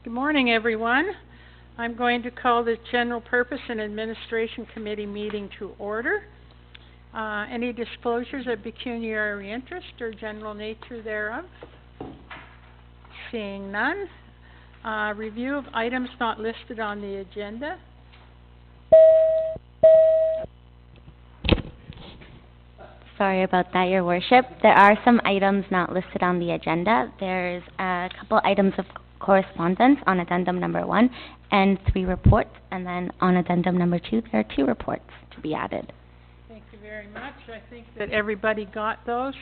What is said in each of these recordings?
Good morning, everyone. I'm going to call the General Purpose and Administration Committee meeting to order. Any disclosures of pecuniary interest or general nature thereof? Seeing none. Review of items not listed on the agenda. Sorry about that, Your Worship. There are some items not listed on the agenda. There's a couple items of correspondence on addendum number 1 and 3 reports, and then on addendum number 2 there are 2 reports to be added. Thank you very much. I think that everybody got those.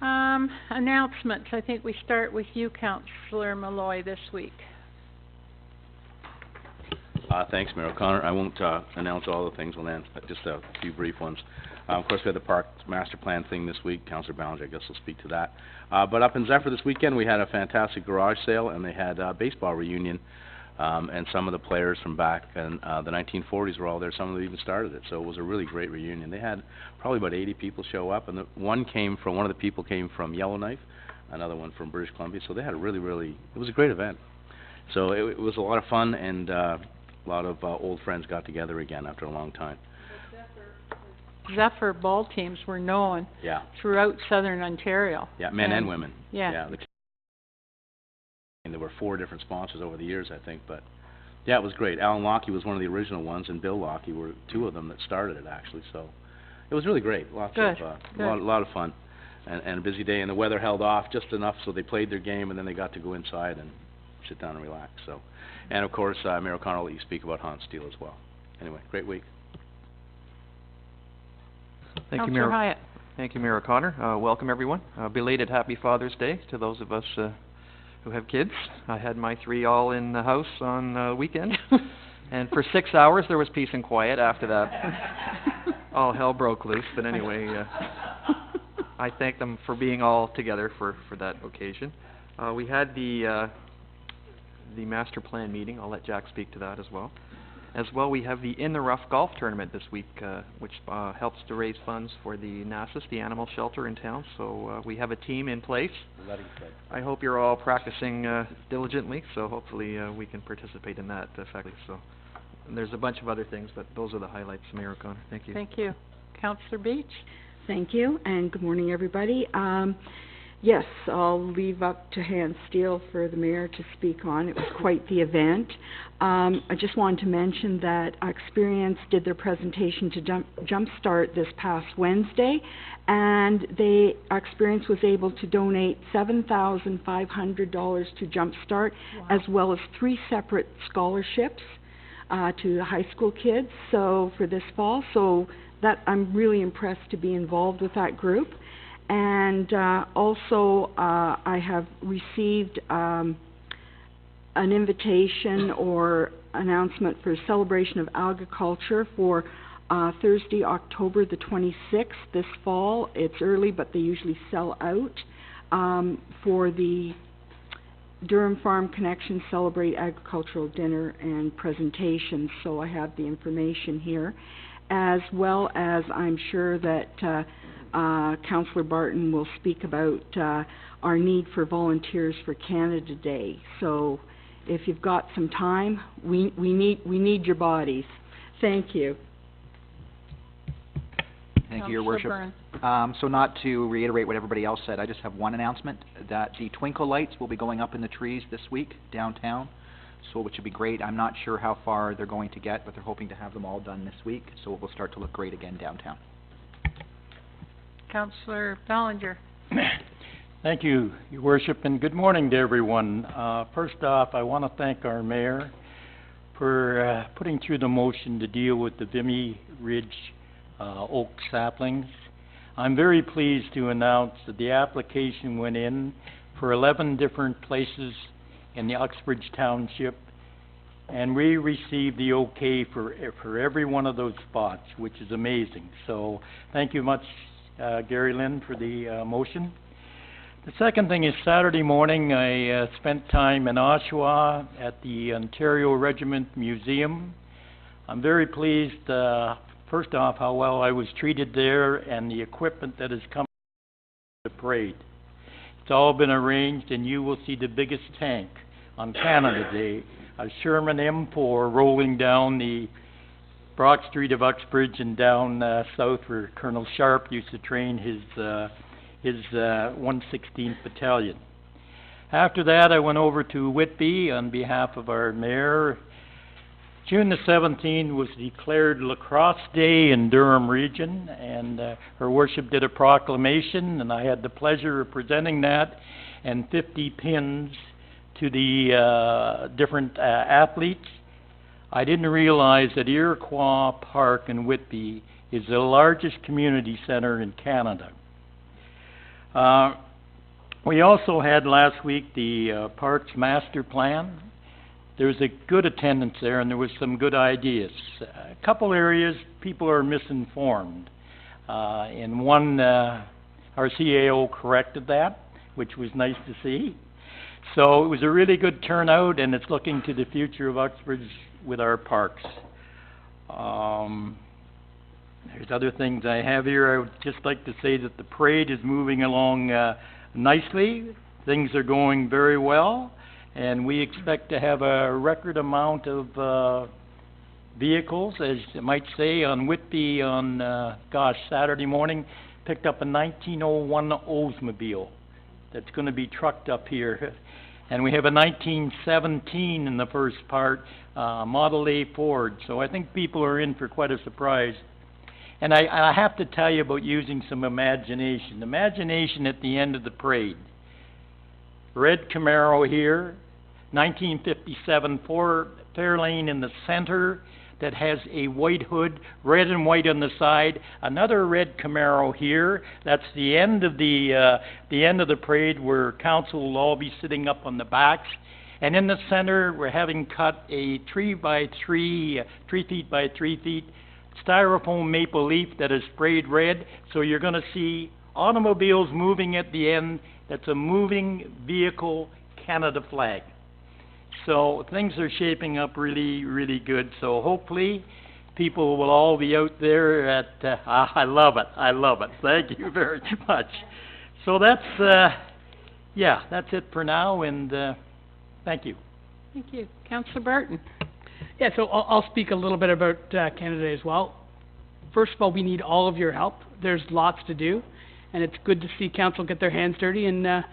Announcements. I think we start with you, Councillor Malloy, this week. Thanks, Mayor O'Connor. I won't announce all the things, just a few brief ones. Of course, we had the Park Master Plan thing this week. Councillor Ballinger, I guess, will speak to that. But up in Zephyr this weekend, we had a fantastic garage sale, and they had a baseball reunion. And some of the players from back in the 1940s were all there. Some of them even started it. So it was a really great reunion. They had probably about 80 people show up, and one of the people came from Yellowknife, another one from British Columbia. So they had a it was a great event. So it was a lot of fun, and a lot of old friends got together again after a long time. Zephyr ball teams were known throughout southern Ontario. Yeah, men and women. Yeah. And there were 4 different sponsors over the years, I think, but yeah, it was great. Alan Lockey was one of the original ones, and Bill Lockey were 2 of them that started it, actually. So it was really great. A lot of fun, and a busy day. And the weather held off just enough so they played their game, and then they got to go inside and sit down and relax. So, and of course, Mayor O'Connor will let you speak about Hans Steele as well. Anyway, great week. Thank you, Mayor. Hyatt. Thank you, Mayor O'Connor. Welcome, everyone. Belated Happy Father's Day to those of us who have kids. I had my 3 all in the house on the weekend, and for 6 hours there was peace and quiet. After that, all hell broke loose. But anyway, I thank them for being all together for that occasion. We had the master plan meeting. I'll let Jack speak to that as well. As well, we have the In the Rough golf tournament this week, which helps to raise funds for the NASIS, the animal shelter in town. So we have a team in place. I hope you're all practicing diligently, so hopefully we can participate in that effectively. So there's a bunch of other things, but those are the highlights, Mayor O'Connor. Thank you. Thank you. Councillor Beach. Thank you, and good morning, everybody. Yes, I'll leave up to Hans Steele for the Mayor to speak on. It was quite the event. I just wanted to mention that Experience did their presentation to Jumpstart this past Wednesday, and Experience was able to donate $7,500 to Jumpstart, as well as 3 separate scholarships to high school kids for this fall. So that I'm really impressed to be involved with that group. And also, I have received an invitation or announcement for a celebration of agriculture for Thursday, October the 26th this fall. It's early, but they usually sell out for the Durham Farm Connection Celebrate Agricultural Dinner and presentation. So I have the information here, as well as I'm sure that Councillor Barton will speak about our need for volunteers for Canada Day. So if you've got some time, we need your bodies. Thank you. Thank you, Your Worship. So not to reiterate what everybody else said, I just have one announcement, that the twinkle lights will be going up in the trees this week downtown, so which would be great. I'm not sure how far they're going to get, but they're hoping to have them all done this week, so it will start to look great again downtown. Councillor Ballinger. Thank you, Your Worship, and good morning to everyone. First off, I want to thank our Mayor for putting through the motion to deal with the Vimy Ridge oak saplings. I'm very pleased to announce that the application went in for 11 different places in the Uxbridge Township, and we received the okay for every one of those spots, which is amazing. So thank you much, Gary Lynn, for the motion. The second thing is Saturday morning I spent time in Oshawa at the Ontario Regiment Museum. I'm very pleased, first off, how well I was treated there and the equipment that has come to the parade. It's all been arranged, and you will see the biggest tank on Canada Day. A Sherman M4 rolling down the Brock Street of Uxbridge and down south where Colonel Sharp used to train his 116th Battalion. After that, I went over to Whitby on behalf of our mayor. June the 17th was declared Lacrosse Day in Durham region, and Her Worship did a proclamation, and I had the pleasure of presenting that and 50 pins to the different athletes. I didn't realize that Iroquois Park in Whitby is the largest community center in Canada. We also had last week the Parks Master Plan. There was a good attendance there, and there was some good ideas. A couple areas people are misinformed. In one, our CAO corrected that, which was nice to see. So it was a really good turnout, and it's looking to the future of Uxbridge with our parks. There's other things I have here. I would just like to say that the parade is moving along nicely. Things are going very well, and we expect to have a record amount of vehicles, as you might say, on Whitby on, Saturday morning, picked up a 1901 Oldsmobile that's going to be trucked up here. And we have a 1917 in the first part, Model A Ford. So I think people are in for quite a surprise. And I have to tell you about using some imagination. Imagination at the end of the parade. Red Camaro here, 1957 Fairlane in the center that has a white hood, red and white on the side. Another red Camaro here. That's the end of the parade where council will all be sitting up on the backs. And in the center, we're having cut a 3 feet by 3 feet styrofoam maple leaf that is sprayed red. So you're going to see automobiles moving at the end. That's a moving vehicle Canada flag. So things are shaping up really, really good. So hopefully people will all be out there at, I love it. Thank you very much. So that's it for now, and thank you. Thank you. Councillor Barton. Yeah, so I'll speak a little bit about Canada Day as well. First of all, we need all of your help. There's lots to do, and it's good to see council get their hands dirty. And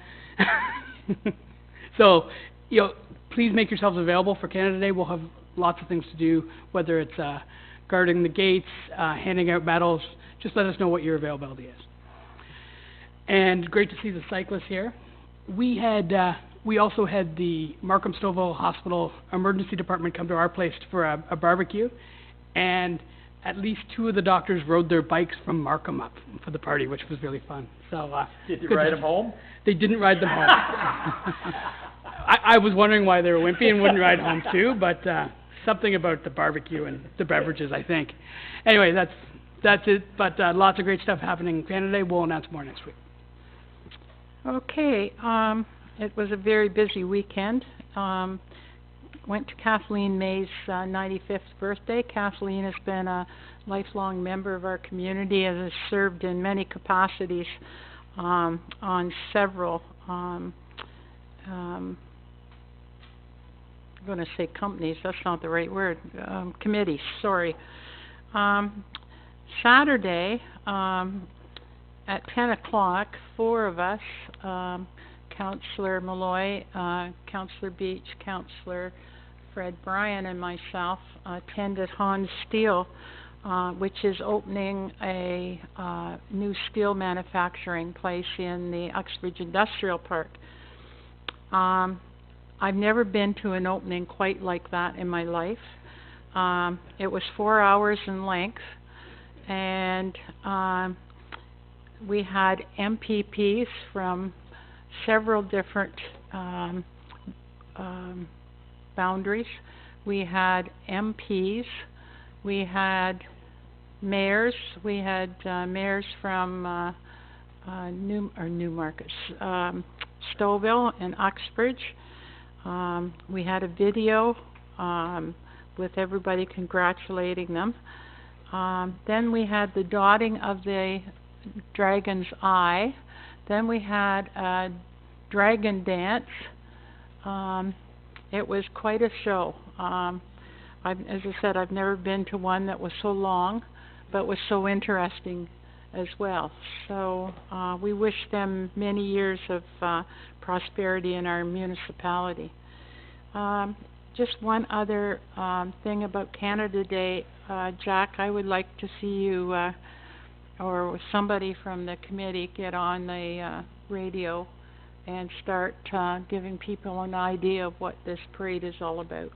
so, please make yourselves available for Canada Day. We'll have lots of things to do, whether it's guarding the gates, handing out medals. Just let us know what your availability is. And great to see the cyclists here. We also had the Markham-Stouffville Hospital Emergency Department come to our place for a barbecue, and at least 2 of the doctors rode their bikes from Markham up for the party, which was really fun. So did you ride them home? They didn't ride them home. I was wondering why they were wimpy and wouldn't ride home too, but something about the barbecue and the beverages, I think. Anyway, that's it. But lots of great stuff happening in Canada Day. We'll announce more next week. Okay. It was a very busy weekend. Went to Kathleen May's 95th birthday. Kathleen has been a lifelong member of our community and has served in many capacities on several, I'm going to say companies, that's not the right word, committees, sorry. Saturday, at 10 o'clock, 4 of us, Councillor Malloy, Councillor Beach, Councillor Fred Bryan, and myself attended Hans Steel, which is opening a new steel manufacturing place in the Uxbridge Industrial Park. I've never been to an opening quite like that in my life. It was 4 hours in length, and we had MPPs from several different boundaries. We had MPs, we had mayors, we had mayors from Newmarket, Stouffville and Uxbridge. We had a video with everybody congratulating them. Then we had the dotting of the dragon's eye. Then we had a dragon dance. It was quite a show. As I said, I've never been to one that was so long, but was so interesting as well. So we wish them many years of prosperity in our municipality. Just one other thing about Canada Day. Jack, I would like to see you or somebody from the committee get on the radio and start giving people an idea of what this parade is all about.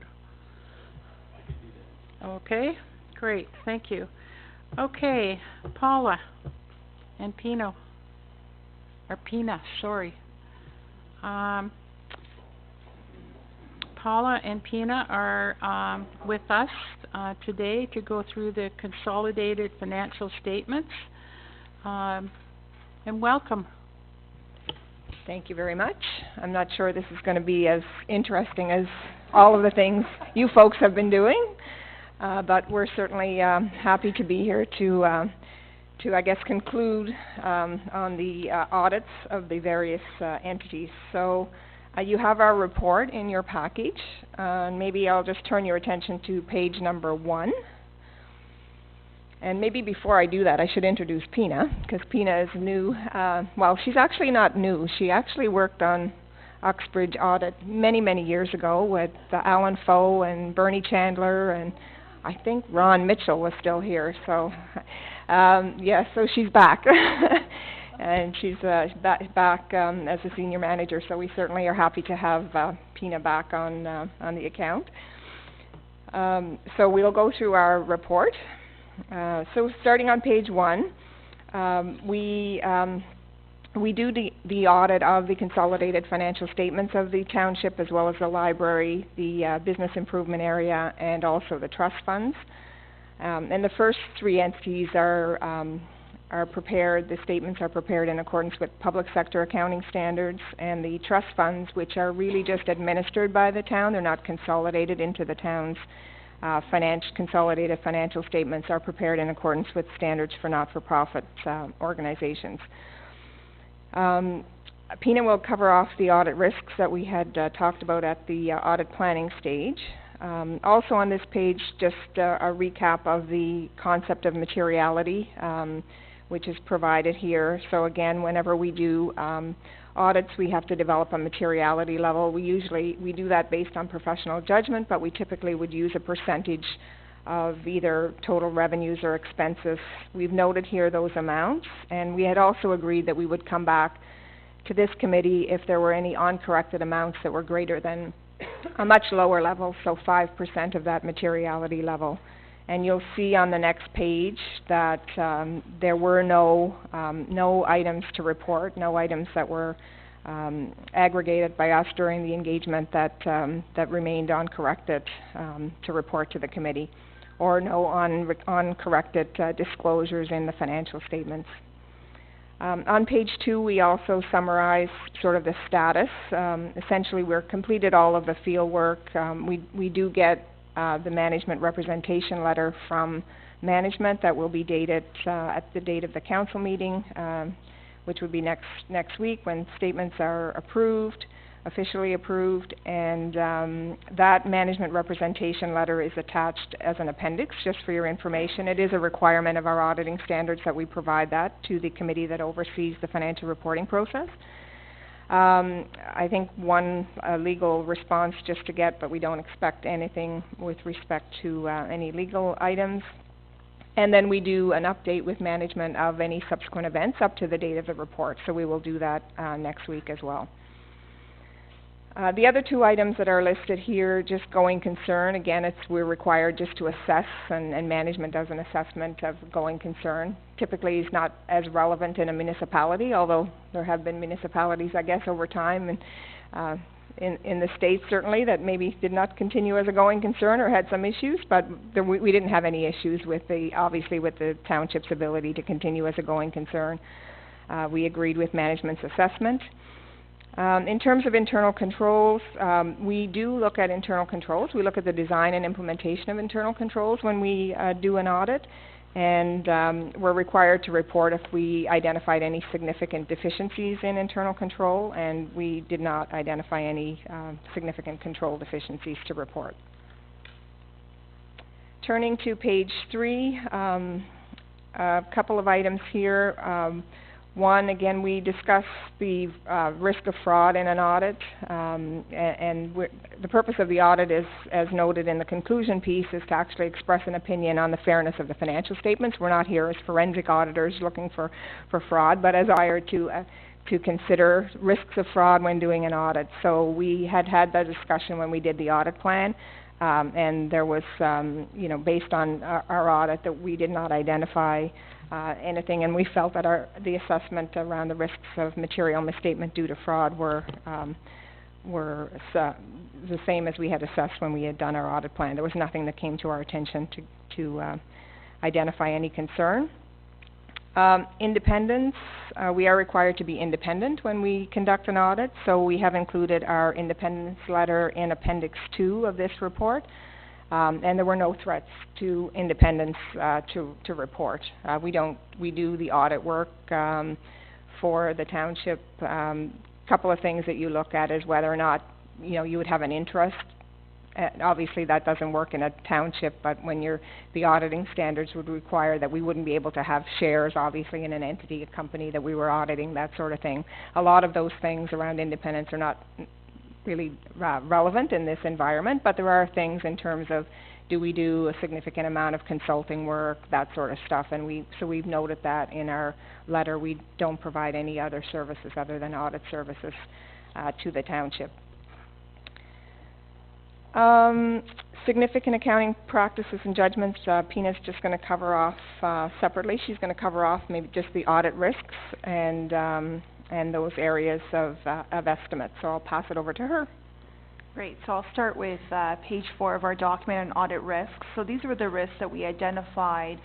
Okay, great, thank you. Okay, Paula and Pino, or Pina, sorry. Paula and Pina are with us today to go through the consolidated financial statements. And welcome. Thank you very much. I'm not sure this is going to be as interesting as all of the things you folks have been doing, but we're certainly happy to be here to I guess, conclude on the audits of the various entities. So you have our report in your package. Maybe I'll just turn your attention to page number 1. And maybe before I do that, I should introduce Pina, because Pina is new. Well, she's actually not new. She actually worked on Uxbridge audit many, many years ago with Alan Foe and Bernie Chandler, and I think Ron Mitchell was still here. So, yeah, so she's back. And she's back as a senior manager, so we certainly are happy to have Pina back on the account. So we'll go through our report. So starting on page 1, we do the audit of the consolidated financial statements of the township, as well as the library, the business improvement area, and also the trust funds. And the first 3 entities are prepared, the statements are prepared in accordance with public sector accounting standards, and the trust funds, which are really just administered by the town, they're not consolidated into the town's consolidated financial statements, are prepared in accordance with standards for not-for-profit organizations. Pina will cover off the audit risks that we had talked about at the audit planning stage. Also on this page, just a recap of the concept of materiality, which is provided here. So again, whenever we do audits, we have to develop a materiality level. We do that based on professional judgment, but we typically would use a percentage of either total revenues or expenses. We've noted here those amounts, and we had also agreed that we would come back to this committee if there were any uncorrected amounts that were greater than a much lower level, so 5% of that materiality level. And you'll see on the next page that there were no items to report, no items that were aggregated by us during the engagement that remained uncorrected to report to the committee, or no uncorrected disclosures in the financial statements. On page 2, we also summarize sort of the status. Essentially, we've completed all of the field work. We do get the management representation letter from management that will be dated at the date of the council meeting, which would be next week when statements are officially approved, and that management representation letter is attached as an appendix, just for your information. It is a requirement of our auditing standards that we provide that to the committee that oversees the financial reporting process. I think one legal response just to get, but we don't expect anything with respect to any legal items. And then we do an update with management of any subsequent events up to the date of the report, so we will do that next week as well. The other 2 items that are listed here, just going concern, again, we're required just to assess, and management does an assessment of going concern. Typically it's not as relevant in a municipality, although there have been municipalities, I guess, over time, and in the States certainly, that maybe did not continue as a going concern or had some issues, but we didn't have any issues with obviously with the township's ability to continue as a going concern. We agreed with management's assessment. In terms of internal controls, we do look at internal controls. We look at the design and implementation of internal controls when we do an audit. And we're required to report if we identified any significant deficiencies in internal control, and we did not identify any significant control deficiencies to report. Turning to page 3, a couple of items here. One, again, we discussed the risk of fraud in an audit, and the purpose of the audit is, as noted in the conclusion piece, is to actually express an opinion on the fairness of the financial statements. We're not here as forensic auditors looking for fraud, but as hired to consider risks of fraud when doing an audit. So we had that discussion when we did the audit plan, and there was, based on our audit, that we did not identify anything, and we felt that the assessment around the risks of material misstatement due to fraud were the same as we had assessed when we had done our audit plan. There was nothing that came to our attention to identify any concern. Independence, we are required to be independent when we conduct an audit, so we have included our independence letter in Appendix 2 of this report. And there were no threats to independence to report. We do the audit work for the township. Couple of things that you look at is whether or not you would have an interest. Obviously, that doesn't work in a township, but when the auditing standards would require that we wouldn't be able to have shares, obviously, in an entity, a company that we were auditing, that sort of thing. A lot of those things around independence are not really relevant in this environment, but there are things in terms of, do we do a significant amount of consulting work, that sort of stuff, and we've noted that in our letter. We don't provide any other services other than audit services to the township. Significant accounting practices and judgments, Pina's just going to cover off separately. She's going to cover off maybe just the audit risks and those areas of estimates. So I'll pass it over to her. Great. So I'll start with page 4 of our document on audit risks. So these were the risks that we identified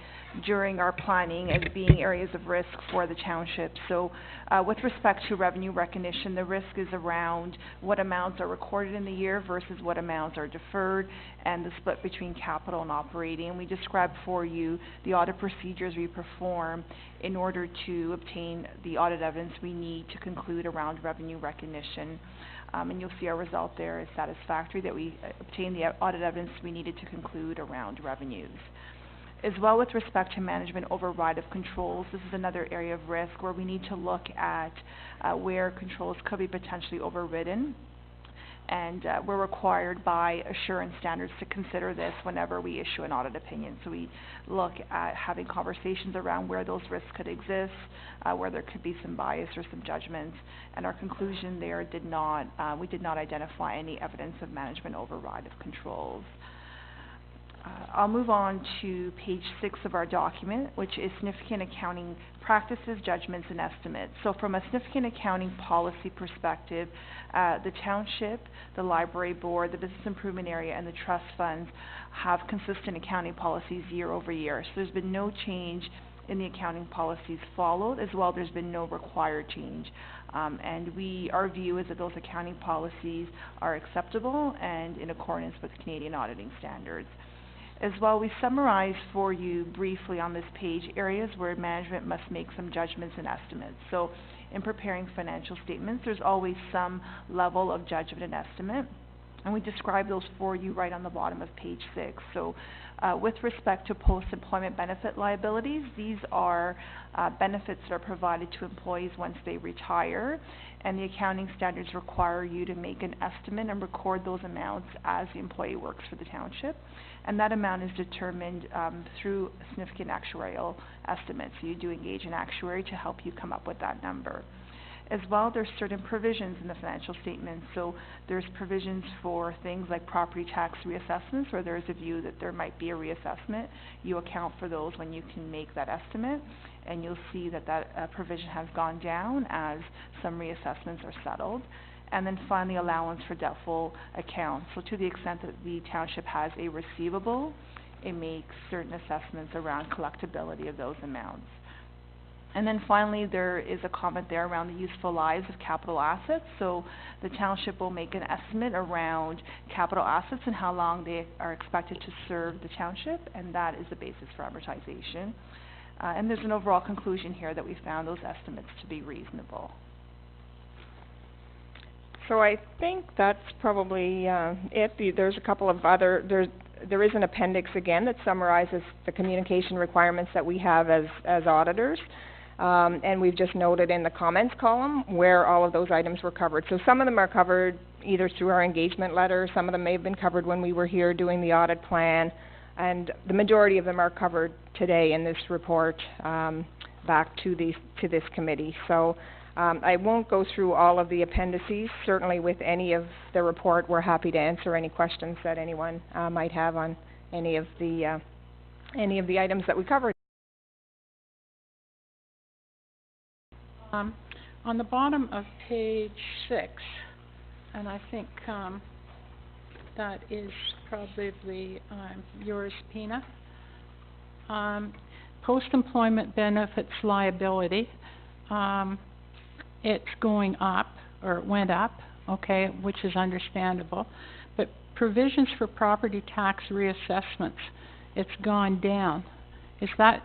during our planning as being areas of risk for the township. So with respect to revenue recognition, the risk is around what amounts are recorded in the year versus what amounts are deferred, and the split between capital and operating. And we described for you the audit procedures we perform in order to obtain the audit evidence we need to conclude around revenue recognition. And you'll see our result there is satisfactory, that we obtained the audit evidence we needed to conclude around revenues. As well, with respect to management override of controls, this is another area of risk where we need to look at where controls could be potentially overridden. And we're required by assurance standards to consider this whenever we issue an audit opinion. So we look at having conversations around where those risks could exist, where there could be some bias or some judgments. And our conclusion there we did not identify any evidence of management override of controls. I'll move on to page 6 of our document, which is significant accounting practices, judgments, and estimates. So from a significant accounting policy perspective, the township, the library board, the business improvement area, and the trust funds have consistent accounting policies year over year. So there's been no change in the accounting policies followed. As well, there's been no required change. And our view is that those accounting policies are acceptable and in accordance with Canadian auditing standards. As well, we summarize for you briefly on this page areas where management must make some judgments and estimates. So in preparing financial statements, there's always some level of judgment and estimate, and we describe those for you right on the bottom of page 6. So with respect to post-employment benefit liabilities, these are benefits that are provided to employees once they retire, and the accounting standards require you to make an estimate and record those amounts as the employee works for the township. And that amount is determined through significant actuarial estimates. So you do engage an actuary to help you come up with that number. As well, there's certain provisions in the financial statements. So there's provisions for things like property tax reassessments, where there's a view that there might be a reassessment. You account for those when you can make that estimate, and you'll see that provision has gone down as some reassessments are settled. And then finally, allowance for doubtful accounts. So to the extent that the township has a receivable, it makes certain assessments around collectability of those amounts. And then finally, there is a comment there around the useful lives of capital assets. So the township will make an estimate around capital assets and how long they are expected to serve the township, and that is the basis for amortization. And there's an overall conclusion here that we found those estimates to be reasonable. So I think that's probably it. There's a couple of other, there is an appendix again that summarizes the communication requirements that we have as auditors. And we've just noted in the comments column where all of those items were covered. So some of them are covered either through our engagement letter, some of them may have been covered when we were here doing the audit plan, and the majority of them are covered today in this report back to this committee. So I won't go through all of the appendices. Certainly with any of the report, we're happy to answer any questions that anyone might have on any of the items that we covered. On the bottom of page 6, and I think that is probably yours, Pina. Post-employment benefits liability, it's going up, or it went up, okay, which is understandable. But provisions for property tax reassessments, it's gone down. Is that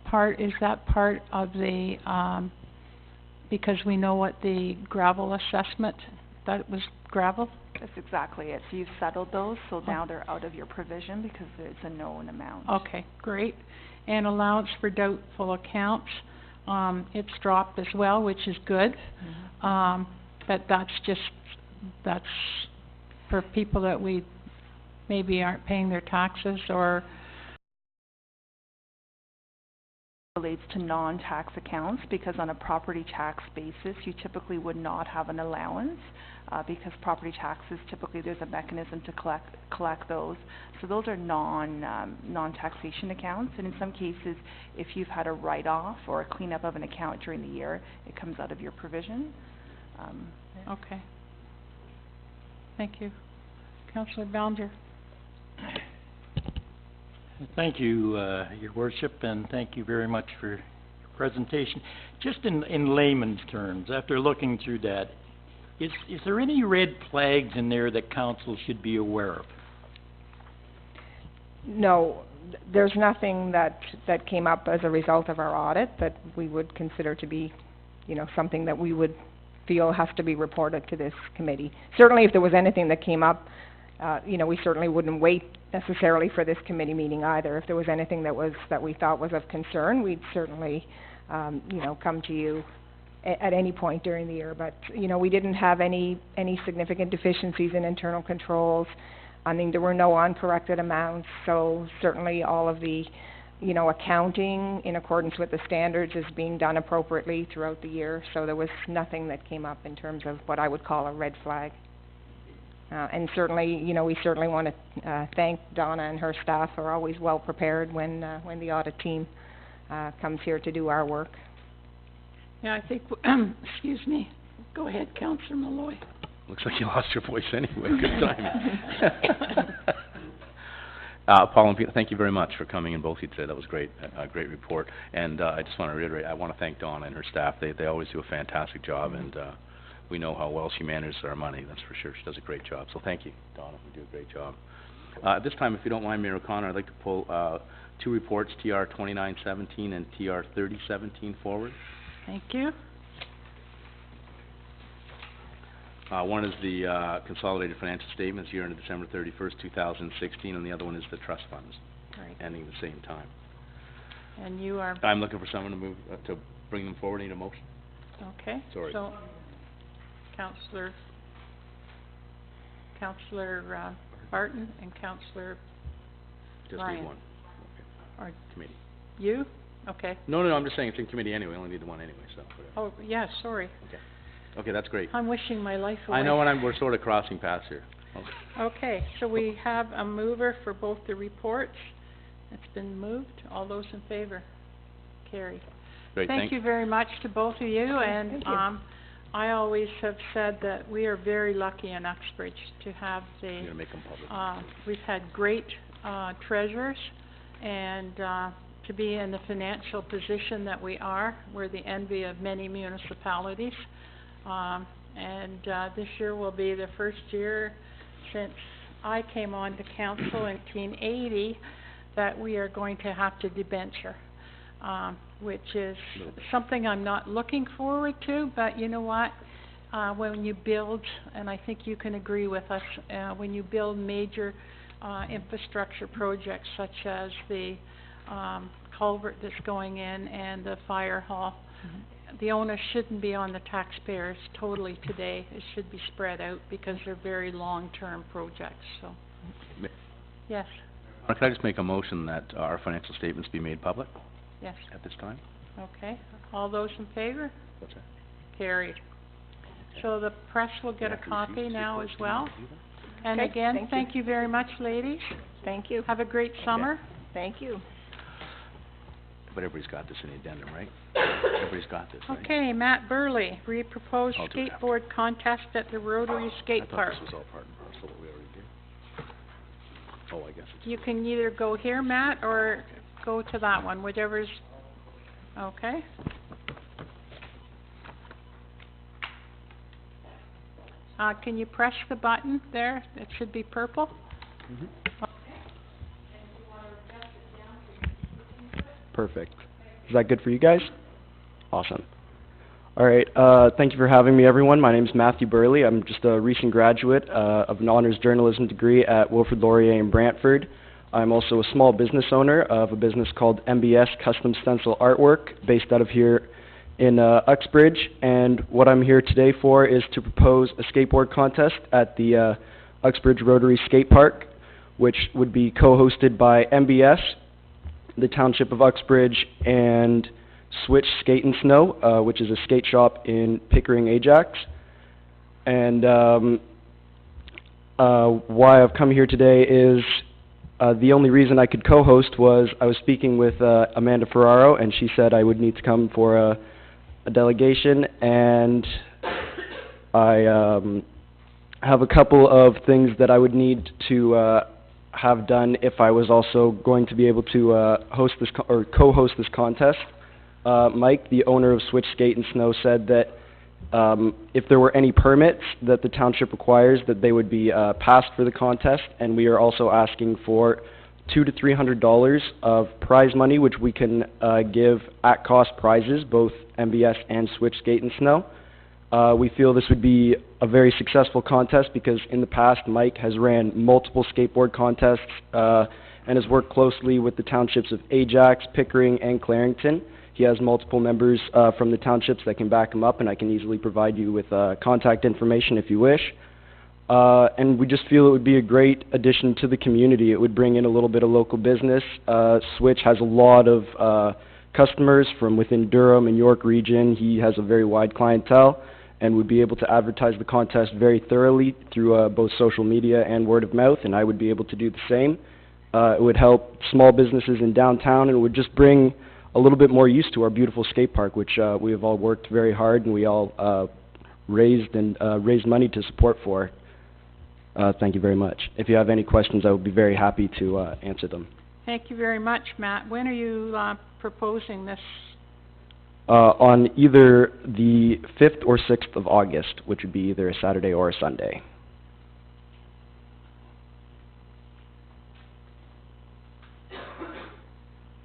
part of the because we know what the gravel assessment, that was gravel? That's exactly it. So you've settled those, so now they're out of your provision because it's a known amount. Okay, great. And allowance for doubtful accounts, it's dropped as well, which is good. But that's for people that we maybe aren't paying their taxes or relates to non-tax accounts, because on a property tax basis you typically would not have an allowance because property taxes, typically there's a mechanism to collect those. So those are non-taxation accounts, and in some cases if you've had a write-off or a cleanup of an account during the year, it comes out of your provision. Okay. Thank you. Councillor Ballinger. Thank you, Your Worship, and thank you very much for your presentation. Just in layman's terms, after looking through that, is there any red flags in there that council should be aware of? No, there's nothing that came up as a result of our audit that we would consider to be, something that we would feel has to be reported to this committee. Certainly if there was anything that came up, we certainly wouldn't wait necessarily for this committee meeting either. If there was anything that we thought was of concern, we'd certainly, come to you at any point during the year. But, we didn't have any significant deficiencies in internal controls. I mean, there were no uncorrected amounts, so certainly all of the, accounting in accordance with the standards is being done appropriately throughout the year. So there was nothing that came up in terms of what I would call a red flag. And certainly, we certainly want to thank Donna and her staff who are always well prepared when the audit team comes here to do our work. Yeah, I think, excuse me. Go ahead, Councillor Malloy. Looks like you lost your voice anyway. Good timing. Paul and Peter, thank you very much for coming in, both of you today. That was great, a great report. And I just want to reiterate, I want to thank Donna and her staff. They always do a fantastic job, and we know how well she manages our money, that's for sure. She does a great job. So thank you, Donna. You do a great job. At this time, if you don't mind, Mayor O'Connor, I'd like to pull two reports, TR 2917 and TR 3017 forward. Thank you. One is the consolidated financial statements year ended December 31st, 2016, and the other one is the trust funds, Right. ending at the same time. And you are, I'm looking for someone to move, to bring them forward. Need a motion? okay. Sorry. So, Councillor Barton and Councillor Just Ryan. need one. Or Okay. Committee. you? Okay. No, I'm just saying it's in committee anyway. We only need the one anyway, so. Whatever. Oh, yeah, sorry. Okay, that's great. I'm wishing my life away. I know we're sort of crossing paths here. Okay, so we have a mover for both the reports. It's been moved. All those in favor? Carried. Great, Thank you very much to both of you, and Thank you. I always have said that we are very lucky in Uxbridge to have You're the, gonna make them public. we've had great treasurers and to be in the financial position that we are. We're the envy of many municipalities. This year will be the first year since I came on to council in 1980 that we are going to have to debenture, which is something I'm not looking forward to, but you know what? When you build, and I think you can agree with us, when you build major infrastructure projects such as the culvert that's going in and the fire hall, the onus shouldn't be on the taxpayers totally today. It should be spread out because they're very long-term projects, so. Yes, Can I just make a motion that our financial statements be made public yes, at this time? okay. All those in favor? What's that? Carried. So the press will get a copy now as well. And Okay, again, thank you very much, ladies. Thank you. Have a great summer. Thank you. But everybody's got this in the addendum, right? Everybody's got this, right? Okay, Matt Burley, re-proposed I'll do that. skateboard contest at the Rotary Skate I thought Park. this was all part and parcel of what we already did. Oh, I guess it's... You can either go here, Matt, or go to that one, whichever's, okay. Can you press the button there? It should be purple. Perfect. Is that good for you guys? Awesome. All right, thank you for having me, everyone. My name is Matthew Burley. I'm just a recent graduate of an honors journalism degree at Wilfrid Laurier in Brantford. I'm also a small business owner of a business called MBS Custom Stencil Artwork, based out of here in Uxbridge, and what I'm here today for is to propose a skateboard contest at the Uxbridge Rotary Skate Park, which would be co-hosted by MBS, the Township of Uxbridge, and Switch Skate and Snow, which is a skate shop in Pickering, Ajax. And why I've come here today is the only reason I could co-host was I was speaking with Amanda Ferraro, and she said I would need to come for a delegation, and I have a couple of things that I would need to have done if I was also going to be able to host this or co-host this contest. Mike, the owner of Switch Skate and Snow, said that if there were any permits that the township requires, that they would be passed for the contest, and we are also asking for $200 to $300 of prize money, which we can give at cost prizes, both MBS and Switch Skate and Snow. We feel this would be a very successful contest because in the past Mike has ran multiple skateboard contests and has worked closely with the townships of Ajax, Pickering, and Clarington. He has multiple members from the townships that can back him up, and I can easily provide you with contact information if you wish. And we just feel it would be a great addition to the community. It would bring in a little bit of local business. Switch has a lot of customers from within Durham and York region. He has a very wide clientele and would be able to advertise the contest very thoroughly through both social media and word of mouth, and I would be able to do the same. It would help small businesses in downtown, and it would just bring a little bit more use to our beautiful skate park, which we have all worked very hard and we all raised money to support for. Thank you very much. If you have any questions, I would be very happy to answer them. Thank you very much, Matt. When are you proposing this? On either the 5th or 6th of August, which would be either a Saturday or a Sunday.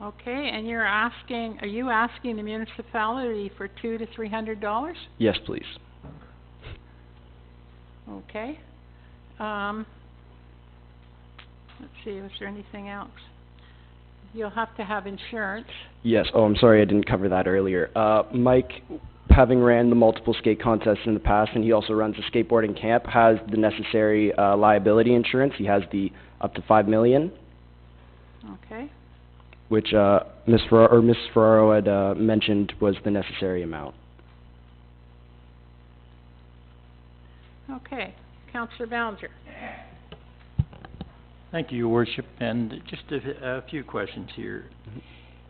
Okay, and are you asking the municipality for $200 to $300? Yes, please. Okay. Let's see, was there anything else? You'll have to have insurance. Yes. Oh, I'm sorry, I didn't cover that earlier. Mike, having ran the multiple skate contests in the past, and he also runs a skateboarding camp, has the necessary liability insurance. He has the up to $5 million. Okay. Which Ms. Ferraro had mentioned was the necessary amount. Okay. Councillor Ballinger. Thank you, Your Worship, and just a few questions here.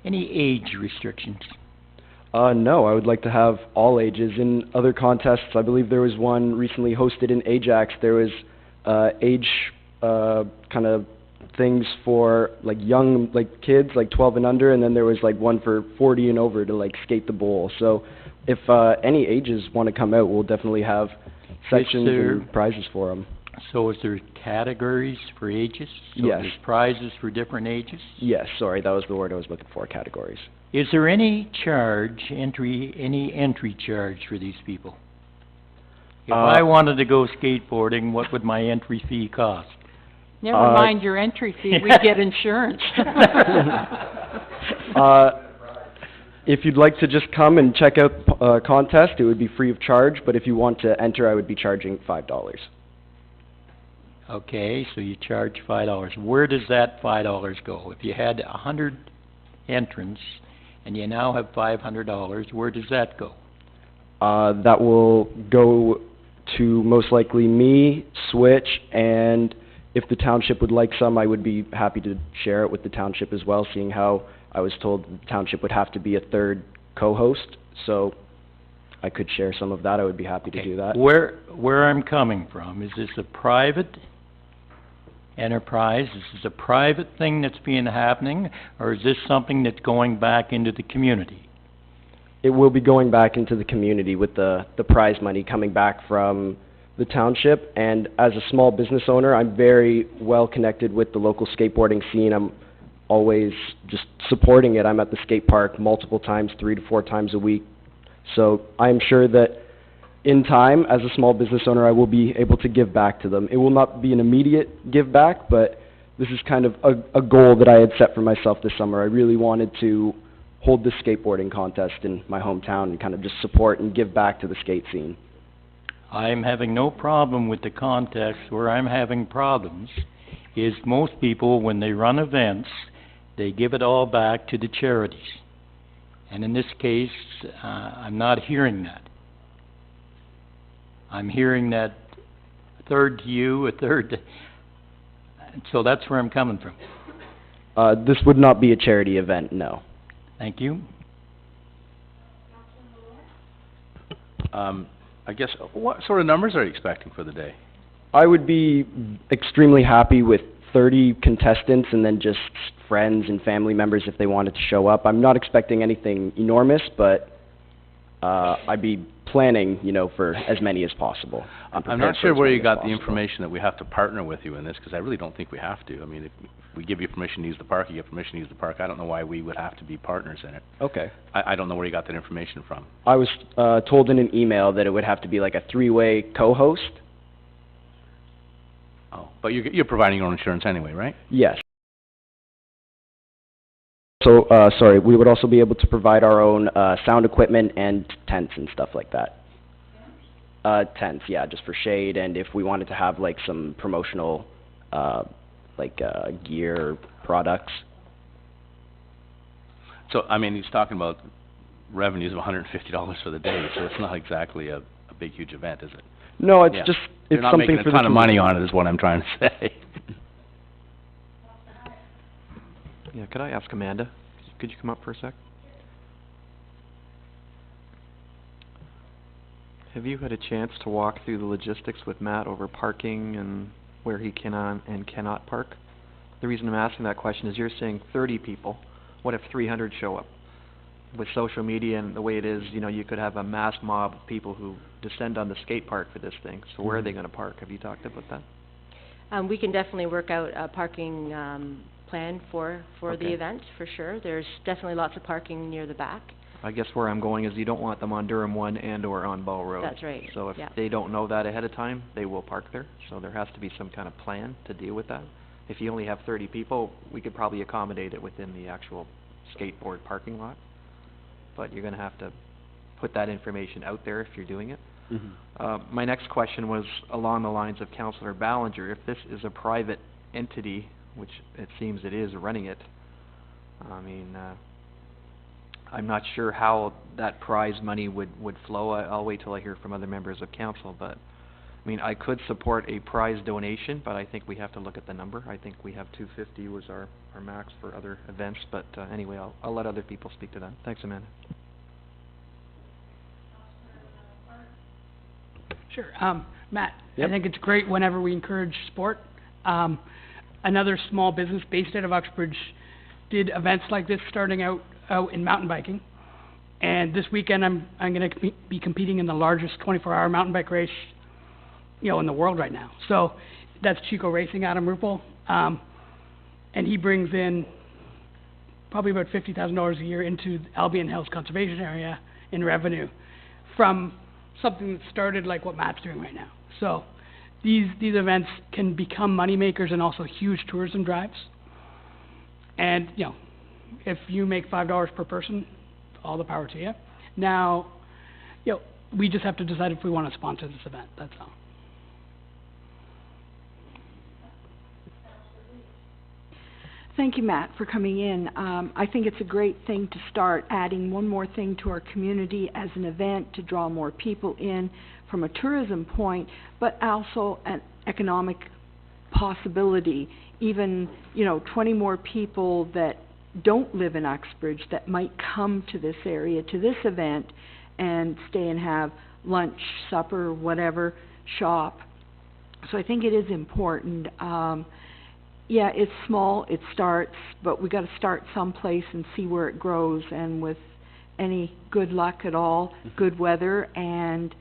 Any age restrictions? No, I would like to have all ages. In other contests, I believe there was one recently hosted in Ajax. There was age kind of things for like young, like kids, like 12 and under, and then there was like one for 40 and over to like skate the bowl. So if any ages want to come out, we'll definitely have sections and prizes for them. So is there categories for ages? So Yes. there's prizes for different ages? Yes, sorry, that was the word I was looking for, categories. Is there any any entry charge for these people? If I wanted to go skateboarding, what would my entry fee cost? Never mind your entry fee, we get insurance. If you'd like to just come and check out contest, it would be free of charge, but if you want to enter, I would be charging $5. Okay, so you charge $5. Where does that $5 go? If you had 100 entrants and you now have $500, where does that go? That will go to most likely me, Switch, and if the township would like some, I would be happy to share it with the township as well, seeing how I was told the township would have to be a third co-host, so I could share some of that. I would be happy to do that. Where I'm coming from, is this a private enterprise? Is this a private thing that's happening, or is this something that's going back into the community? It will be going back into the community with the prize money coming back from the township, and as a small business owner, I'm very well connected with the local skateboarding scene. I'm always just supporting it. I'm at the skate park multiple times, 3 to 4 times a week. So I'm sure that in time, as a small business owner, I will be able to give back to them. It will not be an immediate give back, but this is kind of a goal that I had set for myself this summer. I really wanted to hold this skateboarding contest in my hometown and kind of just support and give back to the skate scene. I'm having no problem with the context. Where I'm having problems is most people, when they run events, they give it all back to the charities. And in this case, I'm not hearing that. I'm hearing that a third to you, a third, so that's where I'm coming from. This would not be a charity event, no. Thank you. I guess, what sort of numbers are you expecting for the day? I would be extremely happy with 30 contestants and then just friends and family members if they wanted to show up. I'm not expecting anything enormous, but I'd be planning, for as many as possible. I'm not sure where you got the information that we have to partner with you in this, because I really don't think we have to. I mean, if we give you permission to use the park, you get permission to use the park. I don't know why we would have to be partners in it. Okay. I don't know where you got that information from. I was told in an email that it would have to be like a 3-way co-host. Oh, but you're providing your own insurance anyway, right? Yes. So, sorry, we would also be able to provide our own sound equipment and tents and stuff like that. Tents, yeah, just for shade, and if we wanted to have like some promotional gear products. So, I mean, he's talking about revenues of $150 for the day, so it's not exactly a big, huge event, is it? No, it's Yeah. just, You're it's not something making for a the ton of money community. on it, is what I'm trying to say. Yeah, could I ask Amanda? Could you come up for a sec? Have you had a chance to walk through the logistics with Matt over parking and where he can and cannot park? The reason I'm asking that question is you're saying 30 people. What if 300 show up? With social media and the way it is, you could have a mass mob of people who descend on the skate park for this thing. So where are they going to park? Have you talked about that? We can definitely work out a parking plan for the Okay. event, for sure. There's definitely lots of parking near the back. I guess where I'm going is you don't want them on Durham 1 and or on Ball Road. That's right, So if yeah. they don't know that ahead of time, they will park there. So there has to be some kind of plan to deal with that. If you only have 30 people, we could probably accommodate it within the actual skateboard parking lot. But you're gonna have to put that information out there if you're doing it. My next question was along the lines of Councillor Ballinger. If this is a private entity, which it seems it is running it, I mean, I'm not sure how that prize money would flow. I'll wait till I hear from other members of council, but, I mean, I could support a prize donation, but I think we have to look at the number. I think we have $250 was our max for other events, but, anyway, I'll let other people speak to that. Thanks, Amanda. Sure. Matt, Yep. I think it's great whenever we encourage sport. another small business based out of Uxbridge did events like this starting out in mountain biking. And this weekend I'm going to be competing in the largest 24-hour mountain bike race, you know, in the world right now. So that's Chico Racing, Adam Ruppel. And he brings in probably about $50,000 a year into the Albion Hills Conservation Area in revenue from something that started like what Matt's doing right now. So these events can become money makers and also huge tourism drives. And, you know, if you make $5 per person, all the power to you. Now, you know, we just have to decide if we want to sponsor this event, that's all. Thank you, Matt, for coming in. I think it's a great thing to start adding one more thing to our community as an event to draw more people in from a tourism point, but also an economic possibility. Even, you know, 20 more people that don't live in Uxbridge that might come to this area, to this event, and stay and have lunch, supper, whatever, shop. So I think it is important. Yeah, it's small, it starts, but we got to start someplace and see where it grows, and with any good luck at all, good weather, and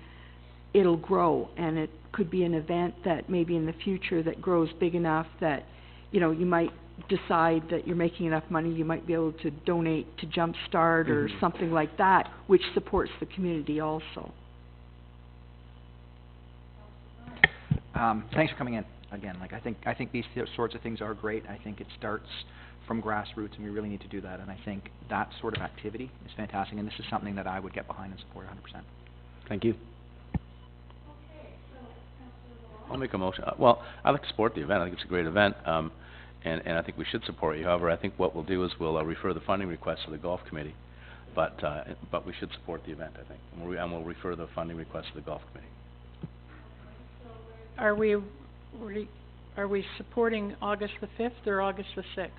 it'll grow. And it could be an event that maybe in the future that grows big enough that, you know, you might decide that you're making enough money, you might be able to donate to Jumpstart or something like that, which supports the community also. Thanks for coming in. Again, like I think these sorts of things are great. I think it starts from grassroots, and we really need to do that. And I think that sort of activity is fantastic, and this is something that I would get behind and support 100%. Thank you. I'll make a motion. Well, I like to support the event. I think it's a great event, and I think we should support you. However, I think what we'll do is we'll refer the funding request to the golf committee, but we should support the event, I think, and we'll refer the funding request to the golf committee. Are we supporting August the 5th or August the 6th?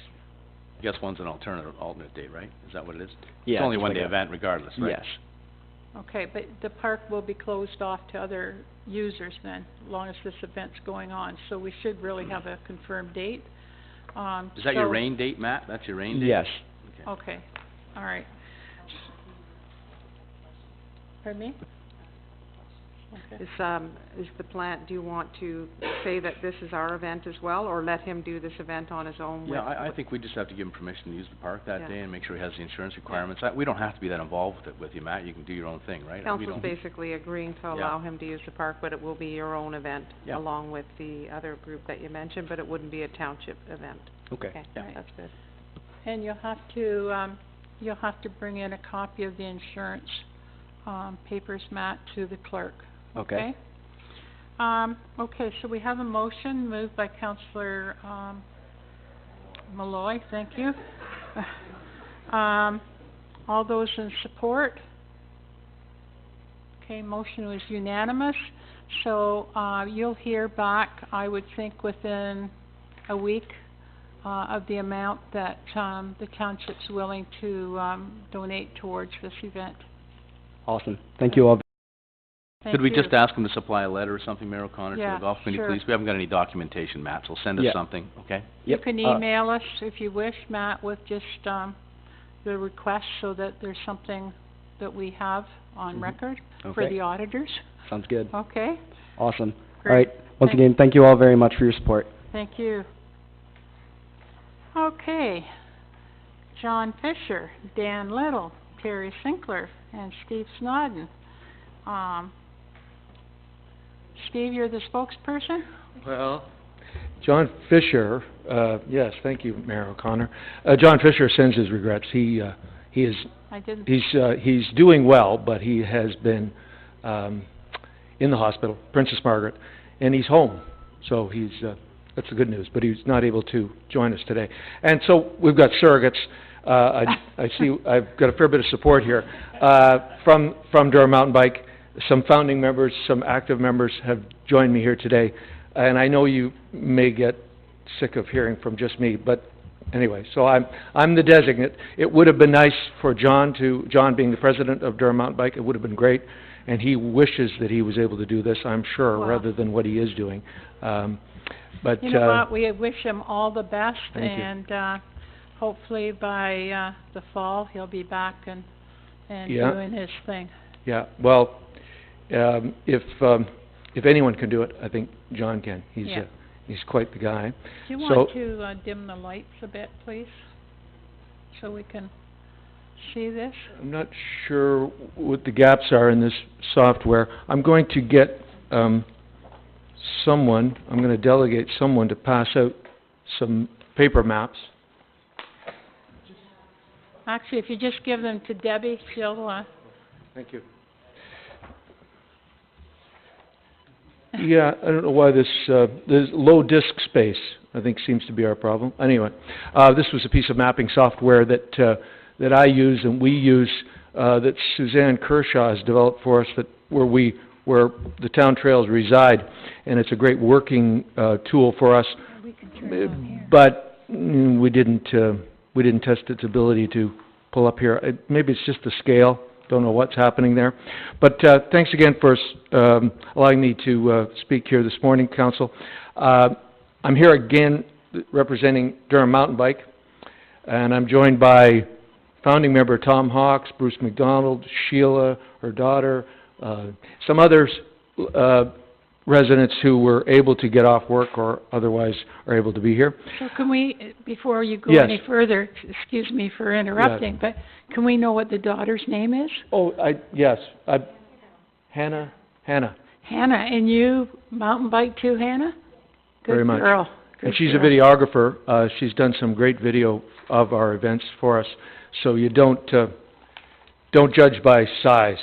I guess one's an alternate date, right? Is that what it is? Yeah. It's only one day event regardless, right? Yes. Okay, but the park will be closed off to other users then, as long as this event's going on. So we should really have a confirmed date. Is that your rain date, Matt? That's your rain date? Yes. Okay, all right. Pardon me? Okay. Is the plan, do you want to say that this is our event as well, or let him do this event on his own? Yeah, I think we just have to give him permission to use the park that Yeah. day and make sure he has the insurance requirements. We don't have to be that involved with you, Matt. You can do your own thing, right? We Council's don't- basically agreeing to Yeah. allow him to use the park, but it will be your own event Yeah. along with the other group that you mentioned, but it wouldn't be a township event. Okay. Yeah. That's good. And you'll have to bring in a copy of the insurance, papers, Matt, to the clerk. Okay. Okay, so we have a motion moved by Councillor, Malloy, thank you. All those in support? Okay, motion was unanimous, so, you'll hear back, I would think, within a week, of the amount that, the township's willing to, donate towards this event. Awesome. Thank you all. Thank Could we you. just ask him to supply a letter or something, Mayor O'Connor, to Yeah, the golf committee, sure. please? We haven't got any documentation, Matt, so send us Yeah. something, okay? You Yep. can email us if you wish, Matt, with just, the request so that there's something that we have on record for Okay. the auditors. Sounds good. Okay, Awesome. Great. All right. Once Thank- again, thank you all very much for your support. thank you. Okay. John Fisher, Dan Little, Terry Sinkler, and Steve Snodden. Steve, you're the spokesperson? Well, John Fisher, yes, thank you, Mayor O'Connor. John Fisher sends his regrets. He is, I didn't, he's doing well, but he has been, in the hospital, Princess Margaret, and he's home. So he's, that's the good news, but he's not able to join us today. And so we've got surrogates. I see I've got a fair bit of support here, from Durham Mountain Bike. Some founding members, some active members have joined me here today, and I know you may get sick of hearing from just me, but anyway, so I'm the designate. It would have been nice for John being the president of Durham Mountain Bike, it would have been great, and he wishes that he was able to do this, I'm sure, Wow. rather than what he is doing. But, You know what, we wish him all the best, Thank you. and, hopefully by, the fall, he'll be back and Yeah. doing his thing. yeah, well, if anyone can do it, I think John can. Yeah. He's quite the guy. Do you So- want to, dim the lights a bit, please? So we can see this? I'm not sure what the gaps are in this software. I'm going to get, I'm gonna delegate someone to pass out some paper maps. Actually, if you just give them to Debbie, she'll, Thank you. Yeah, I don't know why this low disk space, I think, seems to be our problem. Anyway, this was a piece of mapping software that I use and we use, that Suzanne Kershaw has developed for us, where the town trails reside, and it's a great working tool for us. But we didn't test its ability to pull up here. Maybe it's just the scale. Don't know what's happening there. But thanks again for allowing me to speak here this morning, Council. I'm here again representing Durham Mountain Bike, and I'm joined by founding member Tom Hawks, Bruce McDonald, Sheila, her daughter, some others, residents who were able to get off work or otherwise are able to be here. so can we, before you go Yes. any further, excuse me for interrupting, but can we know what the daughter's name is? Oh, yes, Hannah. Hannah, and you mountain bike too, Hannah? Very much. Good girl. And Good she's a girl. videographer. She's done some great video of our events for us. So you don't judge by size,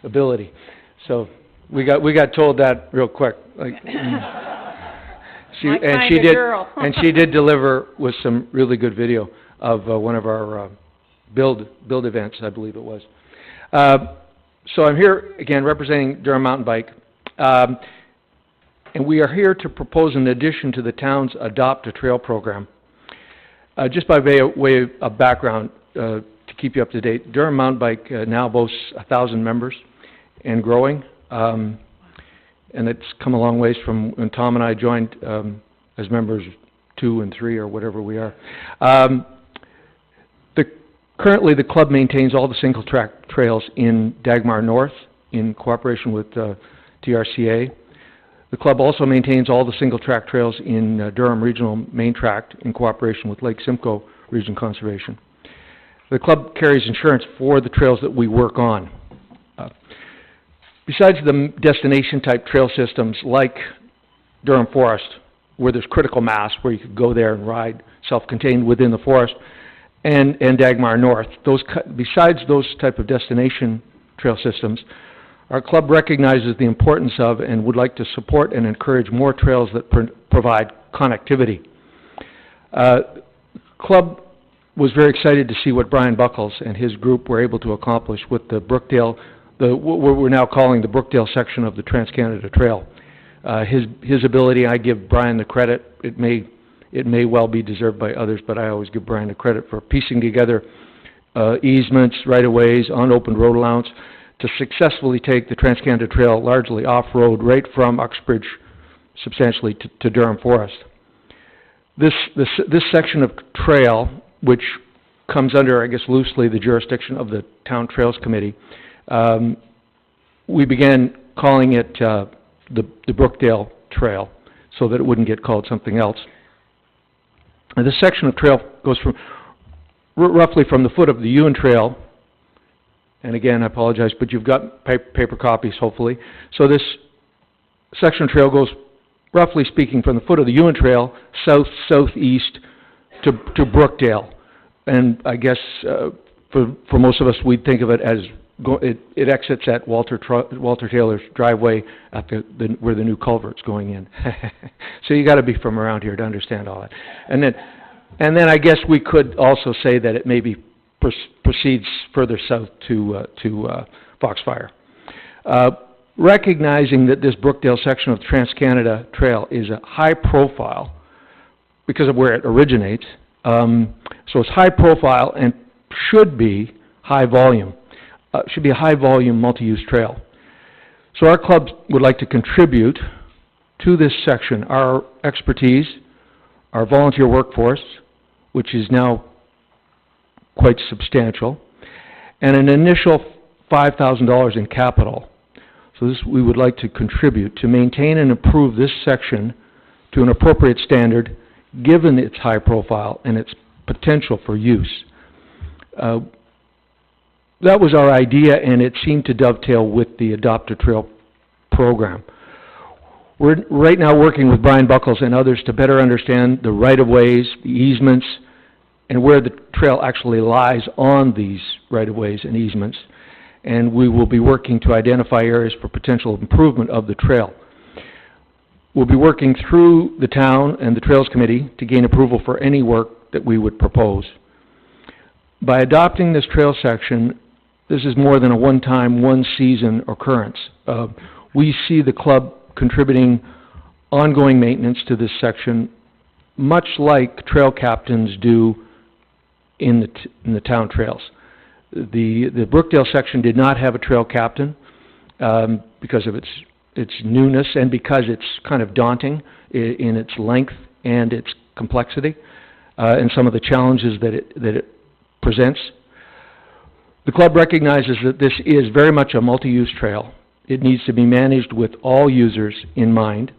ability. So we got told that real quick. Like, My kind of girl. and she did deliver with some really good video of one of our build events, I believe it was. So I'm here again representing Durham Mountain Bike. And we are here to propose an addition to the town's Adopt a Trail program. Just by way of background, to keep you up to date, Durham Mountain Bike now boasts 1,000 members and growing. And it's come a long ways from when Tom and I joined as members 2 and 3 or whatever we are. Currently, the club maintains all the single-track trails in Dagmar North in cooperation with TRCA. The club also maintains all the single-track trails in Durham Regional Main Tract in cooperation with Lake Simcoe Region Conservation. The club carries insurance for the trails that we work on. Besides the destination-type trail systems like Durham Forest, where there's critical mass, where you could go there and ride self-contained within the forest, and Dagmar North, besides those type of destination trail systems, our club recognizes the importance of and would like to support and encourage more trails that provide connectivity. Club was very excited to see what Brian Buckles and his group were able to accomplish with the Brookdale, what we're now calling the Brookdale section of the Trans-Canada Trail. His ability, I give Brian the credit. It may well be deserved by others, but I always give Brian the credit for piecing together easements, right-of-ways, unopened road allowance, to successfully take the Trans-Canada Trail largely off-road right from Uxbridge substantially to Durham Forest. This section of trail, which comes under, I guess, loosely the jurisdiction of the Town Trails Committee, we began calling it the Brookdale Trail so that it wouldn't get called something else. And this section of trail goes from roughly from the foot of the Ewan Trail. And again, I apologize, but you've got paper copies, hopefully. So this section of trail goes, roughly speaking, from the foot of the Ewan Trail, southeast to Brookdale. And I guess for most of us, we'd think of it as it exits at Walter Taylor's driveway at where the new culvert's going in. So you got to be from around here to understand all that. And then I guess we could also say that it maybe proceeds further south to Foxfire. Recognizing that this Brookdale section of the Trans-Canada Trail is a high profile because of where it originates, so it's high profile and should be high volume. should be a high-volume, multi-use trail. So our club would like to contribute to this section our expertise, our volunteer workforce, which is now quite substantial, and an initial $5,000 in capital. So this we would like to contribute to maintain and improve this section to an appropriate standard given its high profile and its potential for use. That was our idea, and it seemed to dovetail with the Adopt a Trail program. We're right now working with Brian Buckles and others to better understand the right-of-ways, the easements, and where the trail actually lies on these right-of-ways and easements. And we will be working to identify areas for potential improvement of the trail. We'll be working through the town and the Trails Committee to gain approval for any work that we would propose. By adopting this trail section, this is more than a one-time, one-season occurrence. We see the club contributing ongoing maintenance to this section, much like trail captains do in the town trails. The Brookdale section did not have a trail captain because of its newness and because it's kind of daunting in its length and its complexity and some of the challenges that it presents. The club recognizes that this is very much a multi-use trail. It needs to be managed with all users in mind.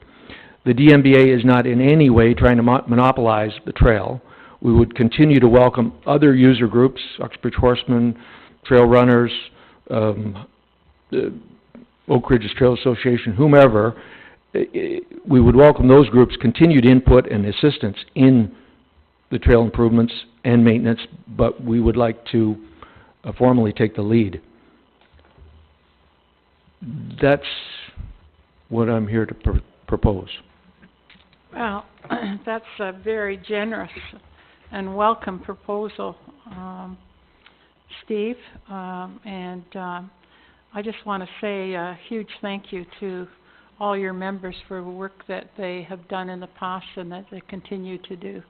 The DMBA is not in any way trying to monopolize the trail. We would continue to welcome other user groups, Uxbridge Horsemen, trail runners, Oak Ridges Trail Association, whomever. We would welcome those groups' continued input and assistance in the trail improvements and maintenance, but we would like to formally take the lead. That's what I'm here to propose. Well, that's a very generous and welcome proposal, Steve. I just want to say a huge thank you to all your members for the work that they have done in the past and that they continue to do.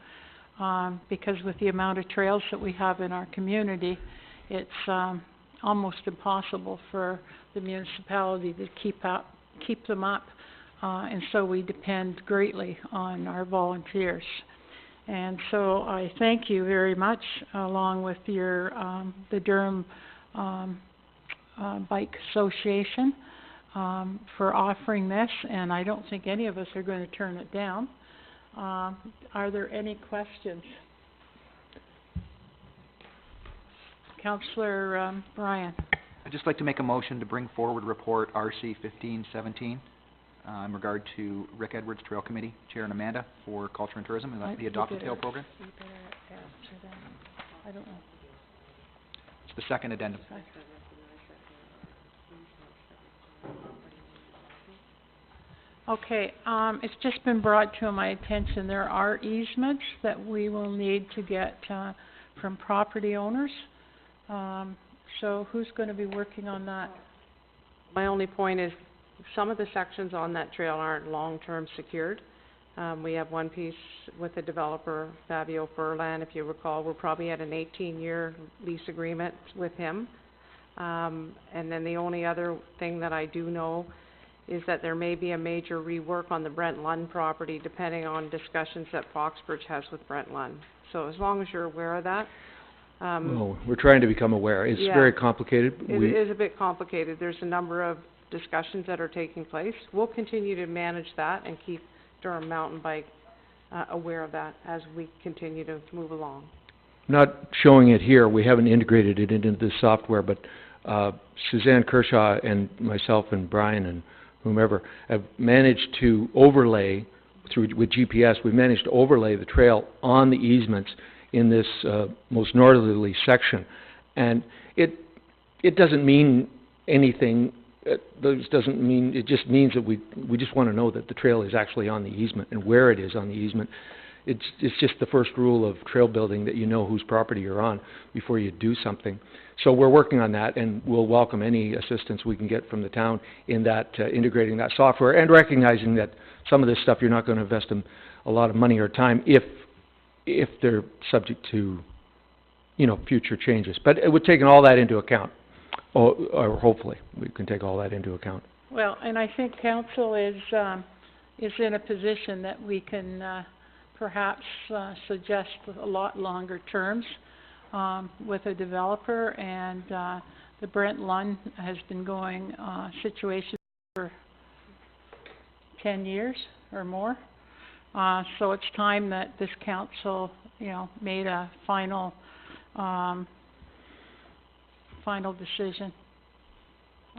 Because with the amount of trails that we have in our community, it's almost impossible for the municipality to keep them up. And so we depend greatly on our volunteers. And so I thank you very much, along with your the Durham Bike Association, for offering this, and I don't think any of us are going to turn it down. Are there any questions? Councillor Bryan. I'd just like to make a motion to bring forward report RC 1517 in regard to Rick Edwards, Trail Committee Chair, and Amanda for Culture and Tourism and the Adopt a Trail program. I don't know. It's the second addendum. Okay, it's just been brought to my attention there are easements that we will need to get from property owners. So who's going to be working on that? My only point is some of the sections on that trail aren't long-term secured. We have one piece with the developer, Fabio Furlan, if you recall. We're probably at an 18-year lease agreement with him. And then the only other thing that I do know is that there may be a major rework on the Brent Lund property depending on discussions that Foxbridge has with Brent Lund. So as long as you're aware of that. Well, we're trying to become aware. It's very complicated. It is a bit complicated. There's a number of discussions that are taking place. We'll continue to manage that and keep Durham Mountain Bike aware of that as we continue to move along. Not showing it here, we haven't integrated it into the software, but Suzanne Kershaw and myself and Brian and whomever have managed to overlay with GPS. We've managed to overlay the trail on the easements in this most northerly section, and it doesn't mean anything. It just means that we just want to know that the trail is actually on the easement and where it is on the easement. It's just the first rule of trail building that you know whose property you're on before you do something. So we're working on that, and we'll welcome any assistance we can get from the town in that integrating that software and recognizing that some of this stuff you're not going to invest in a lot of money or time if they're subject to future changes. But we're taking all that into account. or hopefully, we can take all that into account. Well, and I think council is in a position that we can, perhaps, suggest a lot longer terms, with a developer, and, the Brent Lund has been going, situation for 10 years or more. So it's time that this council, made a final decision.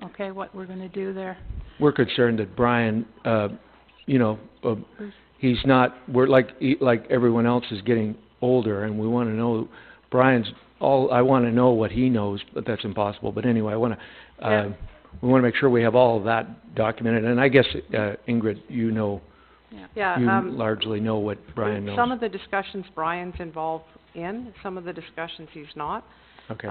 Okay, what we're gonna do there. We're concerned that Brian, he's not, like everyone else is getting older, and we wanna know, I wanna know what he knows, but that's impossible. But anyway, we wanna make sure we have all of that documented, and I guess, Ingrid, you largely know what Brian knows. Some of the discussions Brian's involved in, some of the discussions he's not. Okay.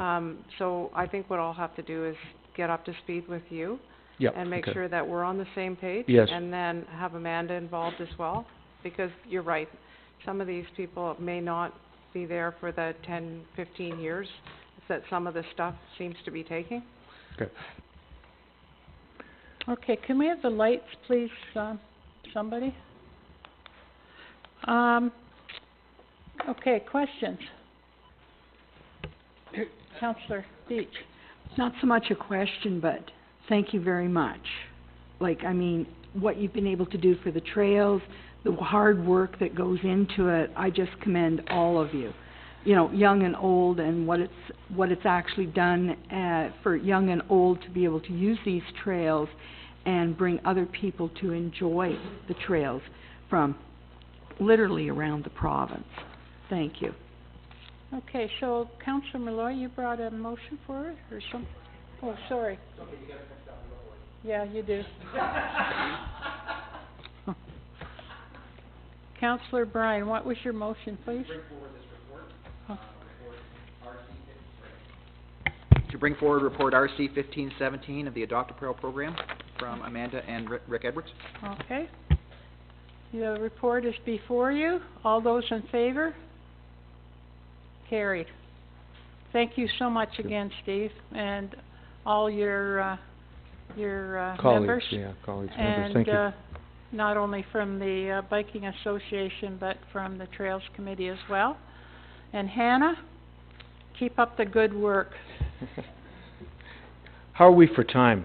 So I think what I'll have to do is get up to speed with you. Yep, and make okay. sure that we're on the same page. Yes. And then have Amanda involved as well, because you're right, some of these people may not be there for the 10, 15 years that some of the stuff seems to be taking. Okay. Okay, can we have the lights, please, somebody? Okay, questions? Councillor Beach. It's not so much a question, but thank you very much. What you've been able to do for the trails, the hard work that goes into it, I just commend all of you. Young and old, and what it's actually done for young and old to be able to use these trails and bring other people to enjoy the trails from literally around the province. Thank you. Okay, so Councillor Malloy, you brought a motion forward, or something? Oh, sorry. Yeah, you do. Councillor Bryan, what was your motion, please? To bring forward report RC 1517 of the Adopt a Pearl program from Amanda and Rick Edwards. Okay. The report is before you. All those in favor? Carried. Thank you so much again, Steve, and all your members. Colleagues, and, members, thank you. Not only from the Biking Association, but from the Trails Committee as well. And Hannah, keep up the good work. How are we for time?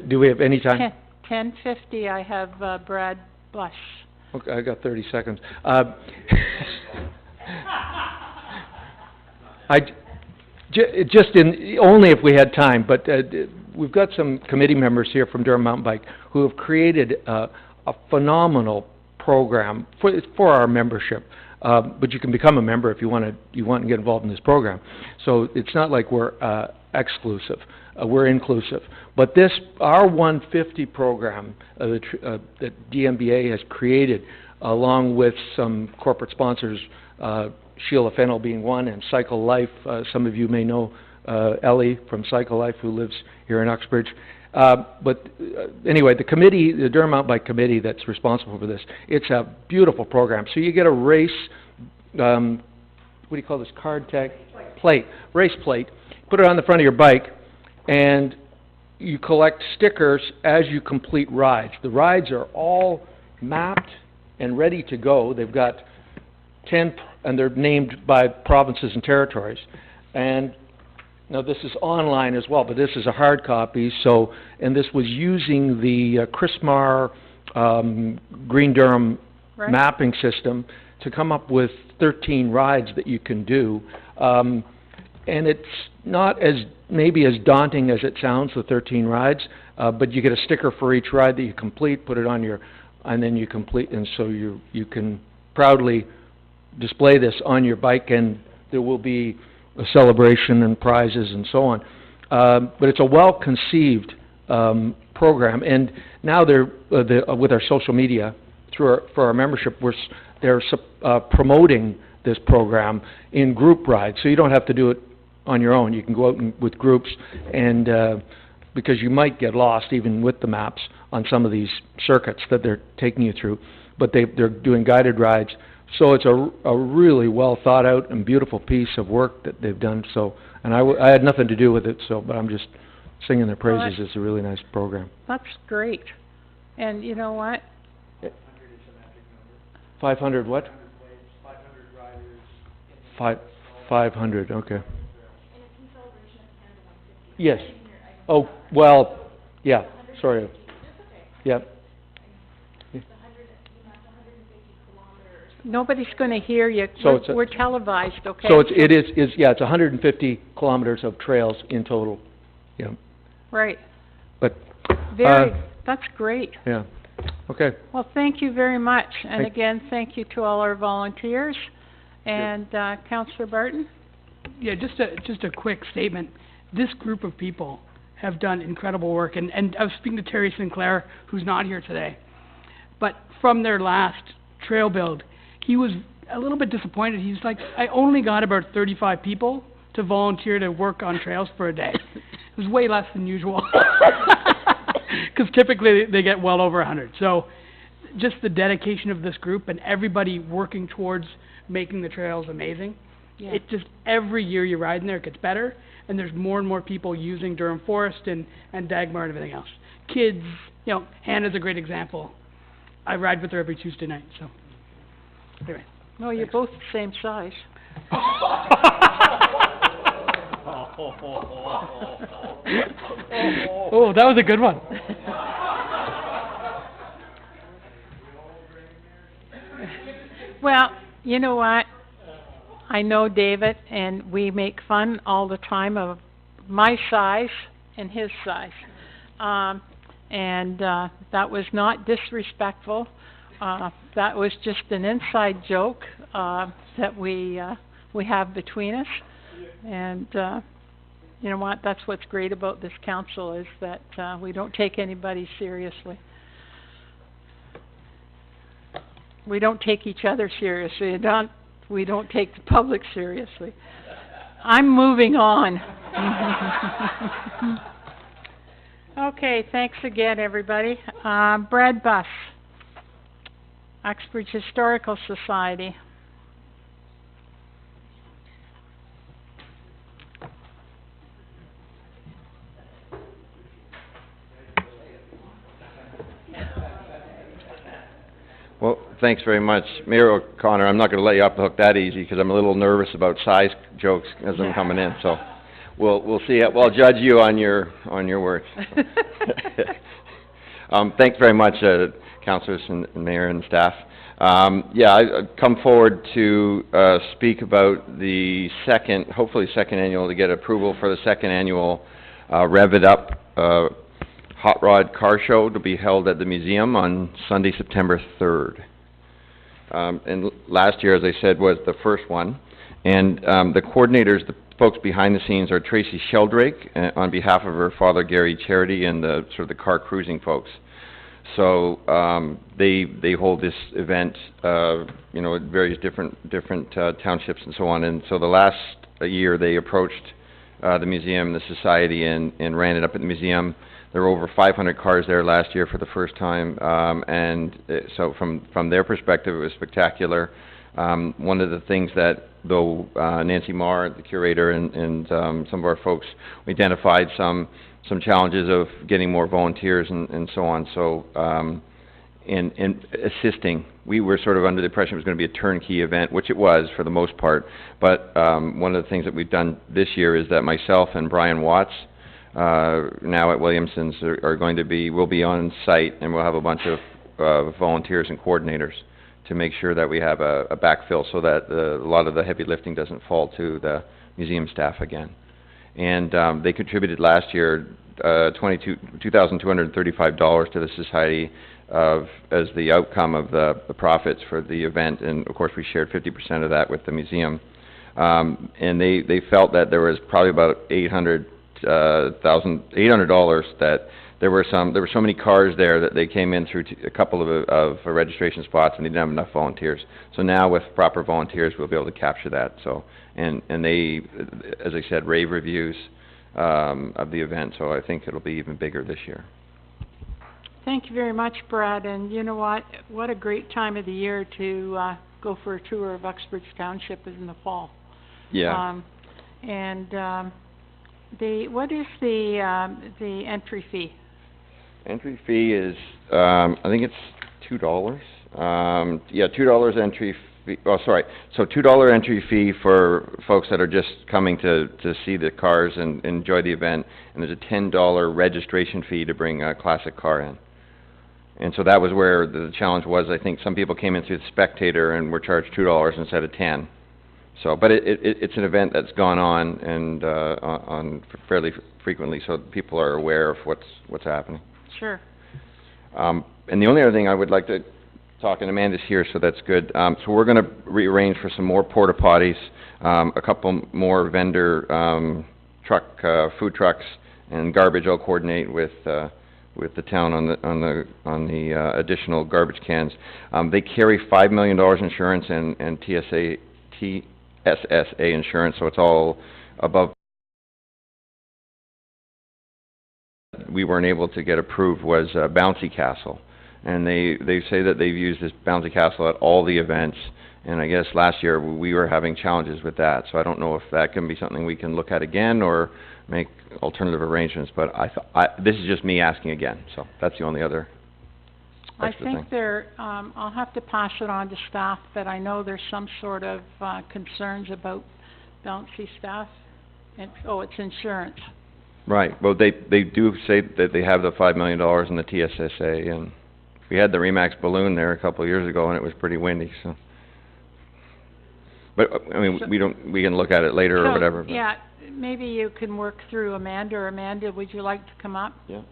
Do we have any time? 10:50, I have Brad Bush. Okay, I got 30 seconds. Only if we had time, but we've got some committee members here from Durham Mountain Bike who have created a phenomenal program for our membership. But you can become a member if you want to get involved in this program. So it's not like we're exclusive. We're inclusive. But this R150 program that DMBA has created, along with some corporate sponsors, Sheila Fennell being one, and Cycle Life. Some of you may know Ellie from Cycle Life, who lives here in Uxbridge. Anyway, the Durham Mountain Bike Committee that's responsible for this, it's a beautiful program. So you get a race, what do you call this, card tag? Race plate. Put it on the front of your bike, and you collect stickers as you complete rides. The rides are all mapped and ready to go. They've got 10, and they're named by provinces and territories. And now this is online as well, but this is a hard copy. And this was using the Chrismar Green Durham mapping system to come up with 13 rides that you can do. And it's not maybe as daunting as it sounds, the 13 rides, but you get a sticker for each ride that you complete, put it on and then you complete, and so you can proudly display this on your bike, and there will be a celebration and prizes and so on. But it's a well-conceived program, and now with our social media, for our membership, they're promoting this program in group rides, so you don't have to do it on your own. You can go out with groups, and because you might get lost even with the maps on some of these circuits that they're taking you through. But they're doing guided rides So it's a really well thought out and beautiful piece of work that they've done, so, and I had nothing to do with it, so, but I'm just singing their praises. It's a really nice program. That's great. And you know what? 500 what? 500, okay. Yes. Oh, well, yeah, sorry. Yeah. Nobody's going to hear you. So We're televised, okay? So it's 150 kilometers of trails in total, yeah. Right. But, that's great. yeah, okay. Well, thank you very much. And again, thank you to all our volunteers. And, Councillor Barton? Yeah, just a quick statement. This group of people have done incredible work, and I was speaking to Terry Sinclair, who's not here today. But from their last trail build, he was a little bit disappointed. He's like, I only got about 35 people to volunteer to work on trails for a day. It was way less than usual. Because typically they get well over 100. So just the dedication of this group and everybody working towards making the trails amazing. Yeah. It just, every year you ride in there, it gets better, and there's more and more people using Durham Forest and Dagmar and everything else. Kids, you know, Hannah's a great example. I ride with her every Tuesday night, so. Anyway. No, you're both the same size. Oh, that was a good one. Well, you know what? I know David, and we make fun all the time of my size and his size. That was not disrespectful. That was just an inside joke that we have between us. And you know what? That's what's great about this council, is that we don't take anybody seriously. We don't take each other seriously. We don't take the public seriously. I'm moving on. Okay, thanks again, everybody. Brad Buss, Uxbridge Historical Society. Well, thanks very much. Mayor O'Connor, I'm not going to let you off the hook that easy because I'm a little nervous about size jokes as I'm coming in. So we'll see. We'll judge you on your words. Thanks very much, councillors and mayor and staff. I come forward to speak about the hopefully second annual, to get approval for the second annual Rev It Up Hot Rod Car Show to be held at the museum on Sunday, September 3rd. And last year, as I said, was the first one. And the coordinators, the folks behind the scenes, are Tracy Sheldrake on behalf of her father, Gary Charity, and the sort of the car cruising folks. So they hold this event, you know, at various different townships and so on. And so the last year, they approached the museum, the society, and ran it up at the museum. There were over 500 cars there last year for the first time, so from their perspective, it was spectacular. One of the things that, though Nancy Marr, the curator, and some of our folks, we identified some challenges of getting more volunteers and so on. So, in assisting, we were sort of under the impression it was going to be a turnkey event, which it was for the most part. But one of the things that we've done this year is that myself and Brian Watts, now at Williamson's, will be on site, and we'll have a bunch of volunteers and coordinators to make sure that we have a backfill so that a lot of the heavy lifting doesn't fall to the museum staff again. And they contributed last year $2,235 to the society as the outcome of the profits for the event, and of course we shared 50% of that with the museum. And they felt that there was probably about $800 that there were so many cars there that they came in through a couple of registration spots, and they didn't have enough volunteers. So now with proper volunteers, we'll be able to capture that. So and they, as I said, rave reviews of the event. So I think it'll be even bigger this year. Thank you very much, Brad. And you know what? What a great time of the year to go for a tour of Uxbridge Township in the fall. Yeah. What is the entry fee? Entry fee is, I think it's $2. Yeah, $2 entry fee, oh, sorry. So $2 entry fee for folks that are just coming to see the cars and enjoy the event, and there's a $10 registration fee to bring a classic car in. And so that was where the challenge was. I think some people came in through the Spectator and were charged $2 instead of $10. So, but it's an event that's gone on and on fairly frequently, so people are aware of what's happening. Sure. And the only other thing I would like to talk, and Amanda's here, so that's good. So we're going to rearrange for some more porta potties, a couple more vendor food trucks, and garbage. I'll coordinate with the town on the additional garbage cans. They carry $5 million insurance and TSSA insurance, so it's all above. We weren't able to get approved was Bouncy Castle, and they say that they've used this Bouncy Castle at all the events, and I guess last year we were having challenges with that, so I don't know if that can be something we can look at again or make alternative arrangements, but this is just me asking again, so that's the only other extra thing. I'll have to pass it on to staff, but I know there's some sort of concerns about Bouncy staff, and, it's insurance. Right, well, they do say that they have the $5 million in the TSSA, and we had the Remax balloon there a couple of years ago, and it was pretty windy, so. But, I mean, we can look at it later or whatever. But. Yeah, maybe you can work through Amanda, or Amanda, would you like to come up? Yeah.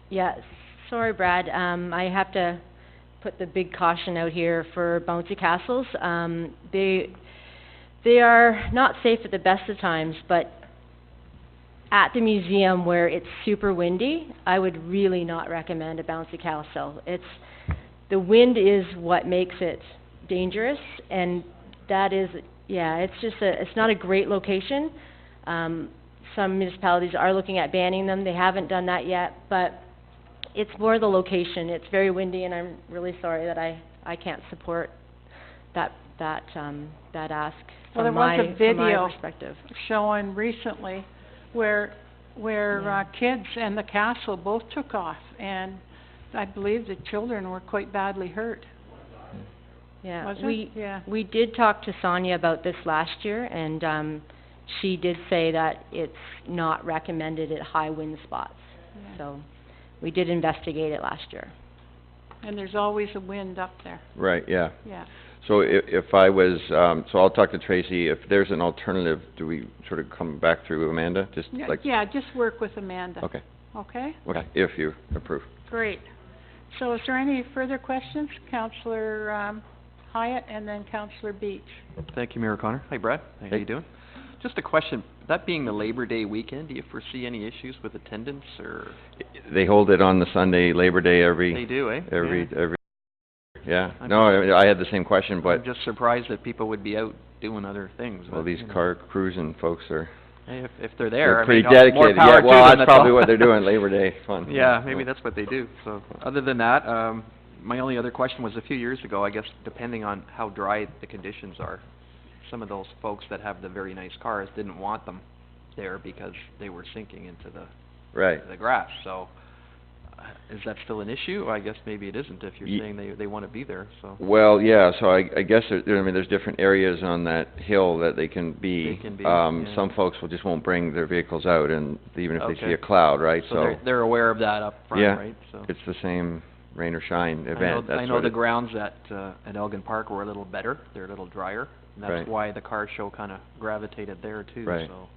Yeah, sorry, Brad. I have to put the big caution out here for bouncy castles. They are not safe at the best of times, but at the museum where it's super windy, I would really not recommend a bouncy castle. The wind is what makes it dangerous, and that is, it's not a great location. Some municipalities are looking at banning them. They haven't done that yet, but it's more the location. It's very windy, and I'm really sorry that I can't support that ask from my perspective. Showing recently where kids and the castle both took off, and I believe the children were quite badly hurt. Yeah, we did talk to Sonia about this last year, and she did say that it's not recommended at high wind spots. Yeah. So we did investigate it last year. And there's always a wind up there. Right, yeah. Yeah. So if I was, so I'll talk to Tracy. If there's an alternative, do we sort of come back through Amanda? Just work with Amanda. Okay. Okay? Okay, if you approve. Great. So is there any further questions? Councillor Hyatt and then Councillor Beach. Thank you, Mayor O'Connor. Hi, Brad. How you doing? Just a question. That being the Labor Day weekend, do you foresee any issues with attendance, or? They hold it on the Sunday, Labor Day every. They do, eh? Every. Yeah. I had the same question, but. I'm just surprised that people would be out doing other things. Well, these car cruising folks are. Hey, if they're there, they're pretty dedicated. More power yeah, well, to them, that's probably what they're doing. Labor Day fun. Yeah, maybe that's what they do. So, other than that, my only other question was a few years ago. I guess depending on how dry the conditions are, some of those folks that have the very nice cars didn't want them there because they were sinking into the grass. So, is that still an issue? I guess maybe it isn't if you're saying they want to be there. So. Well, yeah. So I guess there's different areas on that hill that they can be. Some folks just won't bring their vehicles out, and even if they see a cloud, right? So they're aware of that up front, right? So it's the same rain or shine event. I know the grounds at Elgin Park were a little better. They're a little drier. And that's why the car show kind of gravitated there too. Right. So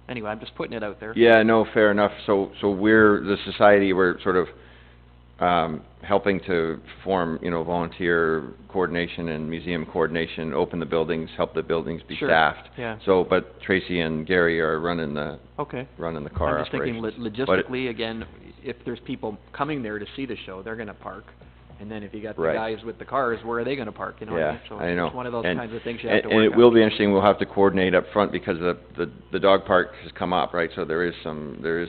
anyway, I'm just putting it out there. Yeah, no, fair enough. So we're the society. We're sort of helping to form, volunteer coordination and museum coordination, open the buildings, help the buildings be staffed. Yeah. So, but Tracy and Gary are running the car I'm just thinking logistically again. If there's people coming there to see the show, they're going to park. And then if you got the Right. guys with the cars, where are they gonna park, you know what I mean? So I know. it's one of those And- kinds of things you have to And work it out. will be interesting, we'll have to coordinate up front because the dog park has come up, right? So there is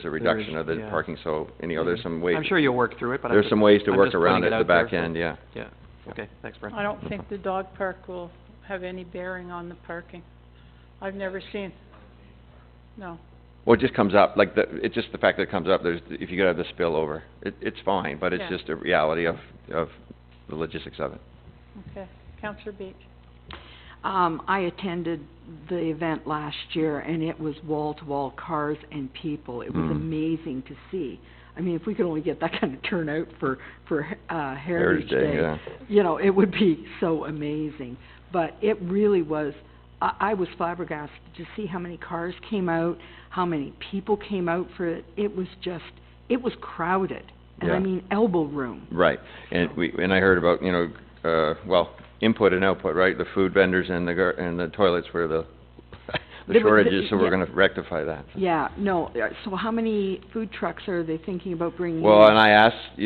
a reduction of the yeah. parking, so anyhow, there's some ways. I'm sure you'll work through it, but There's some ways to I'm work just around putting it it at the out there, back so- end, yeah. Yeah, okay, thanks, Brent. I don't think the dog park will have any bearing on the parking. I've never seen, no. Well, it just comes up, like it's just the fact that it comes up, if you could have the spillover, it's fine, but it's Yeah. just a reality of the logistics of it. Okay, Councillor Beach. I attended the event last year, and it was wall-to-wall cars and people. It was Mm. amazing to see. I mean, if we could only get that kind of turnout for Heritage Day, Day, yeah. you know, it would be so amazing. But it really was, I was flabbergasted to see how many cars came out, how many people came out for it. It was just, it was crowded, and I Yeah. mean elbow room. Right, and I heard about, input and output, right? The food vendors and the toilets were the There was- shortages, so we're yeah. gonna rectify that. Yeah, no, so how many food trucks are they thinking about bringing Well, in? and I asked,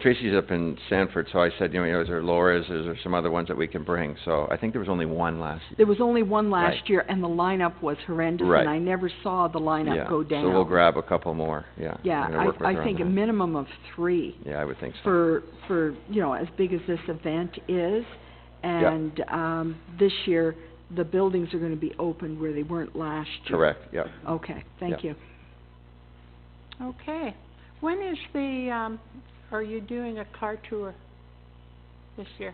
Tracy's up in Sanford, so I said, is there Laura's, is there some other ones that we can bring? So I think there was only one last year. There was only one last Right. year, and the lineup was horrendous, Right. and I never saw the lineup Yeah, go down. so we'll grab a couple more, yeah. Yeah, We're gonna work with I her on think a that. minimum of 3 Yeah, I would think so. for, as big as this event is. And, this year, the buildings are gonna be open where they weren't last year. Correct, yep. Okay, thank you. Okay. When is are you doing a car tour this year?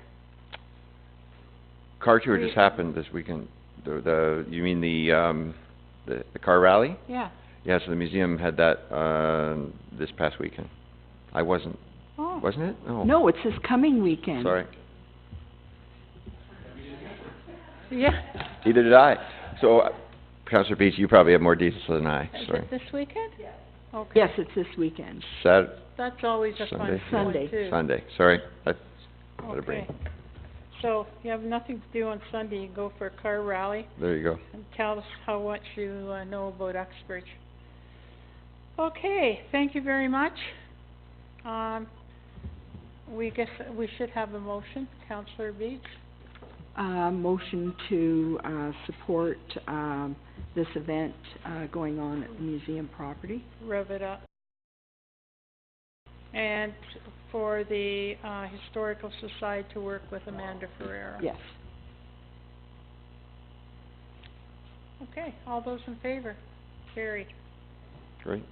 Car tour just happened this weekend. You mean the car rally? Yeah. Yeah, so the museum had that, this past weekend. I wasn't, Oh. wasn't it? Oh. No, it's this coming weekend. Sorry. Yeah. Neither did I. So, Councillor Beach, you probably have more details than I, Is sorry. it this weekend? Yeah. Okay. Yes, it's this weekend. That's always a fun Sunday? point, too. Sunday, sorry. I had a Okay. brain. So, you have nothing to do on Sunday, you go for a car rally, There you go. and tell us how much you know about Uxbridge. Okay, thank you very much. We should have a motion, Councillor Beach. Motion to, support, this event, going on at the museum property. Rev it up. And for the Historical Society to work with Amanda Ferreira. Yes. Okay, all those in favor? Carried. Great.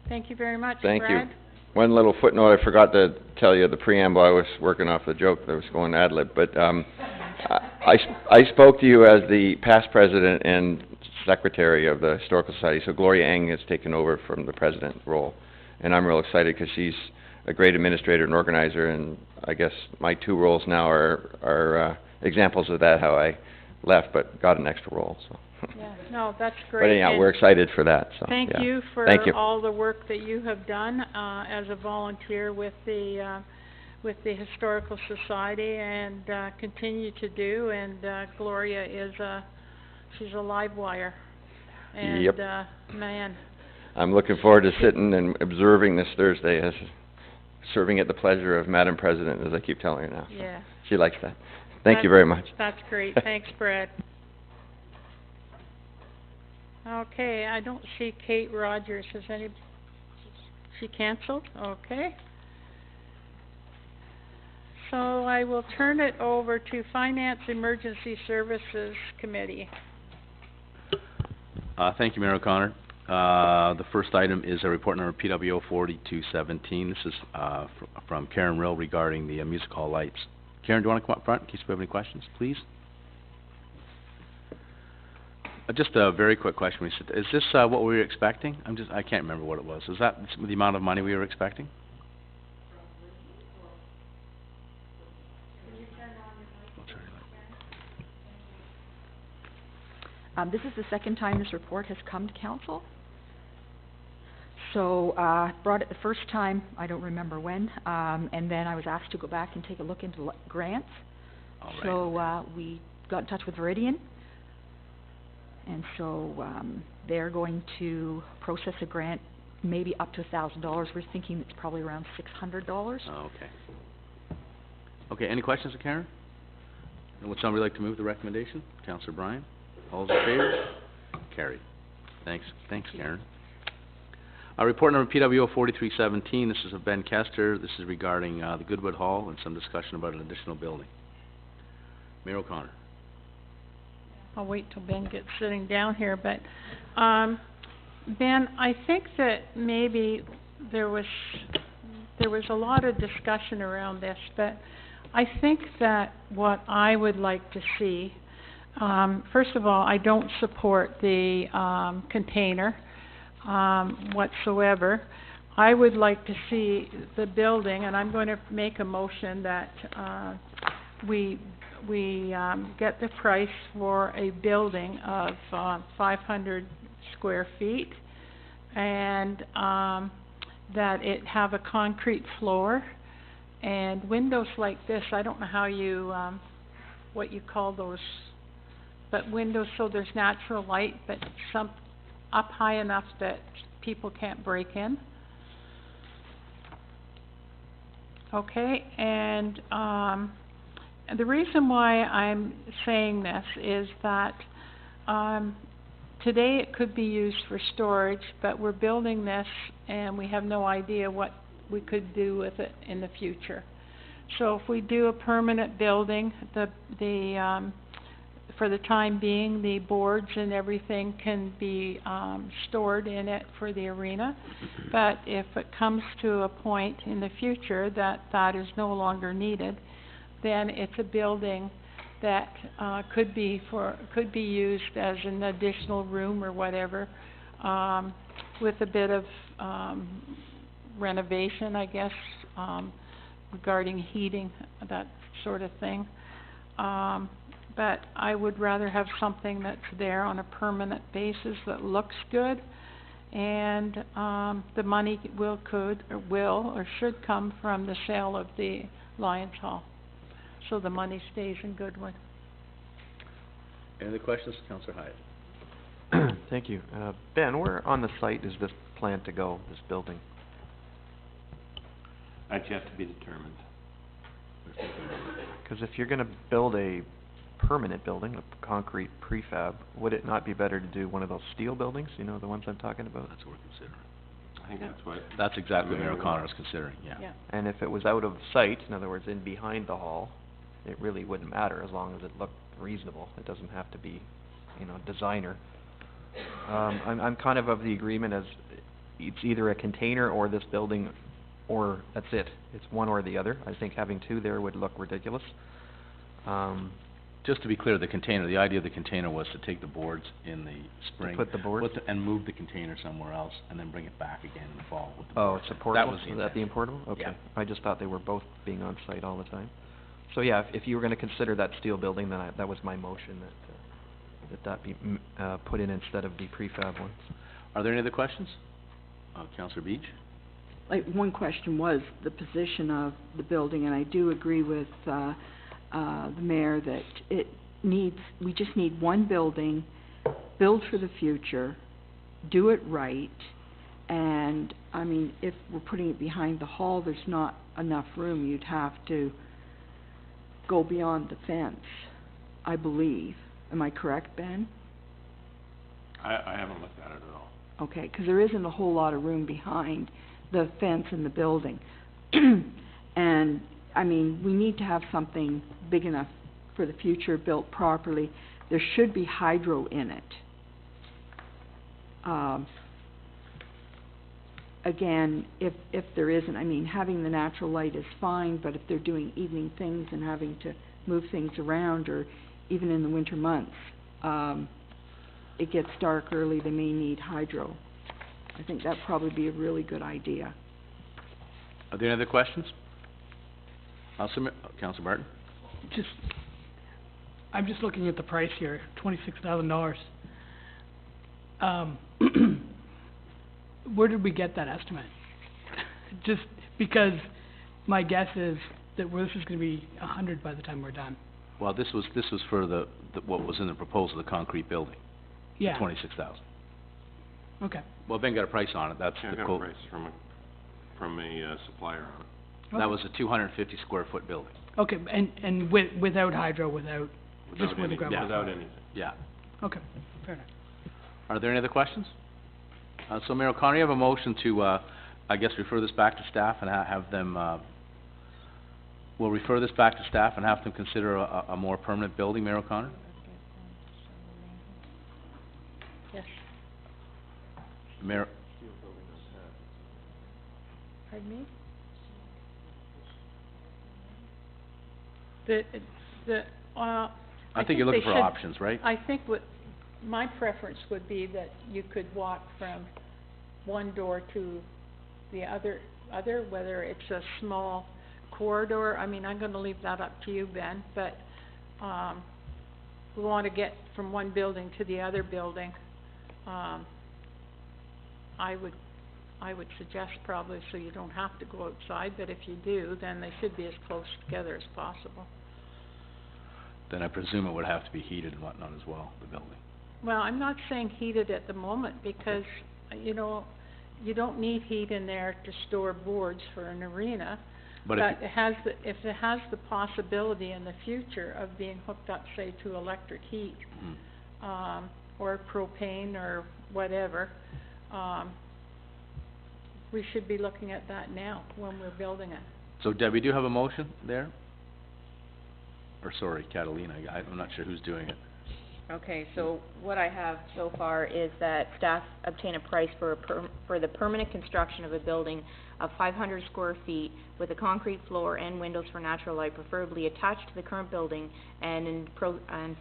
Thank you very much, Thank you. Brad. One little footnote, I forgot to tell you the preamble, I was working off the joke that was going ad lib, but, I spoke to you as the past president and secretary of the Historical Society, so Gloria Eng has taken over from the president role. And I'm real excited because she's a great administrator and organizer, and I guess my 2 roles now are examples of that, how I left but got an extra role, so. Yeah, no, that's great. But anyhow, And we're excited for that, so, thank yeah. you for Thank you. all the work that you have done, as a volunteer with the Historical Society, and, continue to do, and, Gloria is she's a live wire. And, Yep. Man, I'm looking forward to sitting and observing this Thursday as serving at the pleasure of Madam President, as I keep telling her now. So yeah. she likes that. Thank you very much. That's great, thanks, Brad. Okay, I don't see Kate Rogers, she canceled, okay. So I will turn it over to Finance Emergency Services Committee. Thank you, Mayor O'Connor. The first item is a report number PWO 4217. This is, from Karen Rill regarding the music hall lights. Karen, do you want to come up front in case we have any questions, please? Just a very quick question. Is this, what we were expecting? I can't remember what it was. Is that the amount of money we were expecting? This is the second time this report has come to council. So, brought it the first time, I don't remember when, and then I was asked to go back and take a look into grants. All right. So, we got in touch with Veridian, and so, they're going to process a grant, maybe up to $1,000. We're thinking it's probably around $600. Oh, okay. Okay, any questions of Karen? And would somebody like to move the recommendation? Councillor Bryan? All those in favor? Carried. Thanks, Karen. Report number PWO 4317, this is of Ben Kester. This is regarding the Goodwood Hall and some discussion about an additional building. Mayor O'Connor. I'll wait till Ben gets sitting down here, but, Ben, I think that maybe there was a lot of discussion around this, but I think that what I would like to see, first of all, I don't support the, container, whatsoever. I would like to see the building, and I'm going to make a motion that, we get the price for a building of 500 square feet, and that it have a concrete floor and windows like this. I don't know how you, what you call those, but windows so there's natural light, but some up high enough that people can't break in. Okay, and the reason why I'm saying this is that today it could be used for storage, but we're building this and we have no idea what we could do with it in the future. So if we do a permanent building, for the time being, the boards and everything can be stored in it for the arena. But if it comes to a point in the future that that is no longer needed, then it's a building that could be used as an additional room or whatever, with a bit of renovation, I guess, regarding heating, that sort of thing. But I would rather have something that's there on a permanent basis that looks good, and the money will or should come from the sale of the Lions Hall. So the money stays in Goodwood. Any other questions, Councillor Hyatt? Thank you. Ben, where on the site is this planned to go, this building? That's yet to be determined. Because if you're gonna build a permanent building, a concrete prefab, would it not be better to do one of those steel buildings, you know, the ones I'm talking about? That's what we're considering. I think that's what. That's exactly what Mayor O'Connor is considering, yeah. And if it was out of sight, in other words, in behind the hall, it really wouldn't matter as long as it looked reasonable. It doesn't have to be, you know, designer. I'm kind of the agreement as it's either a container or this building, or that's it. It's one or the other. I think having two there would look ridiculous. Just to be clear, the container, the idea of the container was to take the boards in the spring. Put the boards? And move the container somewhere else, and then bring it back again in the fall with the Oh, boards. it's a portable? That was the Is that the portable? Okay. Yeah. I just thought they were both being on site all the time. So yeah, if you were gonna consider that steel building, then that was my motion, that be put in instead of the prefab ones. Are there any other questions? Councillor Beach? Like, one question was the position of the building, and I do agree with, the mayor that we just need one building, build for the future, do it right, and, I mean, if we're putting it behind the hall, there's not enough room. You'd have to go beyond the fence, I believe. Am I correct, Ben? I haven't looked at it at all. Okay, 'cause there isn't a whole lot of room behind the fence in the building. And, I mean, we need to have something big enough for the future, built properly. There should be hydro in it. Again, if there isn't, I mean, having the natural light is fine, but if they're doing evening things and having to move things around, or even in the winter months, it gets dark early, they may need hydro. I think that'd probably be a really good idea. Are there any other questions? Councillor Martin? I'm just looking at the price here, $26,000. Where did we get that estimate? Just because my guess is that this is gonna be 100 by the time we're done. Well, this was for the what was in the proposal, the concrete building. Yeah. 26,000. Okay. Well, Ben got a price on it, that's Yeah, I the got a quote. price from a supplier on it. That was a 250 square foot building. Okay, and without hydro, just with the gravel? Without anything. Yeah. Okay, fair enough. Are there any other questions? So Mayor O'Connor, you have a motion to, I guess, refer this back to staff and have them, we'll refer this back to staff and have them consider a more permanent building, Mayor O'Connor? Yes. Mayor, Pardon me? I think you're looking they for should- options, right? I think what, my preference would be that you could walk from one door to the other, whether it's a small corridor. I mean, I'm gonna leave that up to you, Ben, but, we wanna get from one building to the other building. I would suggest probably so you don't have to go outside, but if you do, then they should be as close together as possible. Then I presume it would have to be heated and whatnot as well, the building. Well, I'm not saying heated at the moment because, you know, you don't need heat in there to store boards for an arena. But But if it has the possibility in the future of being hooked up, say, to electric heat, or propane or whatever, we should be looking at that now when we're building it. So Debbie, do you have a motion there? Or sorry, Catalina, I'm not sure who's doing it. Okay, so what I have so far is that staff obtain a price for the permanent construction of a building of 500 square feet with a concrete floor and windows for natural light, preferably attached to the current building, and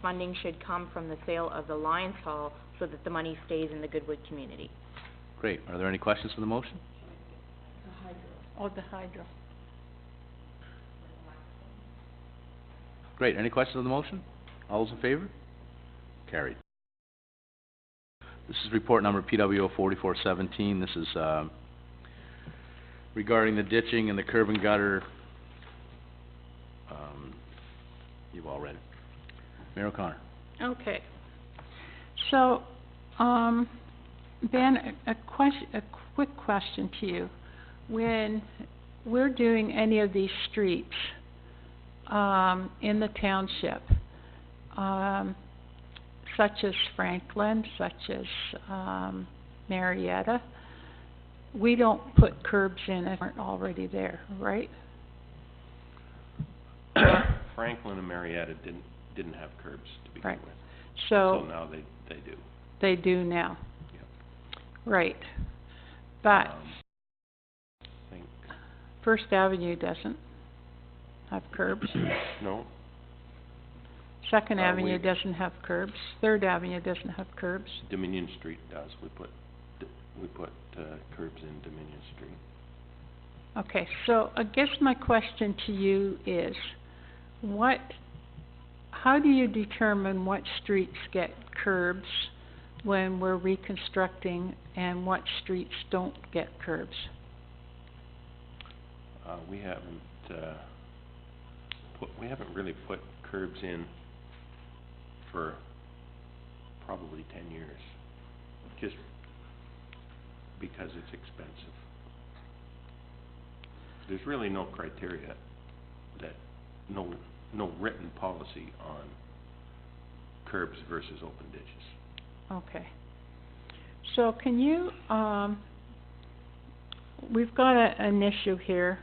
funding should come from the sale of the Lions Hall so that the money stays in the Goodwood community. Great. Are there any questions for the motion? Oh, the hydro. Great. Any questions on the motion? All those in favor? Carried. This is report number PWO 4417. This is, regarding the ditching and the curb and gutter. You've all read it. Mayor O'Connor. Okay. So, Ben, a quick question to you. When we're doing any of these streets, in the township, such as Franklin, such as, Marietta, we don't put curbs in if aren't already there, right? Franklin and Marietta didn't have curbs to begin Right. with. So now they do. they do now. Yep. Right. But I think, First Avenue doesn't have curbs. no, Second we- Avenue doesn't have curbs. Third Avenue doesn't have curbs. Dominion Street does. We put curbs in Dominion Street. Okay, so I guess my question to you is, how do you determine what streets get curbs when we're reconstructing and what streets don't get curbs? We haven't really put curbs in for probably 10 years, just because it's expensive. There's really no criteria no written policy on curbs versus open ditches. Okay. So can you, we've got an issue here,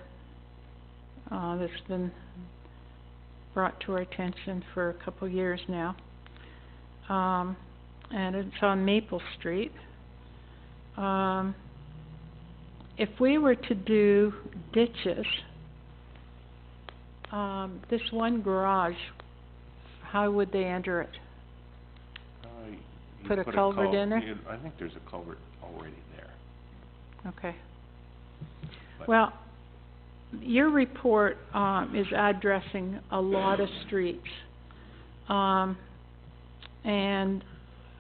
that's been brought to our attention for a couple years now. And it's on Maple Street. If we were to do ditches, this one garage, how would they enter it? You Put a culvert in there? I think there's a culvert already there. Okay. But- Well, your report, is addressing a lot of streets. And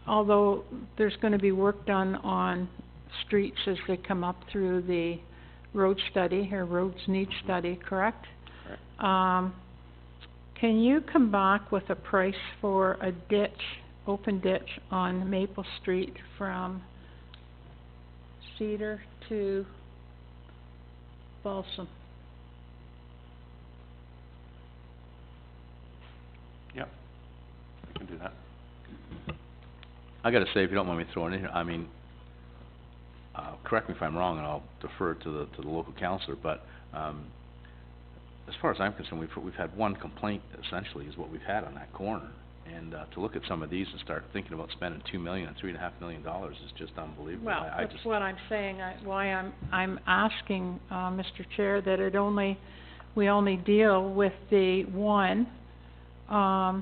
although there's gonna be work done on streets as they come up through the road study, or roads need study, correct? Correct. Can you come back with a price for a ditch, open ditch on Maple Street from Cedar to Balsam? do that. I gotta say, if you don't mind me throwing in here, I mean, correct me if I'm wrong, and I'll defer to the local councillor, but, as far as I'm concerned, we've had one complaint, essentially, is what we've had on that corner. And, to look at some of these and start thinking about spending $2 million and $3.5 million is just unbelievable. Well, I that's just, what I'm saying, why I'm asking, Mr. Chair, that we only deal with the one, I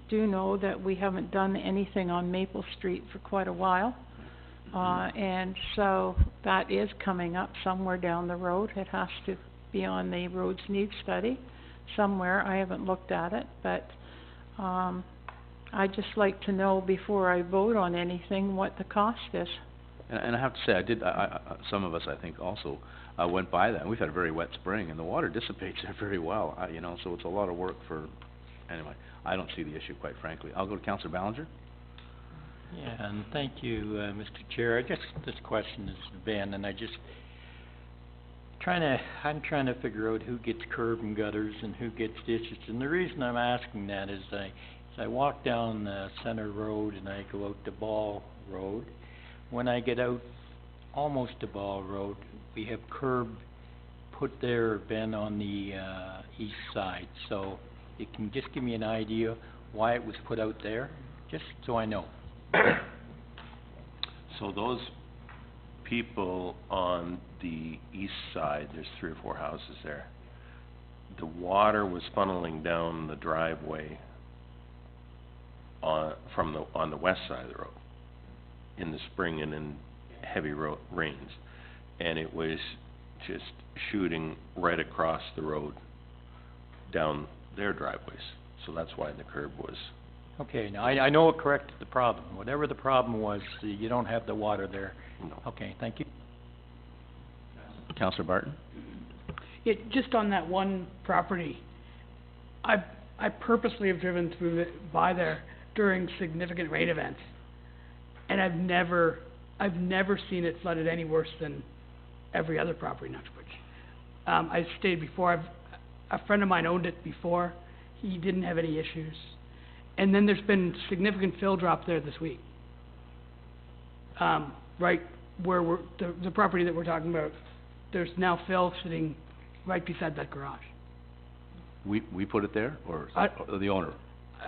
do know that we haven't done anything on Maple Street for quite a while. And so that is coming up somewhere down the road. It has to be on the roads needs study somewhere. I haven't looked at it, but, I'd just like to know before I vote on anything what the cost is. and I have to say, some of us, I think, also, went by that. We've had a very wet spring, and the water dissipates there very well, you know, so it's a lot of work for, anyway, I don't see the issue, quite frankly. I'll go to Councillor Ballinger. Yeah, and thank you, Mr. Chair. I guess this question is to Ben, and I'm trying to figure out who gets curb and gutters and who gets ditches. And the reason I'm asking that is I walk down Center Road and I go out to Ball Road. When I get out almost to Ball Road, we have curb put there, Ben, on the east side. So you can just give me an idea why it was put out there, just so I know. So those people on the east side, there's 3 or 4 houses there. The water was funneling down the driveway on the west side of the road in the spring and in heavy rains, and it was just shooting right across the road down their driveways. So that's why the curb was. Okay, now I know it corrected the problem. Whatever the problem was, you don't have the water there. No. Okay, thank you. Councillor Barton? Yeah, just on that one property, I purposely have driven by there during significant rain events, and I've never seen it flooded any worse than every other property in Uxbridge. I stayed before. A friend of mine owned it before. He didn't have any issues. And then there's been significant fill drop there this week. Right where the property that we're talking about, there's now fill sitting right beside that garage. We put it there, or the owner?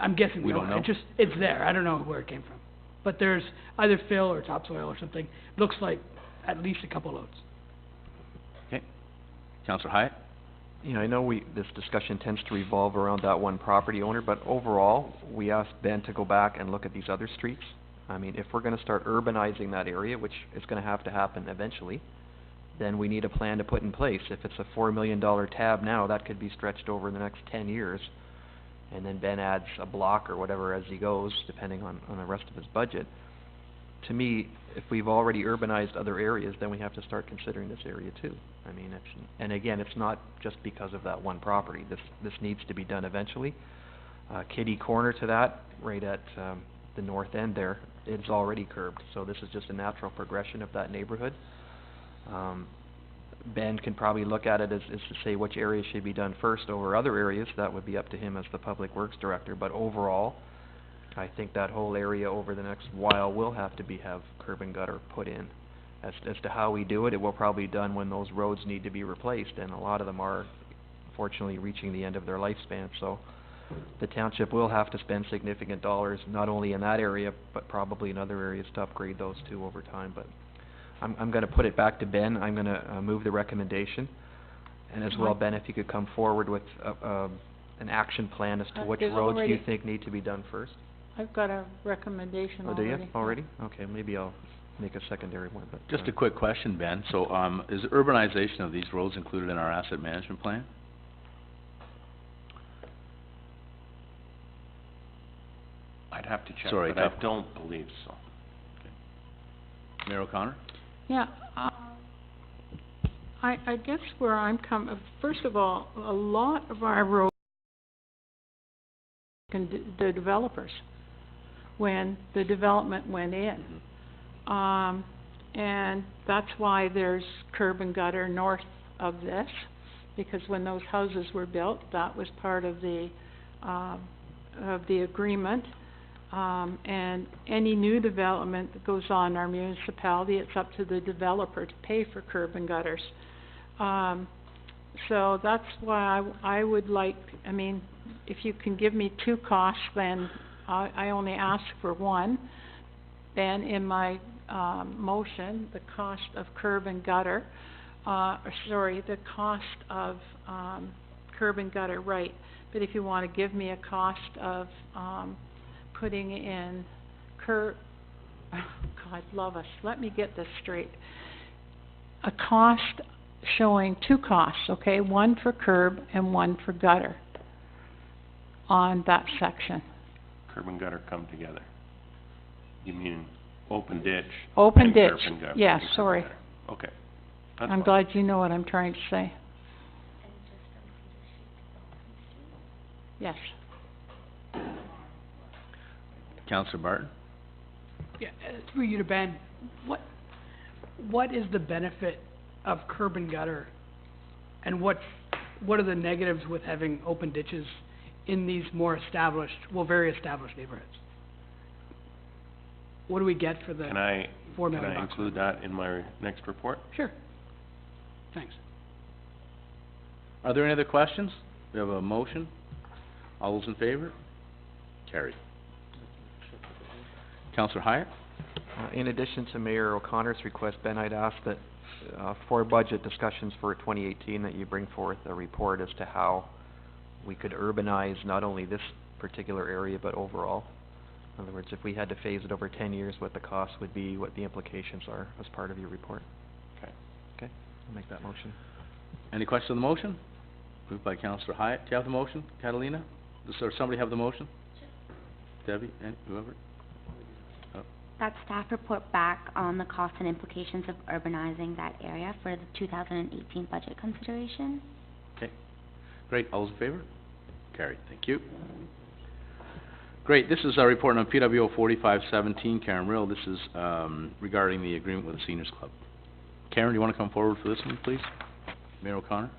I'm guessing we the don't owner. know? It's there. I don't know where it came from. But there's either fill or topsoil or something. Looks like at least a couple loads. Okay. Councillor Hyatt? You know, I know this discussion tends to revolve around that one property owner, but overall, we asked Ben to go back and look at these other streets. I mean, if we're gonna start urbanizing that area, which is gonna have to happen eventually, then we need a plan to put in place. If it's a $4 million tab now, that could be stretched over the next 10 years. And then Ben adds a block or whatever as he goes, depending on the rest of his budget. To me, if we've already urbanized other areas, then we have to start considering this area too. I mean, and again, it's not just because of that one property. This needs to be done eventually. Kitty Corner to that, right at the north end there, it's already curbed. So this is just a natural progression of that neighborhood. Ben can probably look at it as to say which areas should be done first over other areas. That would be up to him as the Public Works Director. But overall, I think that whole area over the next while will have to have curb and gutter put in. As to how we do it, it will probably be done when those roads need to be replaced, and a lot of them are, fortunately, reaching the end of their lifespan. So the township will have to spend significant dollars, not only in that area, but probably in other areas to upgrade those too over time. But I'm gonna put it back to Ben. I'm gonna move the recommendation. And as well, Ben, if you could come forward with an action plan as to which roads you think need to be done first. I've got a recommendation Oh, do already. you? Already? Okay, maybe I'll make a secondary one, but. Just a quick question, Ben. So, is urbanization of these roads included in our asset management plan? I'd have to check, Sorry, but I don't believe so. Mayor O'Connor? Yeah, I guess where I'm first of all, a lot of our roads the developers when the development went in. And that's why there's curb and gutter north of this. because when those houses were built, that was part of the agreement. And any new development that goes on in our municipality, it's up to the developer to pay for curb and gutters. So that's why I would like, I mean, if you can give me two costs, then I only ask for one. Then in my motion, the cost of curb and gutter, the cost of curb and gutter, right. But if you want to give me a cost of putting in God love us, let me get this straight. A cost showing two costs, okay? One for curb and one for gutter on that section. Curb and gutter come together. You mean open ditch? Open and ditch, curb and gutter yeah, and curb and sorry. gutter. Okay. That's I'm fine. glad you know what I'm trying to say. Yes. Councillor Barton? Yeah, through you to Ben, what is the benefit of curb and gutter? And what are the negatives with having open ditches in these more established, very established neighborhoods? What do we get for the Can I $4 million? include that in my next report? Sure. Thanks. Are there any other questions? We have a motion. All those in favor? Carried. Councillor Hyatt? In addition to Mayor O'Connor's request, Ben, I'd ask that for budget discussions for 2018, that you bring forth a report as to how we could urbanize not only this particular area, but overall. In other words, if we had to phase it over 10 years, what the cost would be, what the implications are as part of your report. Okay. Okay, I'll make that motion. Any questions on the motion? Moved by Councillor Hyatt. Do you have the motion, Catalina? Does somebody have the motion? Sure. Debbie, whoever? That staff report back on the costs and implications of urbanizing that area for the 2018 budget consideration. Okay. Great. All those in favor? Carried. Thank you. Great. This is our report on PWO 4517, Karen Rill. This is regarding the agreement with the Seniors Club. Karen, do you want to come forward for this one, please? Mayor O'Connor?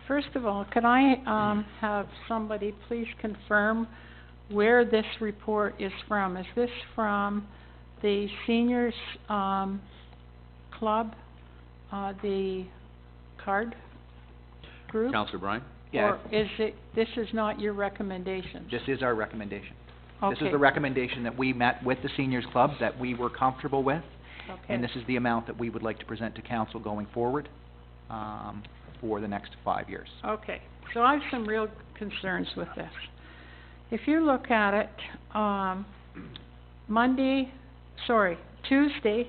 First of all, could I have somebody please confirm where this report is from? Is this from the Seniors Club, the card group? Councillor Bryan? Yeah. Or is it, this is not your recommendation? This is our recommendation. This Okay. is the recommendation that we met with the Seniors Club, that we were comfortable with, Okay. and this is the amount that we would like to present to council going forward for the next 5 years. Okay, so I have some real concerns with this. If you look at it, Tuesday,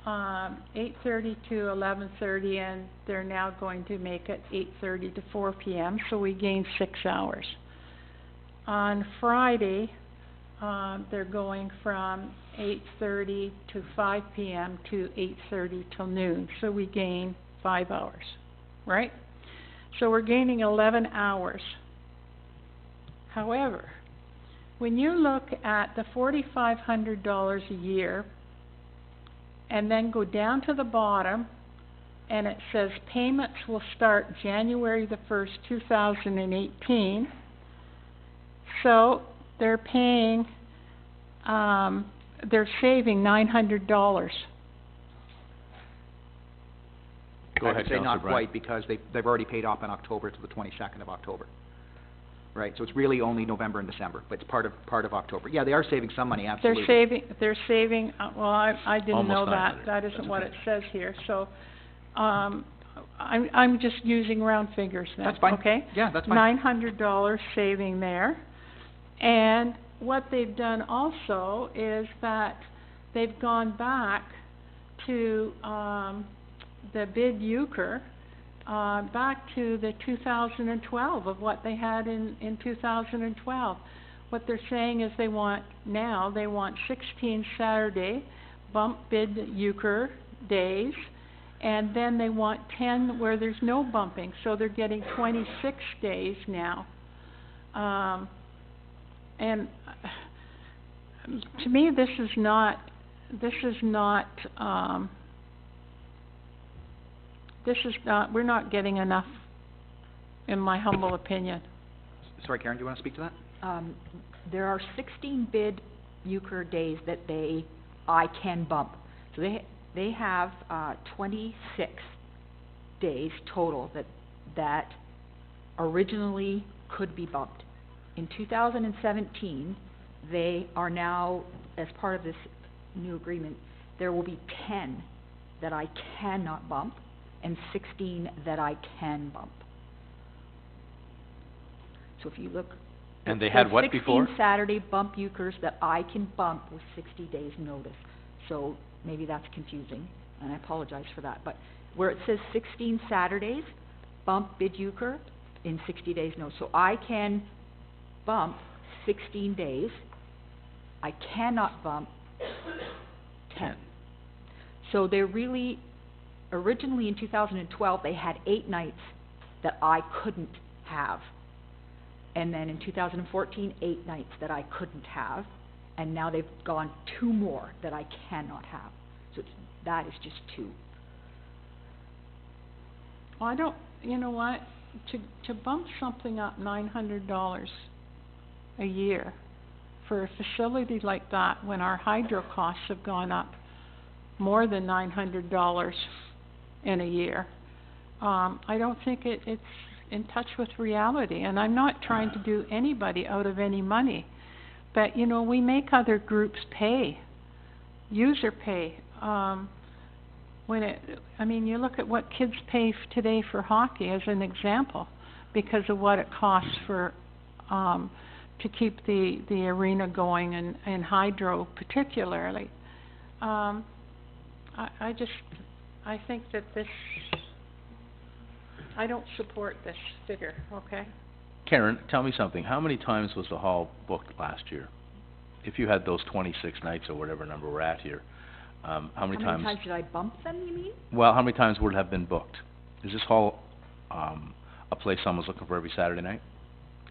8:30 to 11:30, and they're now going to make it 8:30 to 4 p.m., so we gained 6 hours. On Friday, they're going from 8:30 to 5 p.m. to 8:30 till noon, so we gain 5 hours, right? So we're gaining 11 hours. However, when you look at the $4,500 a year, and then go down to the bottom, and it says payments will start January the 1st, 2018, so they're paying, they're saving $900. Go ahead, I would say Councillor not Bryan. quite, because they've already paid off in October to the 22nd of October. Right, so it's really only November and December, but it's part of October. Yeah, they are saving some money, absolutely. They're saving, well, I didn't know Almost that. 900. That isn't That's what okay. it says here, so, I'm just using round figures then, That's fine. okay? Yeah, that's fine. $900 saving there. And what they've done also is that they've gone back to, the bid euchre, back to the 2012 of what they had in 2012. What they're saying is they want 16 Saturday bump bid euchre days, and then they want 10 where there's no bumping, so they're getting 26 days now. And to me, this is not, we're not getting enough in my humble opinion. Sorry, Karen, do you want to speak to that? There are 16 bid euchre days that I can bump. So they have 26 days total that originally could be bumped. In 2017, they are now, as part of this new agreement, there will be 10 that I cannot bump and 16 that I can bump. So if you look... And they had what before? 16 Saturday bump euchres that I can bump with 60 days notice. So maybe that's confusing, and I apologize for that. But where it says 16 Saturdays, bump bid euchre in 60 days notice. So I can bump 16 days. I cannot bump 10. So they're really, originally in 2012, they had 8 nights that I couldn't have. And then in 2014, 8 nights that I couldn't have. And now they've gone 2 more that I cannot have. So that is just 2. Well, I don't, you know what, to bump something up $900 a year for a facility like that, when our hydro costs have gone up more than $900 in a year, I don't think it's in touch with reality. And I'm not trying to do anybody out of any money, but you know, we make other groups pay, user pay. I mean, you look at what kids pay today for hockey as an example, because of what it costs for to keep the arena going, and hydro particularly. I think that this, I don't support this figure, okay? Karen, tell me something. How many times was the hall booked last year? If you had those 26 nights or whatever number we're at here, how many times... How many times did I bump them, you mean? Well, how many times would it have been booked? Is this hall a place someone's looking for every Saturday night?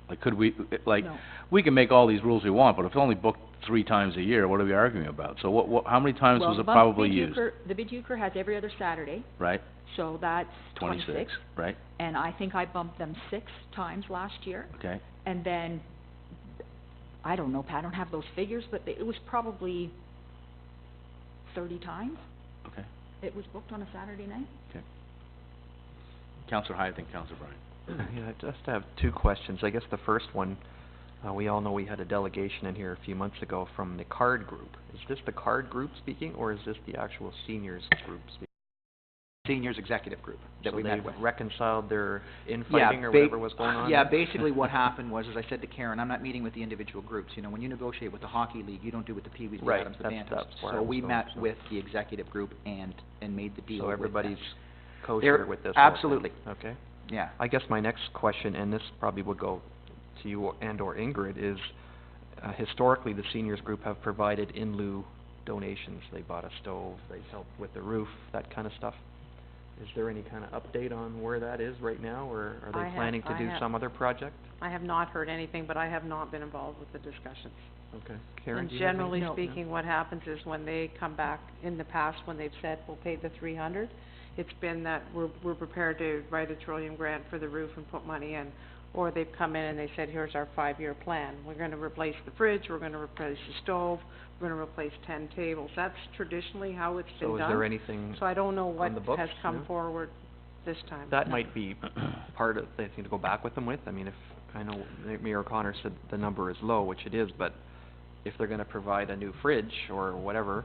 Like, could we, like, No. we can make all these rules we want, but if it's only booked 3 times a year, what are we arguing about? So what how many times was it probably used? The bid euchre has every other Saturday, Right? so that's 26. Right? And I think I bumped them 6 times last year. Okay. And then, I don't know, Pat, I don't have those figures, but it was probably 30 times. Okay. It was booked on a Saturday night. Okay. Councillor Hyatt, then Councillor Bryan. Yeah, I just have 2 questions. I guess the first one, we all know we had a delegation in here a few months ago from the CARD group. Is this the CARD group speaking, or is this the actual seniors group speaking? Seniors executive group that we met with. Reconciled their infighting or whatever was going on? Yeah, basically what happened was, as I said to Karen, I'm not meeting with the individual groups. You know, when you negotiate with the hockey league, you don't do with the Pee Wees, the Right, Adams, the that's Bantams. where I So was we going, met so. with the executive group and made the deal So with everybody's them. kosher with this whole thing? Absolutely. Okay. Yeah. I guess my next question, and this probably would go to you and or Ingrid, is historically the seniors group have provided in lieu donations. They bought a stove, they helped with the roof, that kind of stuff. Is there any kind of update on where that is right now, or are they planning to do some other project? I have not heard anything, but I have not been involved with the discussions. Okay. Karen, And do you have any? generally No. speaking, what happens is when they come back in the past, when they've said, we'll pay the 300, it's been that we're prepared to write a Trillium grant for the roof and put money in. Or they've come in and they said, here's our 5-year plan. We're gonna replace the fridge, we're gonna replace the stove, we're gonna replace 10 tables. That's traditionally how it's been So done. is there anything So I don't know what on the books? has come No? forward this time. That might be part of the thing to go back with them with. I mean, if, I know Mayor O'Connor said the number is low, which it is, but if they're gonna provide a new fridge or whatever,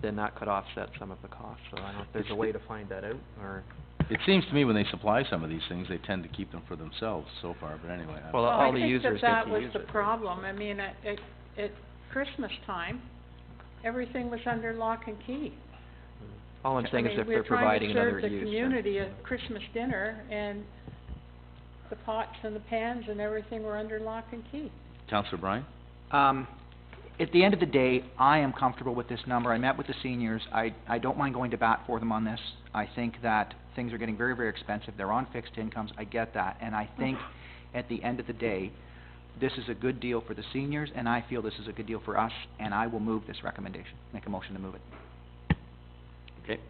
then that could offset some of the costs. So I don't know if there's a way to find that out, or... It seems to me when they supply some of these things, they tend to keep them for themselves so far, but anyway. Well, all the users I think get that to use was the problem. I mean, at Christmas time, everything was under lock and key. All I'm saying is if they're providing another we're trying to serve the use, then- community a Christmas dinner, and the pots and the pans and everything were under lock and key. Councillor Bryan? At the end of the day, I am comfortable with this number. I met with the seniors. I don't mind going to bat for them on this. I think that things are getting very, very expensive. They're on fixed incomes. I get that. And I think at the end of the day, this is a good deal for the seniors, and I feel this is a good deal for us, and I will move this recommendation, make a motion to move it. Okay.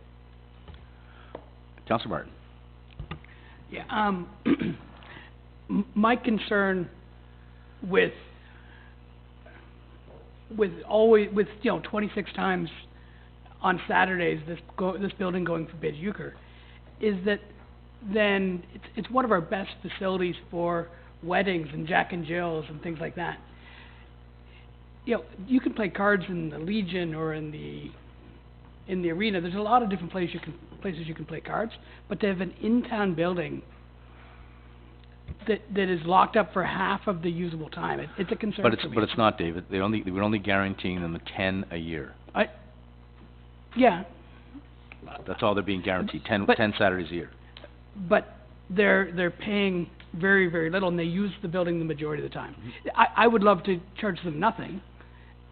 Councillor Martin? Yeah, my concern with always, with, 26 times on Saturdays, this building going for bid euchre, is that then it's one of our best facilities for weddings and Jack and Jills and things like that. You can play cards in the Legion or in the arena. There's a lot of different places you can play cards, but to have an in-town building that is locked up for half of the usable time, it's a concern for me. But it's not, David. We're only guaranteeing them 10 a year. Yeah. That's all they're being guaranteed, 10 Saturdays a year. But they're paying very, very little, and they use the building the majority of the time. I would love to charge them nothing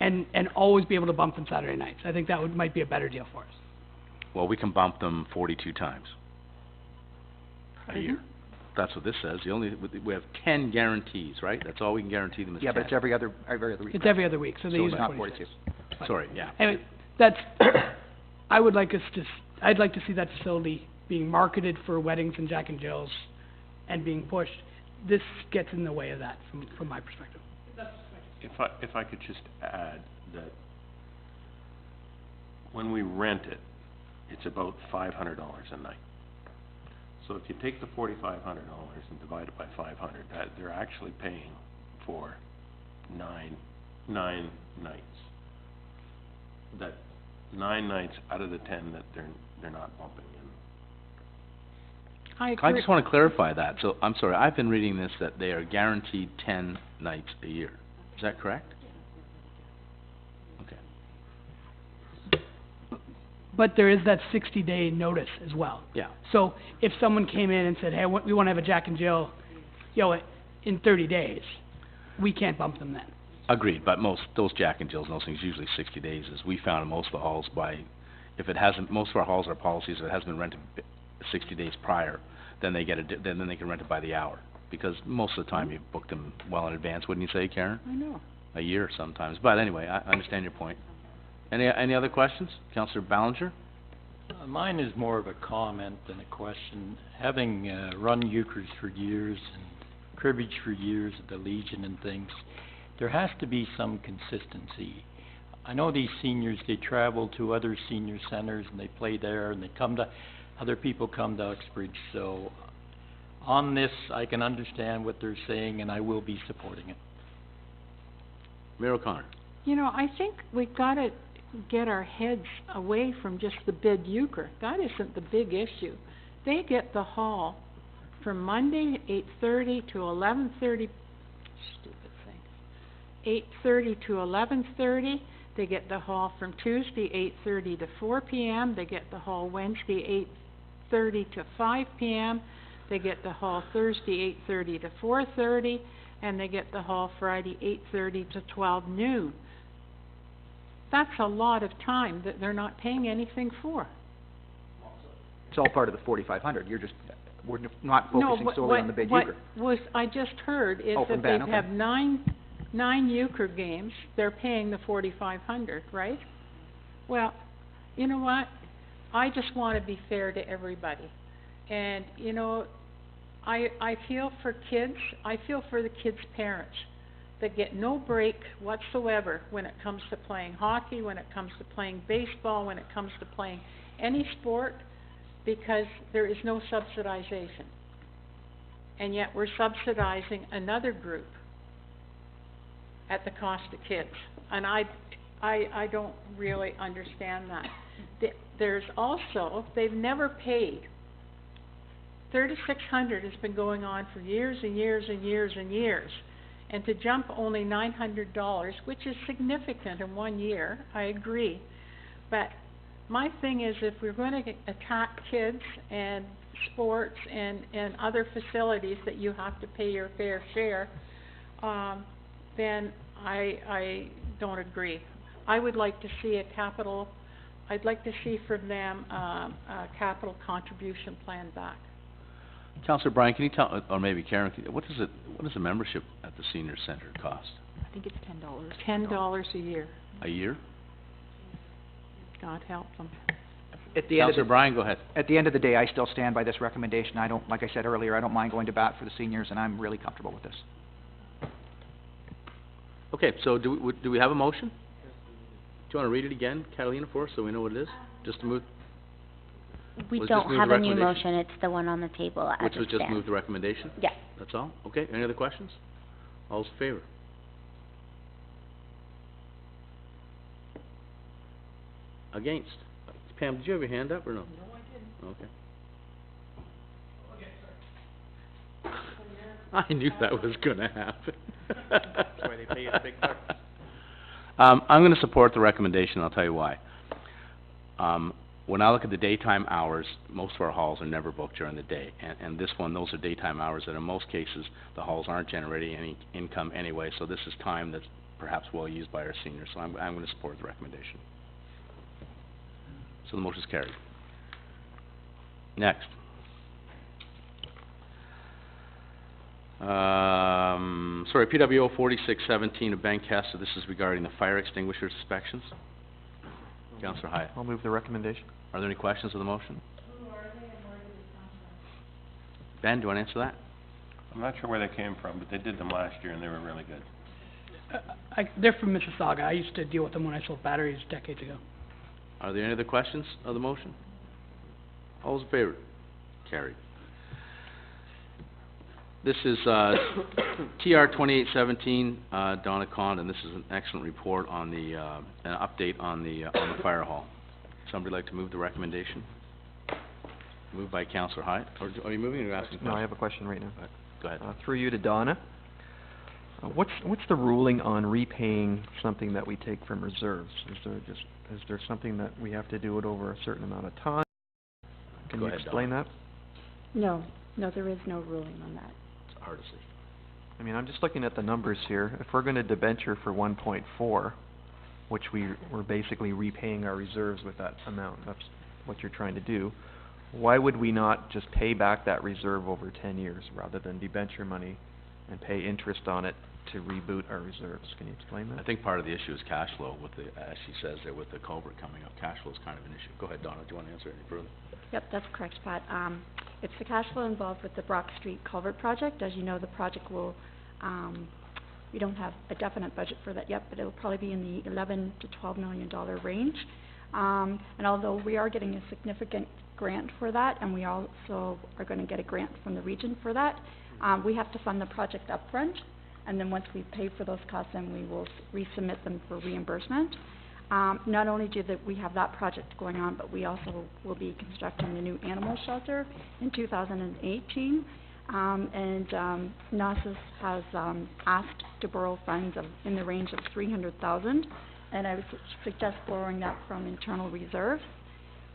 and always be able to bump them Saturday nights. I think that might be a better deal for us. Well, we can bump them 42 times a year. That's what this says. We have 10 guarantees, right? That's all we can guarantee them is 10. Yeah, but it's every other week. It's every other week, so they use it's it not 42. Sorry, yeah. Anyway, I'd like to see that facility being marketed for weddings and Jack and Jills and being pushed. This gets in the way of that from my perspective. If I could just add that when we rent it, it's about $500 a night. So if you take the $4,500 and divide it by 500, that they're actually paying for nine nights. That 9 nights out of the 10 that they're not bumping in. I just want to clarify that. So, I'm sorry, I've been reading this that they are guaranteed 10 nights a year. Is that correct? Okay. But there is that 60-day notice as well. Yeah. So if someone came in and said, hey, we want to have a Jack and Jill, in 30 days, we can't bump them then. Agreed, but those Jack and Jills and those things, usually 60 days, as we found in most of the halls most of our halls are policies, if it hasn't been rented 60 days prior, then they then they can rent it by the hour. Because most of the time you've booked them well in advance, wouldn't you say, Karen? I know. A year sometimes. But anyway, I understand your point. Any other questions? Councillor Ballinger? Mine is more of a comment than a question. Having run euchres for years and cribbage for years at the Legion and things, there has to be some consistency. I know these seniors, they travel to other senior centers and they play there and other people come to Uxbridge. So on this, I can understand what they're saying and I will be supporting it. Mayor O'Connor. I think we've got to get our heads away from just the bid euchre. That isn't the big issue. They get the hall from Monday 8:30 to 11:30. Stupid thing. 8:30 to 11:30. They get the hall from Tuesday 8:30 to 4 p.m. They get the hall Wednesday 8:30 to 5 p.m. They get the hall Thursday 8:30 to 4:30, and they get the hall Friday 8:30 to 12 noon. That's a lot of time that they're not paying anything for. It's all part of the 4,500. We're not focusing solely on the bid euchre. What I just heard is that they have nine euchre games. They're paying the 4,500, right? Well, you know what? I just want to be fair to everybody. And, I feel for kids. I feel for the kids' parents that get no break whatsoever when it comes to playing hockey, when it comes to playing baseball, when it comes to playing any sport, because there is no subsidization. And yet we're subsidizing another group at the cost of kids. And I don't really understand that. There's also, they've never paid. 3,600 has been going on for years and years and years and years. And to jump only $900, which is significant in 1 year, I agree. But my thing is, if we're going to attack kids and sports and other facilities that you have to pay your fair share, then I don't agree. I would like to see I'd like to see from them a capital contribution plan back. Councillor Bryan, can you tell, or maybe Karen, what does a membership at the senior centre cost? I think it's $10. $10 a year. A year? God help them. At the end of Councillor the, Bryan, go ahead. at the end of the day, I still stand by this recommendation. I don't, like I said earlier, I don't mind going to bat for the seniors, and I'm really comfortable with this. Okay, so do we have a motion? Do you want to read it again, Catalina, for us, so we know what it is? Just to move, We Was don't just move have the a new recommendation? motion, it's the one on the table as which it was just stands. move the recommendation? Yeah. That's all? Okay, any other questions? All's in favor? Against? Pam, did you have your hand up or no? No, I didn't. Okay. I knew that was gonna happen. That's why they pay you the big bucks. I'm gonna support the recommendation, I'll tell you why. When I look at the daytime hours, most of our halls are never booked during the day, and this one, those are daytime hours that in most cases, the halls aren't generating any income anyway, so this is time that's perhaps well used by our seniors, so I'm gonna support the recommendation. So the motion is carried. Next. Sorry, PWO 4617 of Bancaster, this is regarding the fire extinguisher inspections. Councillor Hyatt. I'll move the recommendation. Are there any questions of the motion? Ben, do you want to answer that? I'm not sure where they came from, but they did them last year and they were really good. They're from Mississauga. I used to deal with them when I sold batteries decades ago. Are there any other questions of the motion? All those in favor? Carried. This is TR 2817, Donna Conn, and this is an excellent report on the an update on the fire hall. Somebody like to move the recommendation? Moved by Councillor Hyatt. Or are you moving or asking? No, I have a question right now. Go ahead. Through you to Donna. What's the ruling on repaying something that we take from reserves? Is there something that we have to do it over a certain amount of time? Can Go you ahead, explain that? No, there is no ruling on that. It's a hard decision. I mean, I'm just looking at the numbers here. If we're gonna debenture for 1.4, which we're basically repaying our reserves with that amount, that's what you're trying to do, why would we not just pay back that reserve over 10 years rather than debenture money and pay interest on it to reboot our reserves? Can you explain that? I think part of the issue is cash flow with the, as she says there, with the culvert coming up. Cash flow is kind of an issue. Go ahead, Donna, do you want to answer any further? Yep, that's correct, Pat. It's the cash flow involved with the Brock Street Culvert project. As you know, the project will, we don't have a definite budget for that yet, but it'll probably be in the $11 to $12 million range. And although we are getting a significant grant for that, and we also are going to get a grant from the region for that, we have to fund the project upfront, and then once we pay for those costs, then we will resubmit them for reimbursement. Not only do we have that project going on, but we also will be constructing the new animal shelter in 2018. NASAS has asked to borrow funds in the range of $300,000, and I would suggest borrowing that from internal reserves.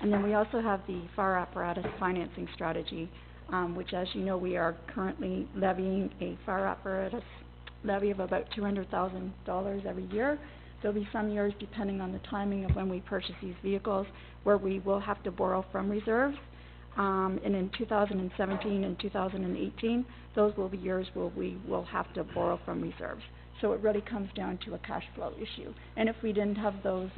And then we also have the fire apparatus financing strategy, which, as you know, we are currently levying a fire apparatus levy of about $200,000 every year. There'll be some years, depending on the timing of when we purchase these vehicles, where we will have to borrow from reserves. And in 2017 and 2018, those will be years where we will have to borrow from reserves. So it really comes down to a cash flow issue. And if we didn't have those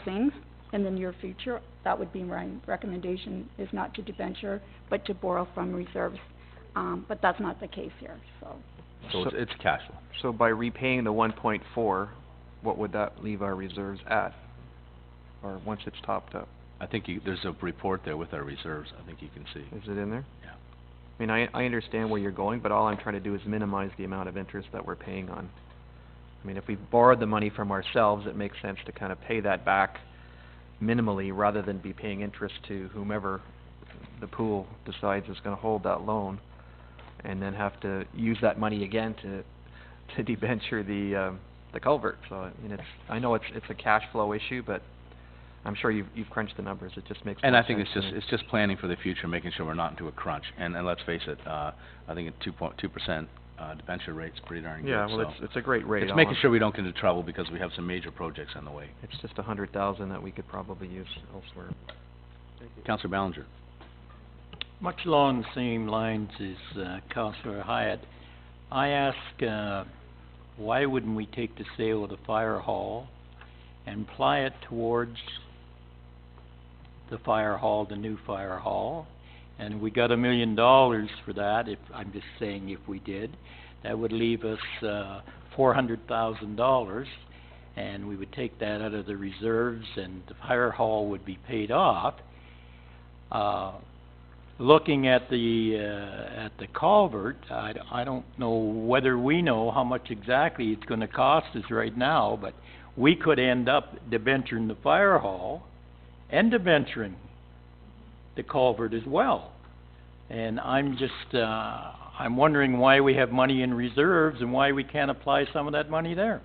things in the near future, that would be my recommendation, is not to debenture, but to borrow from reserves. But that's not the case here, so. So it's cash flow. So by repaying the 1.4, what would that leave our reserves at? Or once it's topped up? I think there's a report there with our reserves, I think you can see. Is it in there? Yeah. I mean, I understand where you're going, but all I'm trying to do is minimize the amount of interest that we're paying on. I mean, if we borrowed the money from ourselves, it makes sense to kind of pay that back minimally rather than be paying interest to whomever the pool decides is gonna hold that loan, and then have to use that money again to debenture the culvert. So, I mean, I know it's a cash flow issue, but I'm sure you've crunched the numbers. It just makes more sense. And I think it's just planning for the future, making sure we're not into a crunch. And let's face it, I think at 2.2% debenture rate's pretty darn good. Yeah, well, it's a great rate. It's making sure we don't get into trouble because we have some major projects on the way. It's just $100,000 that we could probably use elsewhere. Councillor Ballinger. Much along the same lines as Councillor Hyatt, I ask, why wouldn't we take the sale of the fire hall and apply it towards the fire hall, the new fire hall. And we got $1 million for that, I'm just saying if we did. That would leave us, $400,000, and we would take that out of the reserves and the fire hall would be paid off. Looking at the culvert, I don't know whether we know how much exactly it's gonna cost us right now, but we could end up debenturing the fire hall and debenturing the culvert as well. And I'm just, I'm wondering why we have money in reserves and why we can't apply some of that money there.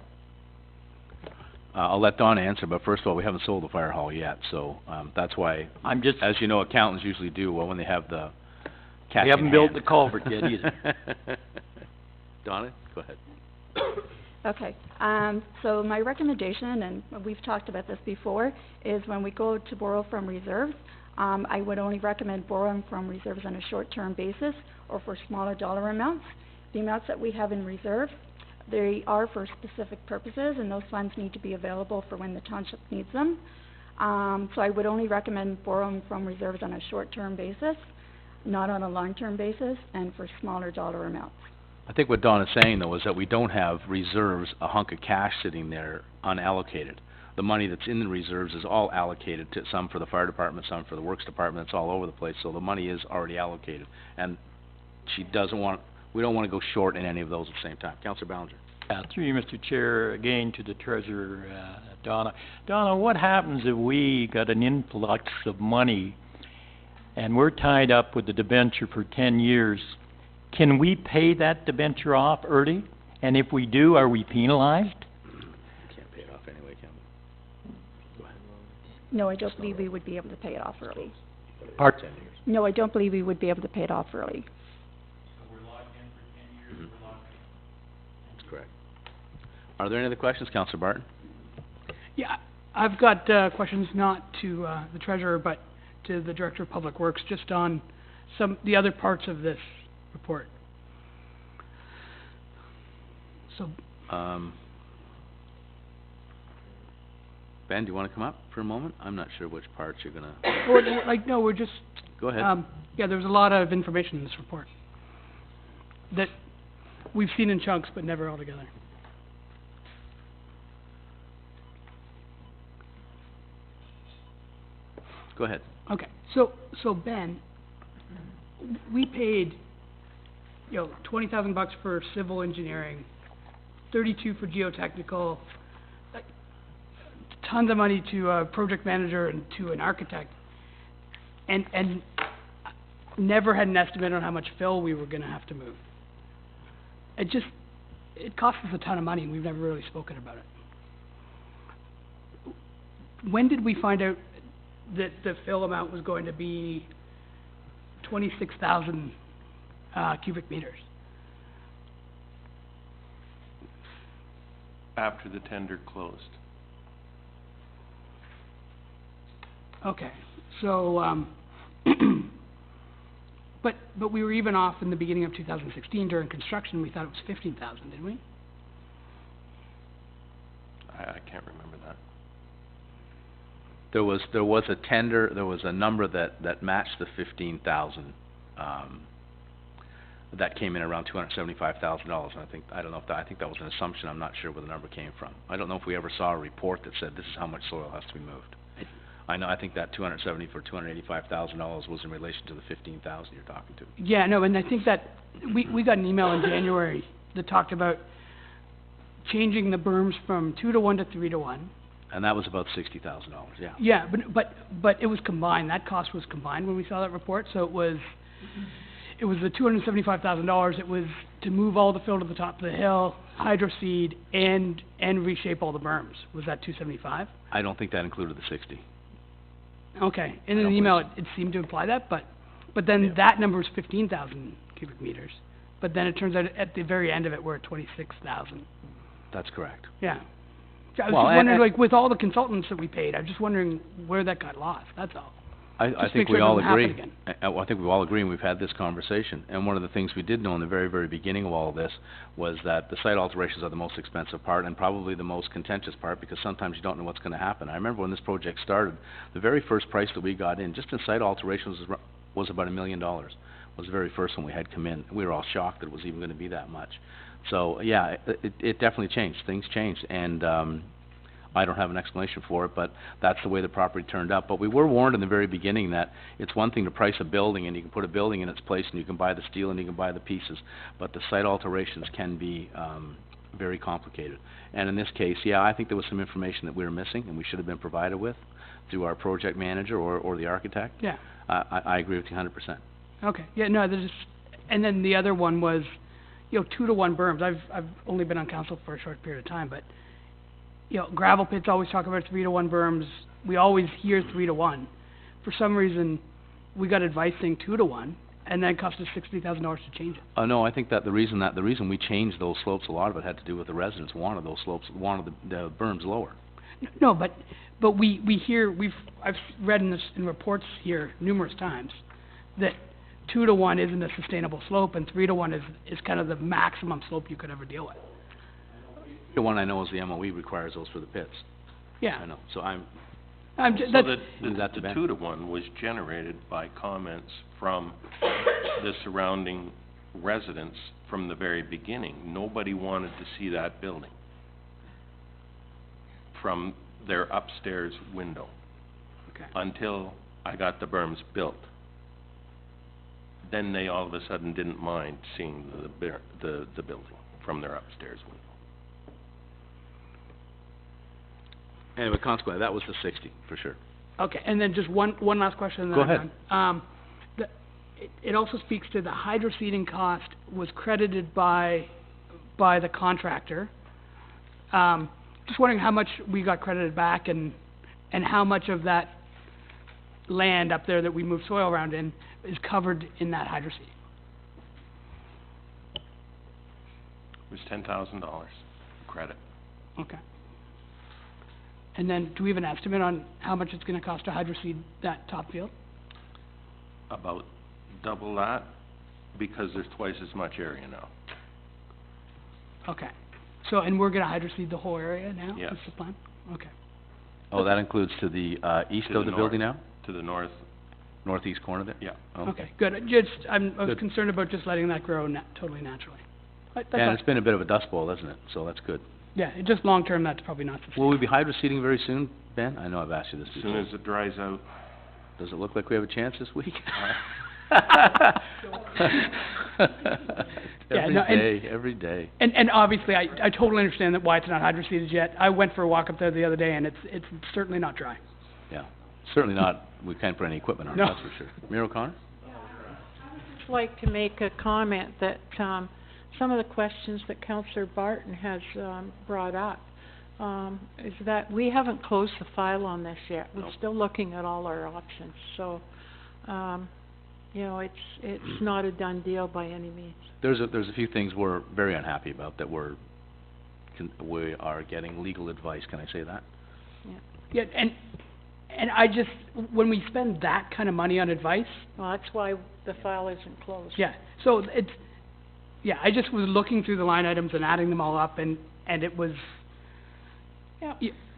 I'll let Don answer, but first of all, we haven't sold the fire hall yet, so, that's why, as you know, accountants usually do, well, when they have the cash We haven't built the culvert yet either. Donna, go ahead. Okay, so my recommendation, and we've talked about this before, is when we go to borrow from reserves, I would only recommend borrowing from reserves on a short-term basis or for smaller dollar amounts. The amounts that we have in reserve, they are for specific purposes, and those funds need to be available for when the township needs them. So I would only recommend borrowing from reserves on a short-term basis, not on a long-term basis, and for smaller dollar amounts. I think what Don is saying, though, is that we don't have reserves, a hunk of cash sitting there unallocated. The money that's in the reserves is all allocated to some for the fire department, some for the works department. It's all over the place, so the money is already allocated. And we don't want to go short in any of those at the same time. Councillor Ballinger. Through you, Mr. Chair, again to the Treasurer, Donna. Donna, what happens if we got an influx of money and we're tied up with the debenture for 10 years? Can we pay that debenture off early? And if we do, are we penalized? Can't pay it off anyway, can we? Go ahead. No, I don't believe we would be able to pay it off early. Pardon? No, I don't believe we would be able to pay it off early. That's correct. Are there any other questions, Councillor Barton? Yeah, I've got questions not to the treasurer, but to the Director of Public Works, just on the other parts of this report. So, Ben, do you want to come up for a moment? I'm not sure which parts you're gonna... no, we're just... Go ahead. Yeah, there's a lot of information in this report that we've seen in chunks, but never all together. Go ahead. Okay, so Ben, we paid, $20,000 for civil engineering, 32 for geotechnical, tons of money to a project manager and to an architect, and never had an estimate on how much fill we were gonna have to move. It cost us a ton of money, and we've never really spoken about it. When did we find out that the fill amount was going to be 26,000 cubic meters? After the tender closed. Okay, so, but we were even off in the beginning of 2016 during construction. We thought it was 15,000, didn't we? I can't remember that. There was a tender, there was a number that matched the 15,000, that came in around $275,000, and I think that was an assumption. I'm not sure where the number came from. I don't know if we ever saw a report that said this is how much soil has to be moved. I think that $285,000 was in relation to the 15,000 you're talking to. Yeah, no, and I think that we got an email in January that talked about changing the berms from 2-to-1 to 3-to-1. And that was about $60,000, yeah. Yeah, but it was combined. That cost was combined when we saw that report. So it was the $275,000. It was to move all the fill to the top of the hill, hydro seed, and reshape all the berms. Was that $275,000? I don't think that included the 60. Okay, in an email it seemed to imply that, but then that number was 15,000 cubic meters. But then it turns out at the very end of it we're at 26,000. That's correct. Yeah. I was just wondering, with all the consultants that we paid, I'm just wondering where that got lost, that's all. I Just think make sure we it all doesn't happen agree. again. I think we all agree, and we've had this conversation. And one of the things we did know in the very, very beginning of all of this was that the site alterations are the most expensive part and probably the most contentious part, because sometimes you don't know what's gonna happen. I remember when this project started, the very first price that we got in, just in site alterations, was about $1 million. Was the very first one we had come in. We were all shocked that it was even gonna be that much. So, yeah, it definitely changed. Things changed, and, I don't have an explanation for it, but that's the way the property turned out. But we were warned in the very beginning that it's one thing to price a building, and you can put a building in its place, and you can buy the steel, and you can buy the pieces, but the site alterations can be very complicated. And in this case, yeah, I think there was some information that we were missing, and we should have been provided with through our project manager or the architect. Yeah. I agree with you 100%. Okay, yeah, no, there's, and then the other one was, 2-to-1 berms. I've only been on council for a short period of time, but, gravel pits always talk about 3-to-1 berms. We always hear 3-to-1. For some reason, we got advice saying 2-to-1, and then it cost us $60,000 to change it. No, I think that the reason we changed those slopes, a lot of it had to do with the residents wanted those slopes, wanted the berms lower. No, but we hear, I've read in reports here numerous times that 2-to-1 isn't a sustainable slope, and 3-to-1 is kind of the maximum slope you could ever deal with. The one I know is the MOE requires those for the pits. Yeah. I know, so I'm just, So that's, the 2-to-1 was generated by comments from the surrounding residents from the very beginning. Nobody wanted to see that building from their upstairs window. Okay. Until I got the berms built. Then they all of a sudden didn't mind seeing the building from their upstairs window. Anyway, consequently, that was the 60, for sure. okay, and then just one last question, and then Go I'm ahead. done. It also speaks to the hydro seeding cost was credited by the contractor. Just wondering how much we got credited back, and how much of that land up there that we move soil around in is covered in that hydro seeding. It was $10,000 credit. Okay. And then, do we have an estimate on how much it's gonna cost to hydro seed that top field? About double that, because there's twice as much area now. Okay. So, and we're gonna hydro seed the whole area now? Yes. Is the plan? Okay. Oh, that includes to the east To of the the building now? To the north, Northeast corner there? yeah. Okay, good. I was Good. concerned about just letting that grow totally naturally. That's And all. it's been a bit of a dust bowl, hasn't it? So that's good. Yeah, just long-term, that's probably not Will sustainable. we be hydro seeding very soon, Ben? I know I've asked you this As before. soon as it dries out. Does it look like we have a chance this week? Every day. And obviously, I totally understand that why it's not hydro seeded yet. I went for a walk up there the other day, and it's certainly not dry. Yeah, certainly not, we can't put any equipment on it, No. that's for sure. Mayor O'Connor? I'd like to make a comment that, some of the questions that Councillor Barton has, brought up, is that we haven't closed the file on this yet. We're still looking at all our options, so, it's not a done deal by any means. There's a few things we're very unhappy about that we are getting legal advice, can I say that? Yeah, and I just, when we spend that kind of money on advice, Well, that's why the file isn't closed. yeah, so I just was looking through the line items and adding them all up, and it was,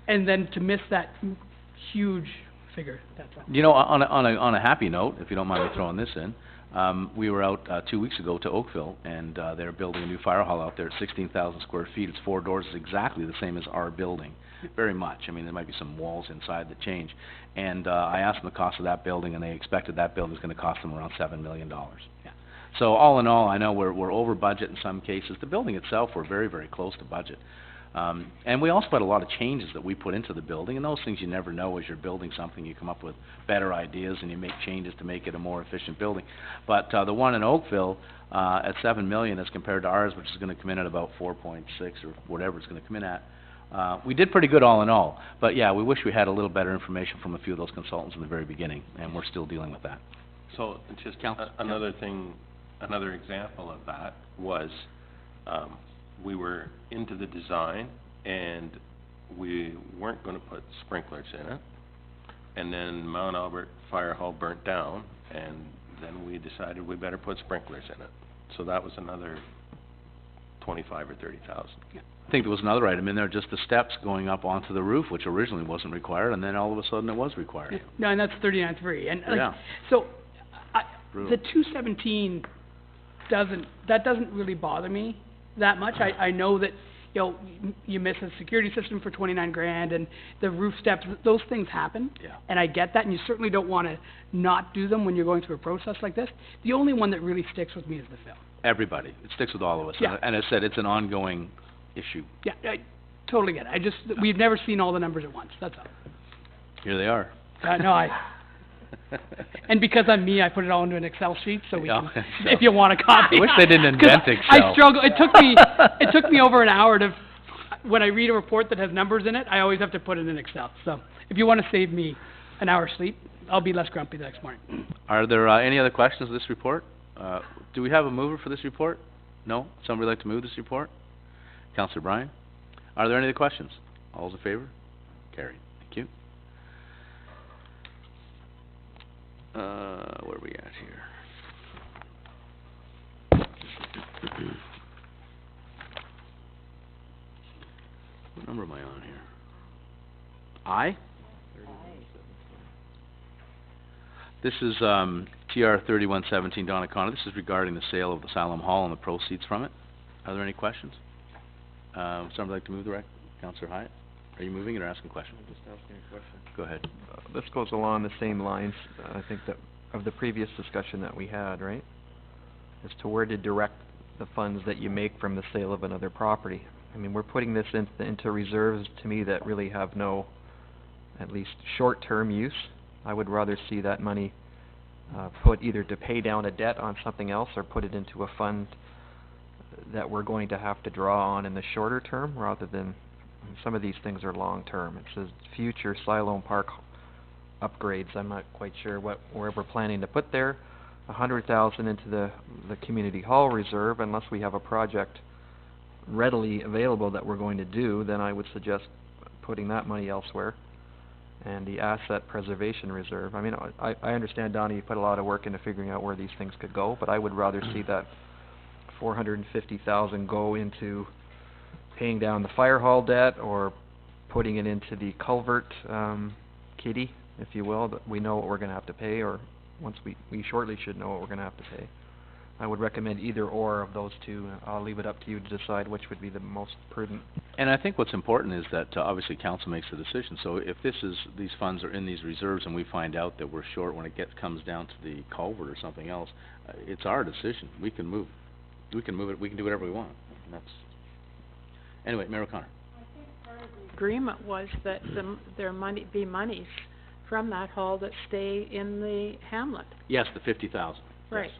and then to miss that huge figure, that's all. You know, on a happy note, if you don't mind me throwing this in, we were out 2 weeks ago to Oakville, and they're building a new fire hall out there at 16,000 square feet. It's 4 doors, it's exactly the same as our building, very much. I mean, there might be some walls inside that change. And I asked them the cost of that building, and they expected that building was gonna cost them around $7 million. Yeah. So all in all, I know we're over budget in some cases. The building itself, we're very, very close to budget. And we also had a lot of changes that we put into the building, and those things you never know as you're building something. You come up with better ideas and you make changes to make it a more efficient building. But the one in Oakville, at $7 million as compared to ours, which is gonna come in at about 4.6 or whatever it's gonna come in at, we did pretty good all in all. But yeah, we wish we had a little better information from a few of those consultants in the very beginning, and we're still dealing with that. So, just another thing, another example of that was, we were into the design, and we weren't gonna put sprinklers in it. and then Mount Albert Fire Hall burnt down, and then we decided we better put sprinklers in it. So that was another 25 or 30,000. I think there was another item in there, just the steps going up onto the roof, which originally wasn't required, and then all of a sudden it was required. No, and that's 39.3, and Yeah. so, Brutal. the 217 doesn't really bother me that much. I know that, you know, you miss a security system for 29 grand, and the roof steps, those things happen. Yeah. And I get that, and you certainly don't wanna not do them when you're going through a process like this. The only one that really sticks with me is the fill. Everybody. It sticks with all of us. Yeah. And I said, it's an ongoing issue. Yeah, I totally get it. We've never seen all the numbers at once, that's all. Here they are. No, and because I'm me, I put it all into an Excel sheet, so we Yeah, can, Excel. if you want a copy. I wish they didn't invent 'Cause Excel. I struggle, it took me over an hour to, when I read a report that has numbers in it, I always have to put it in Excel. So, if you wanna save me an hour's sleep, I'll be less grumpy the next morning. Are there any other questions of this report? Do we have a mover for this report? No? Somebody like to move this report? Councillor Bryan? Are there any other questions? All those in favor? Carried. Thank you. Where are we at here? What number am I on here? I? This is, TR 3117, Donna Connor. This is regarding the sale of the Asylum Hall and the proceeds from it. Are there any questions? Somebody like to move the Councillor Hyatt? Are you moving it or asking a question? I'm just asking a question. Go ahead. This goes along the same lines, I think, that of the previous discussion that we had, right? As to where to direct the funds that you make from the sale of another property. I mean, we're putting this into reserves, to me, that really have no, at least short-term use. I would rather see that money put either to pay down a debt on something else, or put it into a fund that we're going to have to draw on in the shorter term, rather than, some of these things are long-term. It says future Siloam Park upgrades. I'm not quite sure where we're planning to put there. 100,000 into the community hall reserve, unless we have a project readily available that we're going to do, then I would suggest putting that money elsewhere. And the asset preservation reserve. I mean, I understand, Donnie, you put a lot of work into figuring out where these things could go, but I would rather see that 450,000 go into paying down the fire hall debt, or putting it into the culvert kitty, if you will, that we know what we're going to have to pay, or once we shortly should know what we're going to have to pay. I would recommend either or of those two. I'll leave it up to you to decide which would be the most prudent. And I think what's important is that obviously council makes the decision. So if these funds are in these reserves and we find out that we're short when it comes down to the culvert or something else, it's our decision. We can move it. We can do whatever we want. And that's anyway, Mayor O'Connor. Agreement was that there be monies from that hall that stay in the hamlet. Yes, the 50,000. Right. Yes.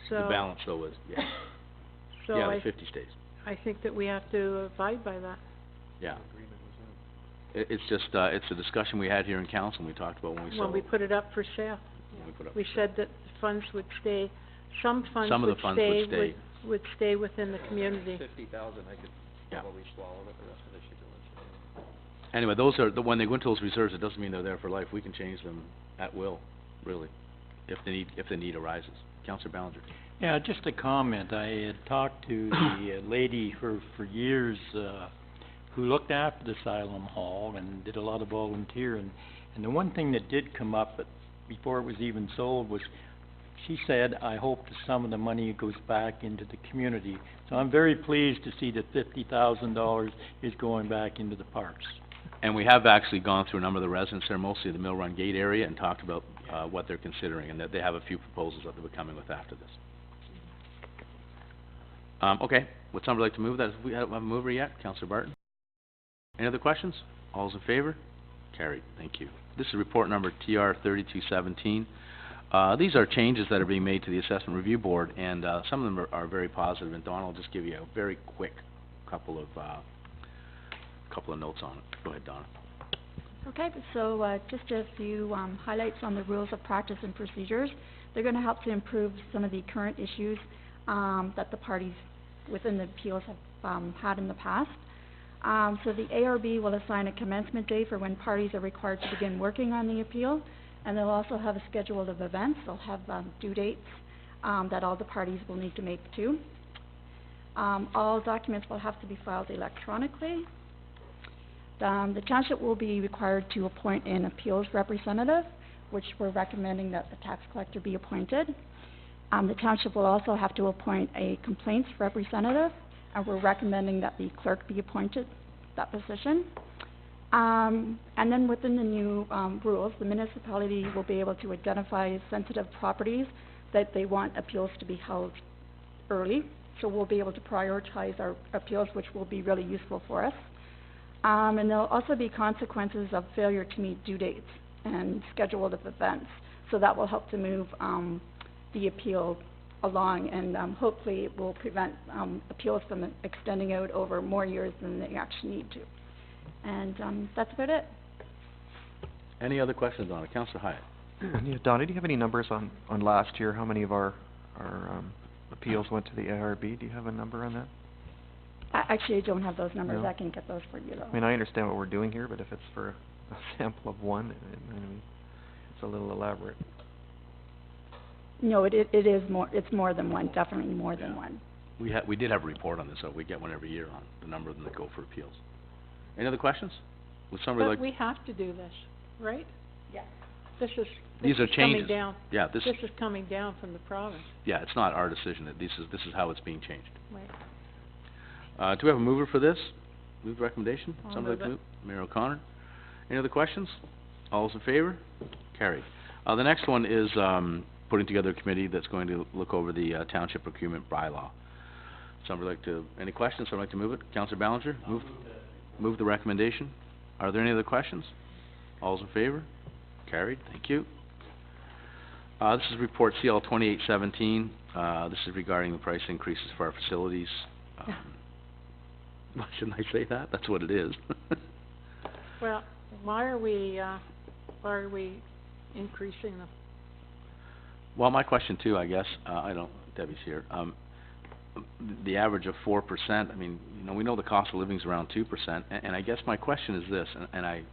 So The balance though is, yes. So Yeah, the 50 stays. I think that we have to abide by that. Yeah. It's just, it's a discussion we had here in council, and we talked about when we sold. When we put it up for sale. When we put up We for said that the funds would stay, some funds Some of would the funds would stay. would stay within the community. 50,000, I could Yeah. probably swallow it, the rest of it should go into. Anyway, those are, when they go into those reserves, it doesn't mean they're there for life. We can change them at will, really, if the need arises. Councillor Ballinger. Yeah, just a comment. I had talked to the lady for years, who looked after the Asylum Hall and did a lot of volunteering. And the one thing that did come up before it was even sold was, she said, I hope that some of the money goes back into the community. So I'm very pleased to see that $50,000 is going back into the parks. And we have actually gone through a number of the residents there, mostly the Mill Run Gate area, and talked about what they're considering, and that they have a few proposals that they'll be coming with after this. Okay, would somebody like to move that? We have a mover yet? Councillor Barton? Any other questions? All's in favor? Carried. Thank you. This is report number TR 3217. These are changes that are being made to the Assessment Review Board, and some of them are very positive, and Don will just give you a very quick couple of notes on it. Go ahead, Donna. Okay, so just a few highlights on the rules of practice and procedures. They're going to help to improve some of the current issues that the parties within the appeals have had in the past. So the ARB will assign a commencement date for when parties are required to begin working on the appeal, and they'll also have a schedule of events. They'll have due dates that all the parties will need to make too. All documents will have to be filed electronically. The township will be required to appoint an appeals representative, which we're recommending that the tax collector be appointed. The township will also have to appoint a complaints representative, and we're recommending that the clerk be appointed that position. And then within the new rules, the municipality will be able to identify sensitive properties that they want appeals to be held early. So we'll be able to prioritize our appeals, which will be really useful for us. And there'll also be consequences of failure to meet due dates and scheduled events. So that will help to move the appeal along, and hopefully it will prevent appeals from extending out over more years than they actually need to. And that's about it. Any other questions on it? Councillor Hyatt. Yeah, Donna, do you have any numbers on last year? How many of our appeals went to the ARB? Do you have a number on that? Actually, I don't have those numbers. No. I can get those for you, though. I mean, I understand what we're doing here, but if it's for a sample of one, I mean, it's a little elaborate. No, it is more. It's more than one. Definitely more than one. We did have a report on this, so we get one every year on the number of them that go for appeals. Any other questions? Would somebody But like? we have to do this, right? Yes. This is These are coming changes. down. Yeah, This is coming down from the province. yeah, it's not our decision. This is how it's being changed. Right. Do we have a mover for this? Move recommendation? I'll Somebody move like to it. move? Mayor O'Connor. Any other questions? All those in favor? Carried. The next one is putting together a committee that's going to look over the township procurement bylaw. Somebody like to, any questions? Somebody like to move it? Councillor Ballinger, move the recommendation. Are there any other questions? All those in favor? Carried. Thank you. This is report CL 2817. This is regarding the price increases for our facilities. Why shouldn't I say that? That's what it is. Well, why are we increasing them? Well, my question too, I guess, Debbie's here. The average of 4%, I mean, we know the cost of living is around 2%, and I guess my question is this, and I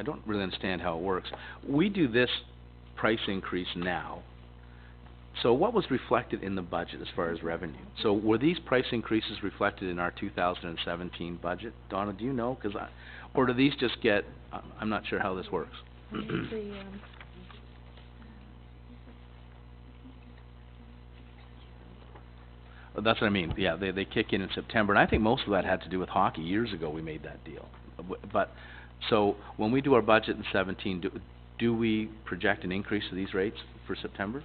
don't really understand how it works. We do this price increase now, so what was reflected in the budget as far as revenue? So were these price increases reflected in our 2017 budget? Donna, do you know? Or do these just get, I'm not sure how this works. That's what I mean. Yeah, they kick in September, and I think most of that had to do with hockey. Years ago, we made that deal. But so when we do our budget in 17, do we project an increase to these rates for September?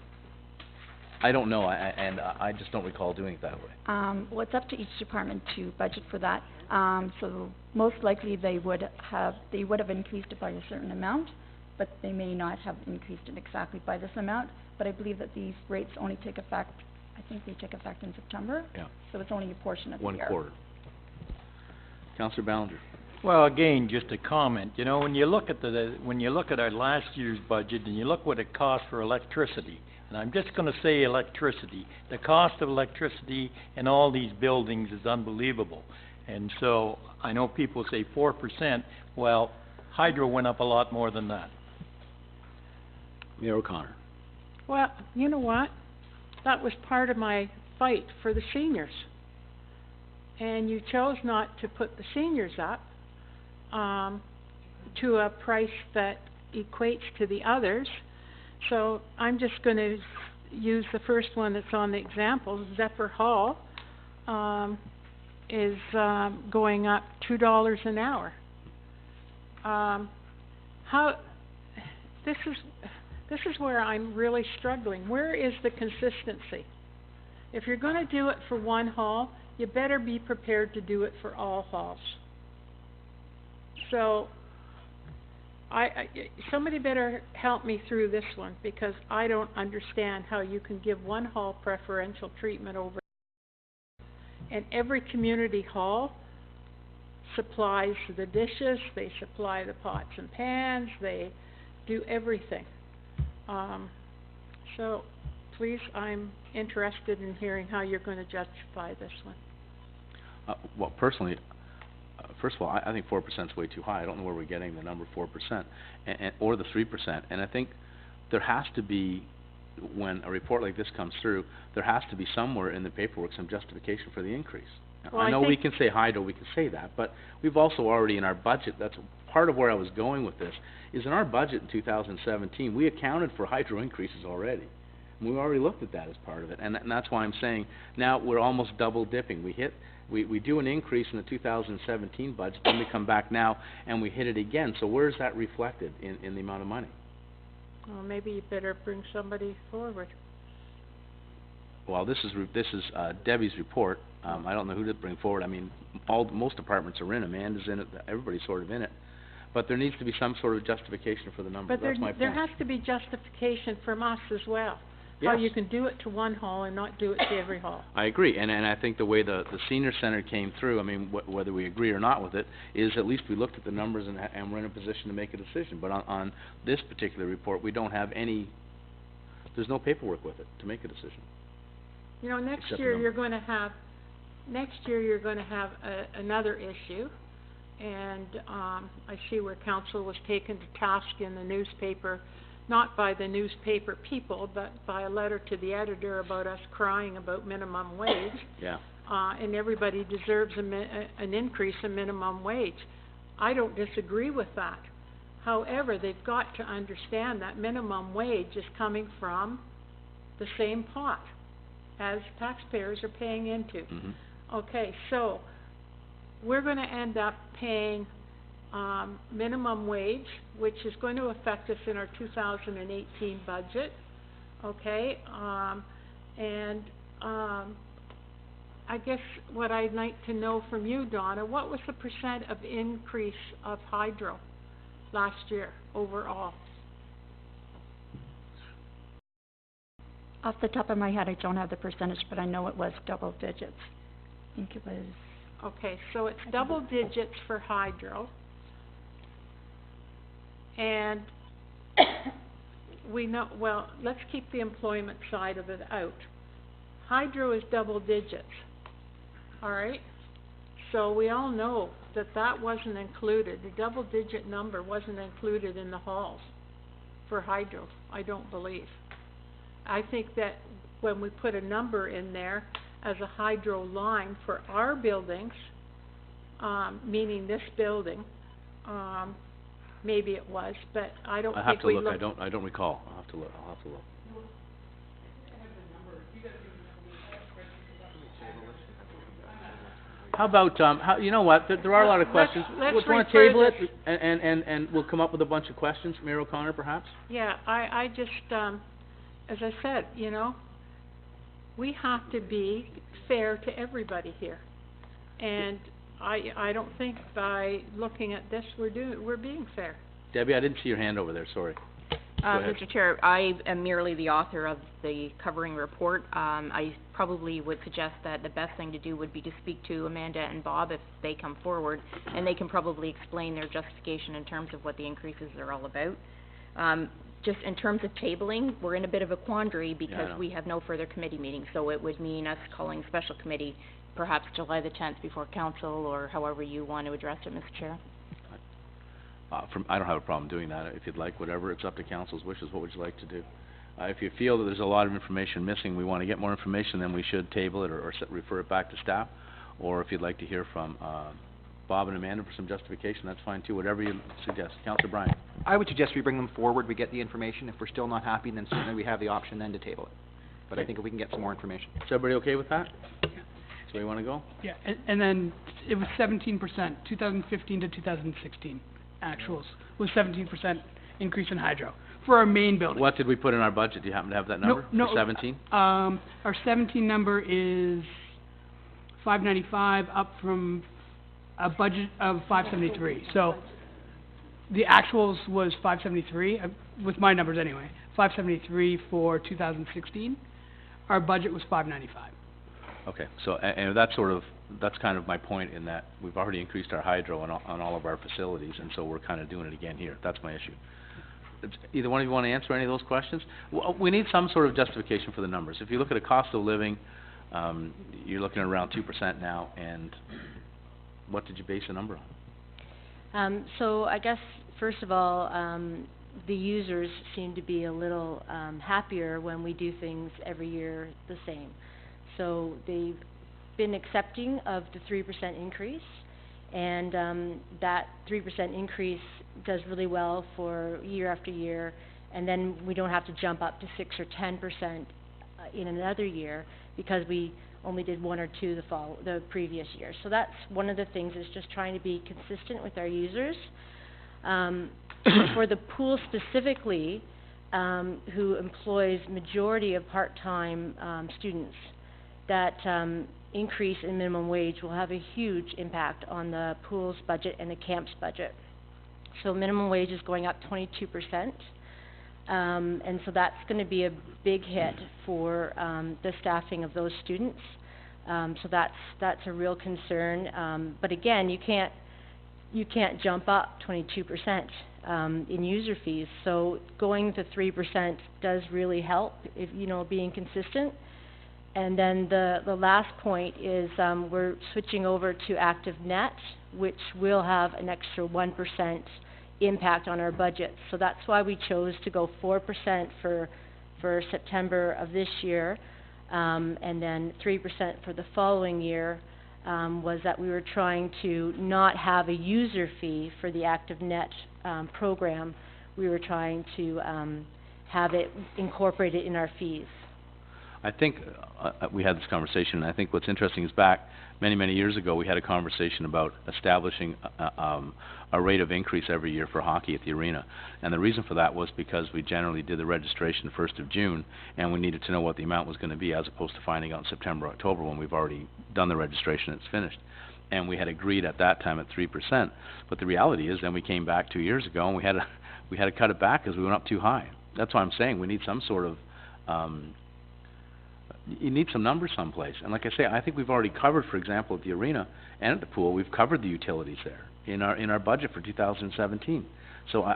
I don't know, I just don't recall doing it that way. Well, it's up to each department to budget for that. So most likely they would have increased it by a certain amount, but they may not have increased it exactly by this amount. But I believe that these rates only take effect, I think they take effect in September. Yeah. So it's only a portion of the year. 1 quarter. Councillor Ballinger. Well, again, just a comment. When you look at when you look at our last year's budget and you look what it cost for electricity, and I'm just going to say electricity, the cost of electricity in all these buildings is unbelievable. And so I know people say 4%. Well, hydro went up a lot more than that. Mayor O'Connor. Well, you know what? That was part of my fight for the seniors. And you chose not to put the seniors up to a price that equates to the others. So I'm just going to use the first one that's on the example. Zephyr Hall is going up $2 an hour. This is where I'm really struggling. Where is the consistency? If you're going to do it for one hall, you better be prepared to do it for all halls. So somebody better help me through this one, because I don't understand how you can give one hall preferential treatment over, and every community hall supplies the dishes, they supply the pots and pans, they do everything. So please, I'm interested in hearing how you're going to justify this one. Well, personally, first of all, I think 4%'s way too high. I don't know where we're getting the number 4%, or the 3%. And I think there has to be, when a report like this comes through, there has to be somewhere in the paperwork some justification for the increase. Now, Well, I I know we think- can say hydro, we can say that, but we've also already in our budget, that's part of where I was going with this, is in our budget in 2017, we accounted for hydro increases already. And we already looked at that as part of it, and that's why I'm saying, now we're almost double dipping. We do an increase in the 2017 budget, then we come back now and we hit it again. So where is that reflected in the amount of money? Well, maybe you better bring somebody forward. Well, this is Debbie's report. I don't know who to bring forward. I mean, most departments are in. Amanda's in it. Everybody's sort of in it. But there needs to be some sort of justification for the number. But That's my there point. has to be justification from us as well. How Yes. you can do it to one hall and not do it to every hall. I agree, and I think the way the senior center came through, I mean, whether we agree or not with it, is at least we looked at the numbers and we're in a position to make a decision. But on this particular report, we don't have any, there's no paperwork with it to make a decision. You know, next Except the year number. you're going to have another issue, and I see where council was taken to task in the newspaper, not by the newspaper people, but by a letter to the editor about us crying about minimum wage. Yeah. And everybody deserves an increase in minimum wage. I don't disagree with that. However, they've got to understand that minimum wage is coming from the same pot as taxpayers are paying into. Mm-hmm. Okay, so we're going to end up paying minimum wage, which is going to affect us in our 2018 budget, okay? I guess what I'd like to know from you, Donna, what was the % of increase of hydro last year overall? Off the top of my head, I don't have the percentage, but I know it was double digits. I think it was... Okay, so it's double digits for hydro. And we know, well, let's keep the employment side of it out. Hydro is double digits, all right? So we all know that that wasn't included. The double-digit number wasn't included in the halls for hydro, I don't believe. I think that when we put a number in there as a hydro line for our buildings, meaning this building, maybe it was, but I don't I have think to we look. looked. I don't recall. I'll have to look. How about, you know what, there are a lot of questions. let's Do you want to refer table it, this- and we'll come up with a bunch of questions, Mayor O'Connor, perhaps? Yeah, I just, as I said, you know, we have to be fair to everybody here. And I don't think by looking at this, we're being fair. Debbie, I didn't see your hand over there, sorry. Go ahead. Mr. Chair, I am merely the author of the covering report. I probably would suggest that the best thing to do would be to speak to Amanda and Bob if they come forward, and they can probably explain their justification in terms of what the increases are all about. Just in terms of tabling, we're in a bit of a quandary I because know. we have no further committee meetings, so it would mean us calling special committee perhaps July the 10th before council, or however you want to address it, Mr. Chair. I don't have a problem doing that, if you'd like, whatever, it's up to council's wishes, what would you like to do? If you feel that there's a lot of information missing, we want to get more information, then we should table it or refer it back to staff. Or if you'd like to hear from, Bob and Amanda for some justification, that's fine too, whatever you suggest. Councillor Bryan. I would suggest we bring them forward, we get the information. If we're still not happy, then certainly we have the option then to table it. But I think if we can get some more information. Is everybody okay with that? So you want to go? Yeah, and then it was 17%, 2015 to 2016, actuals, was 17% increase in hydro for our main building. What did we put in our budget? Do you happen to have that number? No, For 17? Our 17 number is 595, up from a budget of 573. So the actuals was 573, with my numbers anyway, 573 for 2016. Our budget was 595. Okay, so, and that's sort of, that's kind of my point in that we've already increased our hydro on all of our facilities, and so we're kind of doing it again here. That's my issue. Either one of you want to answer any of those questions? We need some sort of justification for the numbers. If you look at a cost of living, you're looking at around 2% now, and what did you base the number on? So I guess, first of all, the users seem to be a little happier when we do things every year the same. So they've been accepting of the 3% increase, and that 3% increase does really well for year after year, and then we don't have to jump up to 6 or 10% in another year because we only did 1 or 2 the previous year. So that's one of the things, is just trying to be consistent with our users. For the pool specifically, who employs majority of part-time students, that increase in minimum wage will have a huge impact on the pool's budget and the camp's budget. So minimum wage is going up 22%, and so that's going to be a big hit for the staffing of those students. So that's a real concern. But again, you can't jump up 22% in user fees. So going to 3% does really help, if being consistent. And then the last point is we're switching over to ActiveNet, which will have an extra 1% impact on our budget. So that's why we chose to go 4% for September of this year, and then 3% for the following year. Was that we were trying to not have a user fee for the ActiveNet program. We were trying to have it incorporated in our fees. I think we had this conversation, and I think what's interesting is back many years ago we had a conversation about establishing a rate of increase every year for hockey at the arena. And the reason for that was because we generally did the registration the 1st of June, and we needed to know what the amount was going to be, as opposed to finding out in September, October, when we've already done the registration and it's finished. And we had agreed at that time at 3%. But the reality is then we came back 2 years ago and we had to cut it back because we went up too high. That's why I'm saying we need some sort of you need some numbers someplace. And like I say, I think we've already covered, for example, at the arena and at the pool, we've covered the utilities there in our budget for 2017. So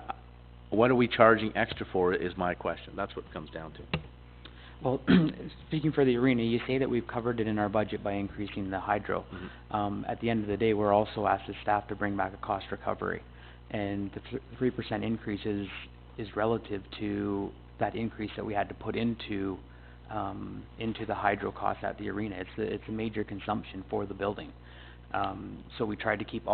what are we charging extra for is my question. That's what it comes down to. Well, speaking for the arena, you say that we've covered it in our budget by increasing the hydro. At the end of the day, we're also asked as staff to bring back a cost recovery. And the 3% increase is relative to that increase that we had to put into the hydro costs at the arena. It's a major consumption for the building. So we try to keep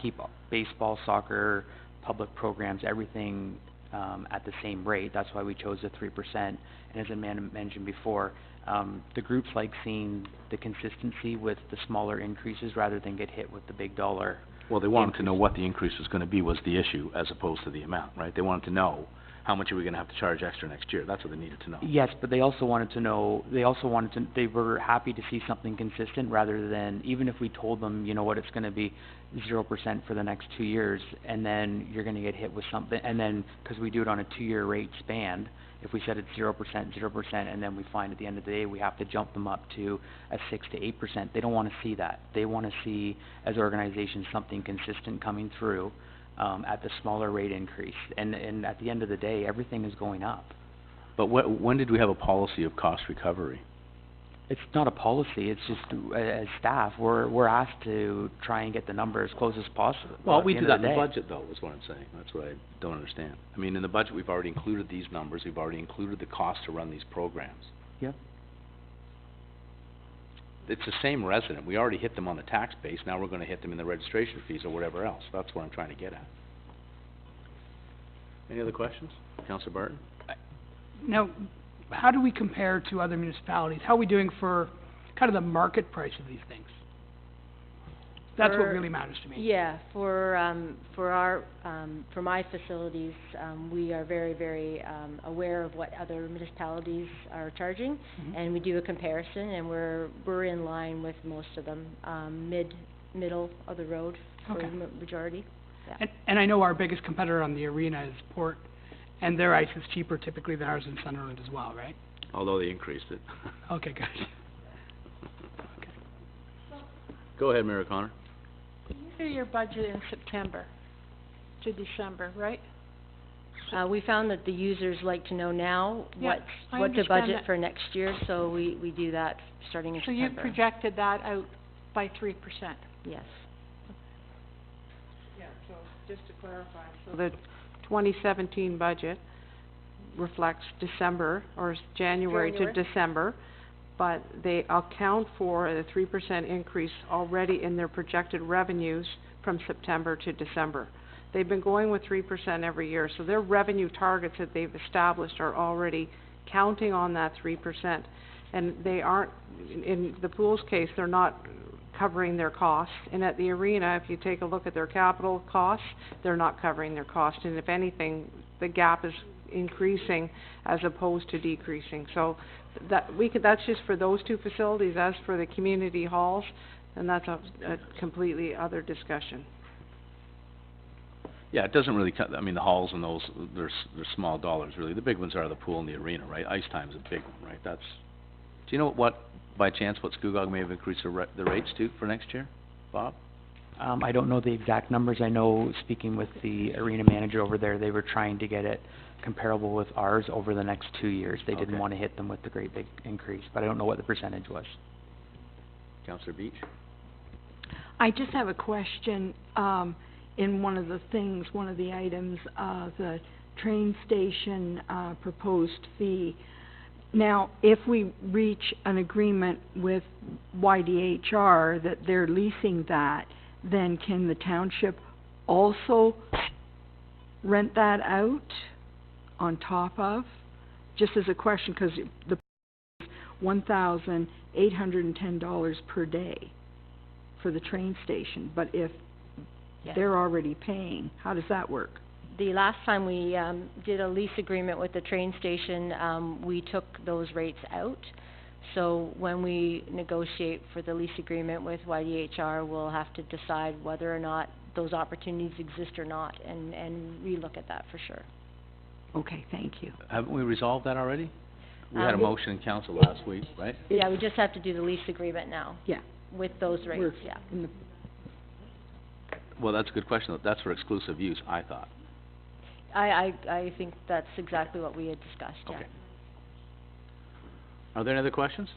keep baseball, soccer, public programs, everything at the same rate. That's why we chose the 3%. And as Amanda mentioned before, the groups like seeing the consistency with the smaller increases rather than get hit with the big dollar. Well, they wanted to know what the increase was going to be was the issue, as opposed to the amount, right? They wanted to know how much are we going to have to charge extra next year. That's what they needed to know. Yes, but they also wanted to know, they were happy to see something consistent rather than, even if we told them, you know what, it's going to be 0% for the next 2 years, and then you're going to get hit with something, and then, because we do it on a 2-year rate span, if we said it's 0%, and then we find at the end of the day we have to jump them up to a 6 to 8%, they don't want to see that. They want to see, as organizations, something consistent coming through at the smaller rate increase. And at the end of the day, everything is going up. But when did we have a policy of cost recovery? It's not a policy. It's just, as staff, we're asked to try and get the number as close as possible. Well, we do that in the budget, though, is what I'm saying. That's what I don't understand. I mean, in the budget, we've already included these numbers. We've already included the cost to run these programs. Yep. It's the same resident. We already hit them on the tax base. Now we're going to hit them in the registration fees or whatever else. That's what I'm trying to get at. Any other questions? Councillor Barton? Now, how do we compare to other municipalities? How are we doing for kind of the market price of these things? That's what really matters to me. Yeah, for my facilities, we are very aware of what other municipalities are charging, and we do a comparison, and we're in line with most of them, middle of the road for the majority. Yeah. And I know our biggest competitor on the arena is Port, and their ice is cheaper typically than ours in Sunderland as well, right? Although they increased it. Okay, good. Okay. Go ahead, Mayor O'Connor. You do your budget in September to December, right? We found that the users like to know now Yeah, what's the budget that. for next year, so we do that starting in So September. you projected that out by 3%? yes. Yeah, so just to clarify, so the 2017 budget reflects December, or January to December, but they account for the 3% increase already in their projected revenues from September to December. They've been going with 3% every year, so their revenue targets that they've established are already counting on that 3%. And they aren't, in the pool's case, they're not covering their costs. And at the arena, if you take a look at their capital costs, they're not covering their costs. And if anything, the gap is increasing as opposed to decreasing. So that's just for those two facilities. As for the community halls, and that's a completely other discussion. Yeah, it doesn't really cut, I mean, the halls and those, they're small dollars, really. The big ones are the pool and the arena, right? Ice Time's a big one, right? That's, do you know what, by chance, what Scugog may have increased the rates to for next year? Bob? I don't know the exact numbers. I know, speaking with the arena manager over there, they were trying to get it comparable with ours over the next 2 years. They didn't want to hit them with the great big increase, but I don't know what the percentage was. Councillor Beach? I just have a question. In one of the things, one of the items, the train station proposed fee. Now, if we reach an agreement with YDHR that they're leasing that, then can the township also rent that out on top of? Just as a question, because the $1,810 per day for the train station, but if they're already paying, how does that work? The last time we did a lease agreement with the train station, we took those rates out. So when we negotiate for the lease agreement with YDHR, we'll have to decide whether or not those opportunities exist or not, and relook at that for sure. Okay, thank you. Haven't we resolved that already? We had a we- motion in council last week, right? Yeah, we just have to do the lease agreement now. Yeah. With those rates, yeah. Well, that's a good question. That's for exclusive use, I thought. I think that's exactly what we had discussed, yeah. Okay. Are there any other questions?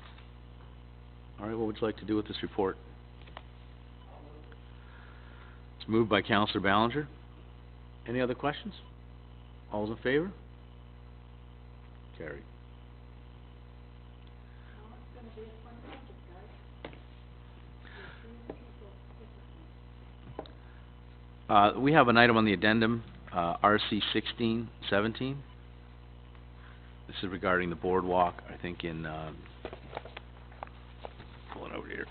All right, what would you like to do with this report? It's moved by Councillor Ballinger. Any other questions? All's in favor? Carried. We have an item on the addendum, RC 1617. This is regarding the boardwalk, I think in, pull it over here.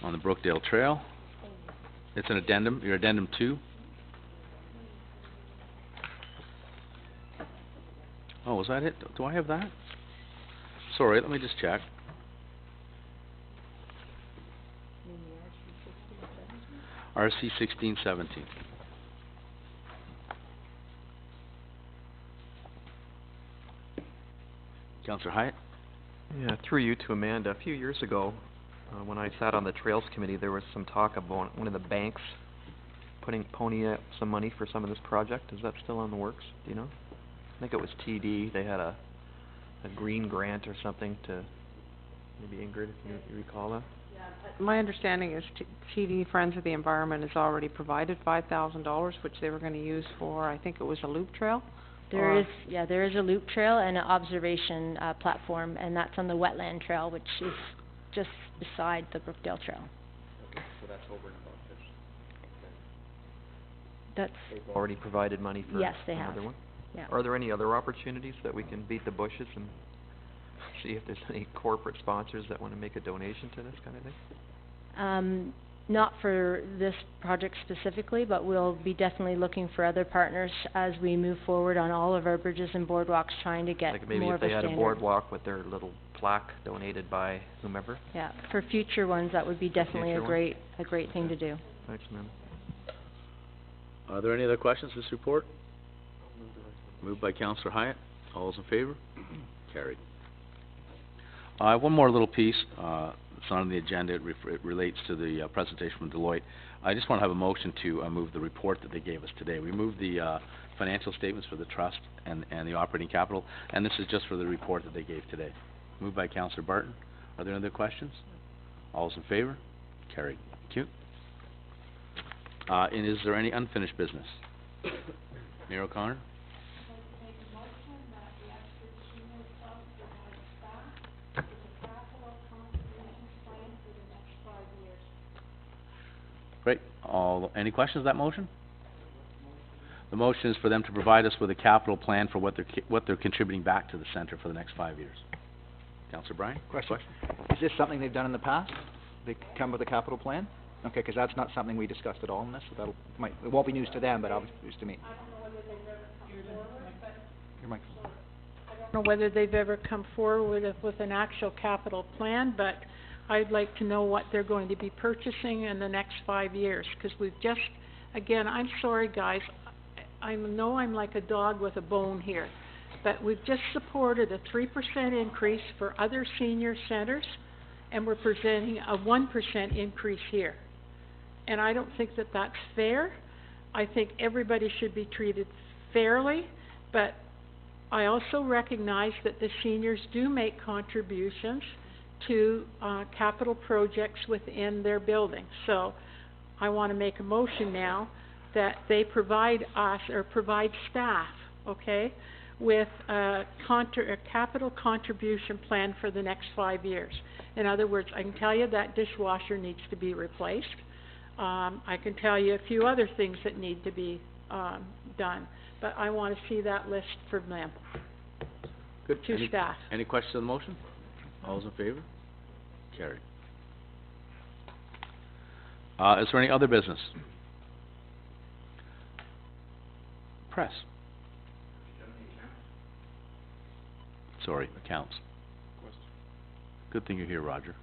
On the Brookdale Trail. It's an addendum, your addendum 2. Oh, was that it? Do I have that? Sorry, let me just check. RC 1617. Councillor Hyatt? Yeah, through you to Amanda, a few years ago, when I sat on the Trails Committee, there was some talk about one of the banks ponying up some money for some of this project. Is that still on the works, do you know? I think it was TD, they had a green grant or something to, maybe Ingrid, if you recall that? My understanding is TD Friends of the Environment has already provided $5,000, which they were going to use for, I think it was a loop trail. There is a loop trail and an observation platform, and that's on the wetland trail, which is just beside the Brookdale Trail. Okay, so that's over and above this. That's, They've already provided money for yes, they have. another one? Yeah. Are there any other opportunities that we can beat the bushes and see if there's any corporate sponsors that want to make a donation to this kind of thing? Not for this project specifically, but we'll be definitely looking for other partners as we move forward on all of our bridges and boardwalks, trying to get Like maybe more if of a they had standard. a boardwalk with their little plaque donated by whomever? Yeah, for future ones, that would be definitely future ones? a great thing to do. Thanks, ma'am. Are there any other questions to this report? Moved by Councillor Hyatt. All those in favor? Carried. I have one more little piece. It's not on the agenda. It relates to the presentation from Deloitte. I just want to have a motion to move the report that they gave us today. We moved the financial statements for the trust and the operating capital, and this is just for the report that they gave today. Moved by Councillor Barton. Are there other questions? All those in favor? Carried. Thank you. And is there any unfinished business? Mayor O'Connor? Great. Any questions of that motion? The motion is for them to provide us with a capital plan for what they're contributing back to the center for the next 5 years. Councillor Bryan? Question. Is this something they've done in the past? They come with a capital plan? Okay, 'cause that's not something we discussed at all in this, so it won't be news to them, but obviously news to me. Your microphone. I don't know whether they've ever come forward with an actual capital plan, but I'd like to know what they're going to be purchasing in the next 5 years, 'cause we've just, again, I'm sorry guys, I know I'm like a dog with a bone here, but we've just supported a 3% increase for other senior centers, and we're presenting a 1% increase here. And I don't think that that's fair. I think everybody should be treated fairly, but I also recognize that the seniors do make contributions to capital projects within their building. So I want to make a motion now that they provide us, or provide staff, okay, with a capital contribution plan for the next 5 years. In other words, I can tell you that dishwasher needs to be replaced. I can tell you a few other things that need to be done, but I want to see that list from them. Good. To staff. Any questions on the motion? All those in favor? Carried. Is there any other business? Press. Sorry, accounts. Good thing you're here, Roger.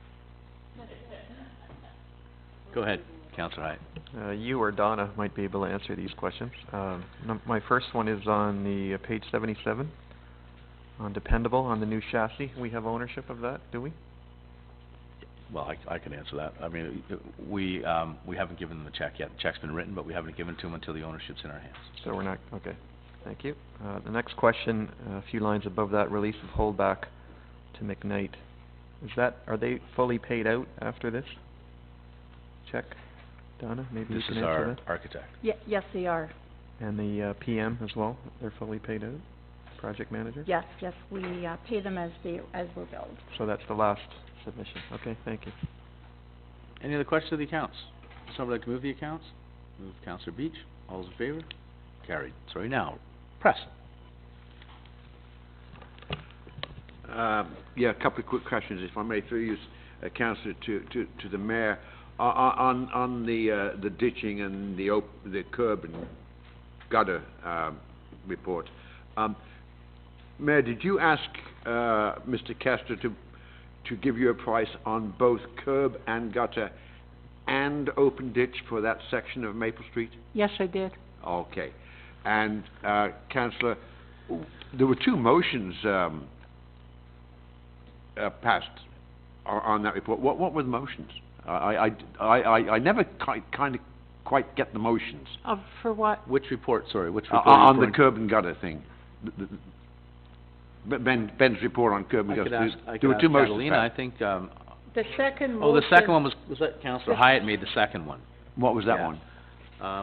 Go ahead, Councillor Hyatt. You or Donna might be able to answer these questions. My first one is on the page 77, on Dependable, on the new chassis. We have ownership of that, do we? Well, I can answer that. I mean, we haven't given them the check yet. The check's been written, but we haven't given it to them until the ownership's in our hands. So we're not, okay, thank you. The next question, a few lines above that, release of holdback to McKnight. Are they fully paid out after this check? Donna, maybe you This can is answer our that? architect. Yes, they are. And the PM as well, they're fully paid out? Project manager? Yes, we pay them as we're billed. So that's the last submission. Okay, thank you. Any other questions of the accounts? Somebody like to move the accounts? Move Councillor Beach. All those in favor? Carried. Sorry, now, press. Yeah, a couple of quick questions, if I may, through you, Councillor, to the Mayor. On the ditching and the curb and gutter report. Mayor, did you ask Mr. Kester to give you a price on both curb and gutter and open ditch for that section of Maple Street? Yes, I did. Okay. And Councillor, there were two motions passed on that report. What were the motions? I never kind of quite get the motions. For what? Which report, sorry, which report? Are you On the referring curb and gutter thing. Ben's report on curb and gutter. There were two motions Catalina, I passed. think, The second motion. oh, the second one was that Councillor Hyatt made the second one. What was that Yeah. one?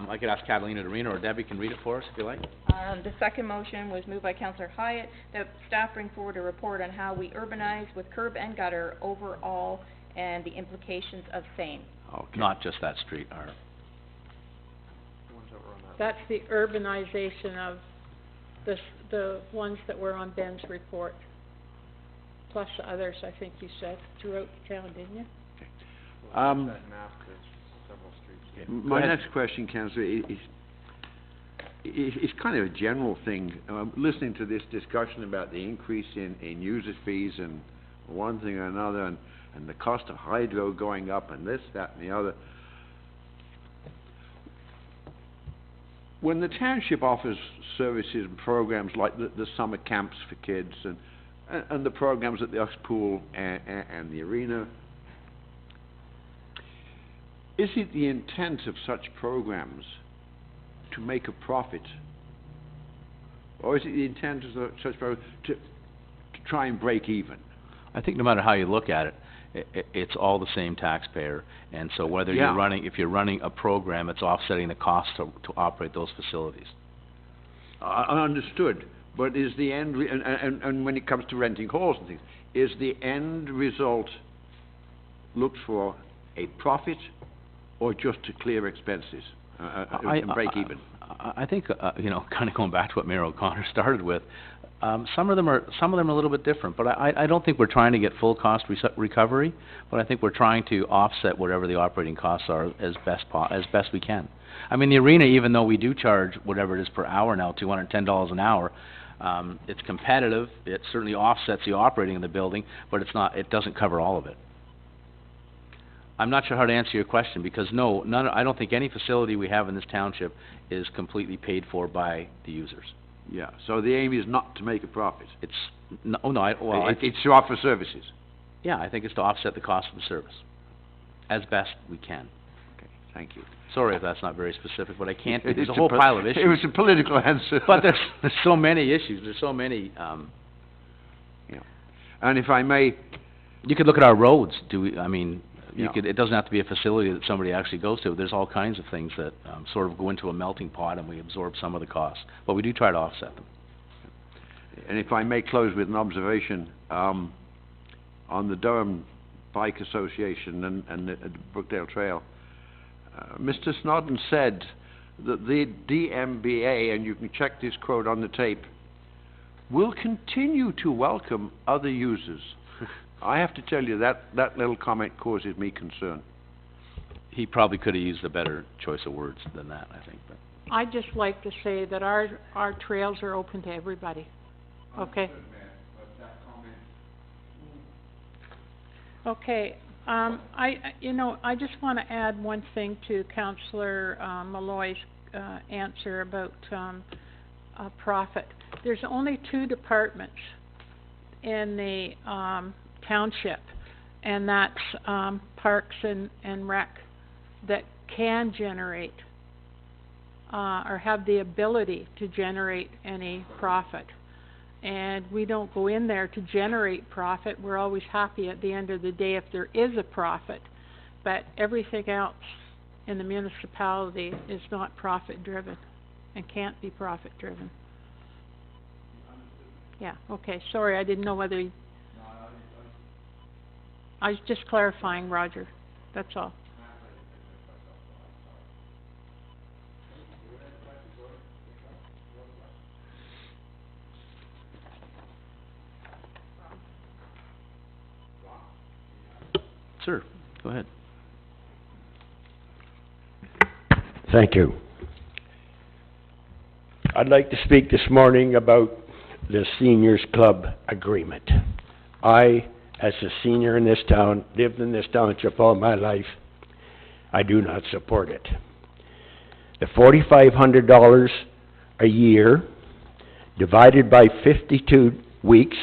I could ask Catalina to read it, or Debbie can read it for us if you like. The second motion was moved by Councillor Hyatt, that staff bring forward a report on how we urbanize with curb and gutter overall and the implications of same. Okay. Not just that street, or... That's the urbanization of the ones that were on Ben's report. Plus the others, I think you said, throughout the town, didn't you? My next question, Councillor, is kind of a general thing. Listening to this discussion about the increase in user fees and one thing or another, and the cost of hydro going up and this, that, and the other. When the township offers services and programs like the summer camps for kids and the programs at the Usk Pool and the arena, is it the intent of such programs to make a profit? Or is it the intent of such programs to try and break even? I think no matter how you look at it, It's all the same taxpayer, and so whether Yeah. if you're running a program, it's offsetting the cost to operate those facilities. I understood, but is the end, and when it comes to renting halls and things, is the end result looked for a profit or just to clear expenses, and break even? I think, kind of going back to what Mayor O'Connor started with, some of them are a little bit different, but I don't think we're trying to get full cost recovery, but I think we're trying to offset whatever the operating costs are as best we can. I mean, the arena, even though we do charge whatever it is per hour now, $210 an hour, it's competitive, it certainly offsets the operating of the building, but it doesn't cover all of it. I'm not sure how to answer your question, because I don't think any facility we have in this township is completely paid for by the users. Yeah, so the aim is not to make a profit? It's to offer services? Yeah, I think it's to offset the cost of the service, as best we can. Okay, thank you. Sorry if that's not very specific, but I can't, there's It's a whole pile of issues. It was a political answer. But there's so many issues, there's so many, Yeah. And if I may... You could look at our roads, Yeah. It doesn't have to be a facility that somebody actually goes to. There's all kinds of things that sort of go into a melting pot, and we absorb some of the costs. But we do try to offset them. And if I may close with an observation, on the Durham Bike Association and the Brookdale Trail, Mr. Snodden said that the DMBA, and you can check this quote on the tape, will continue to welcome other users. I have to tell you, that little comment causes me concern. He probably could have used a better choice of words than that, I think. But I'd just like to say that our trails are open to everybody, okay? Okay, I just want to add one thing to Councillor Malloy's answer about profit. There's only 2 departments in the township, and that's Parks and Rec, that can generate or have the ability to generate any profit. And we don't go in there to generate profit. We're always happy at the end of the day if there is a profit, but everything else in the municipality is not profit driven and can't be profit driven. Yeah, okay, sorry, I didn't know whether you... I was just clarifying, Roger, that's all. Sir, go ahead. Thank you. I'd like to speak this morning about the Seniors Club agreement. I, as a senior in this town, lived in this township all my life. I do not support it. The $4,500 a year divided by 52 weeks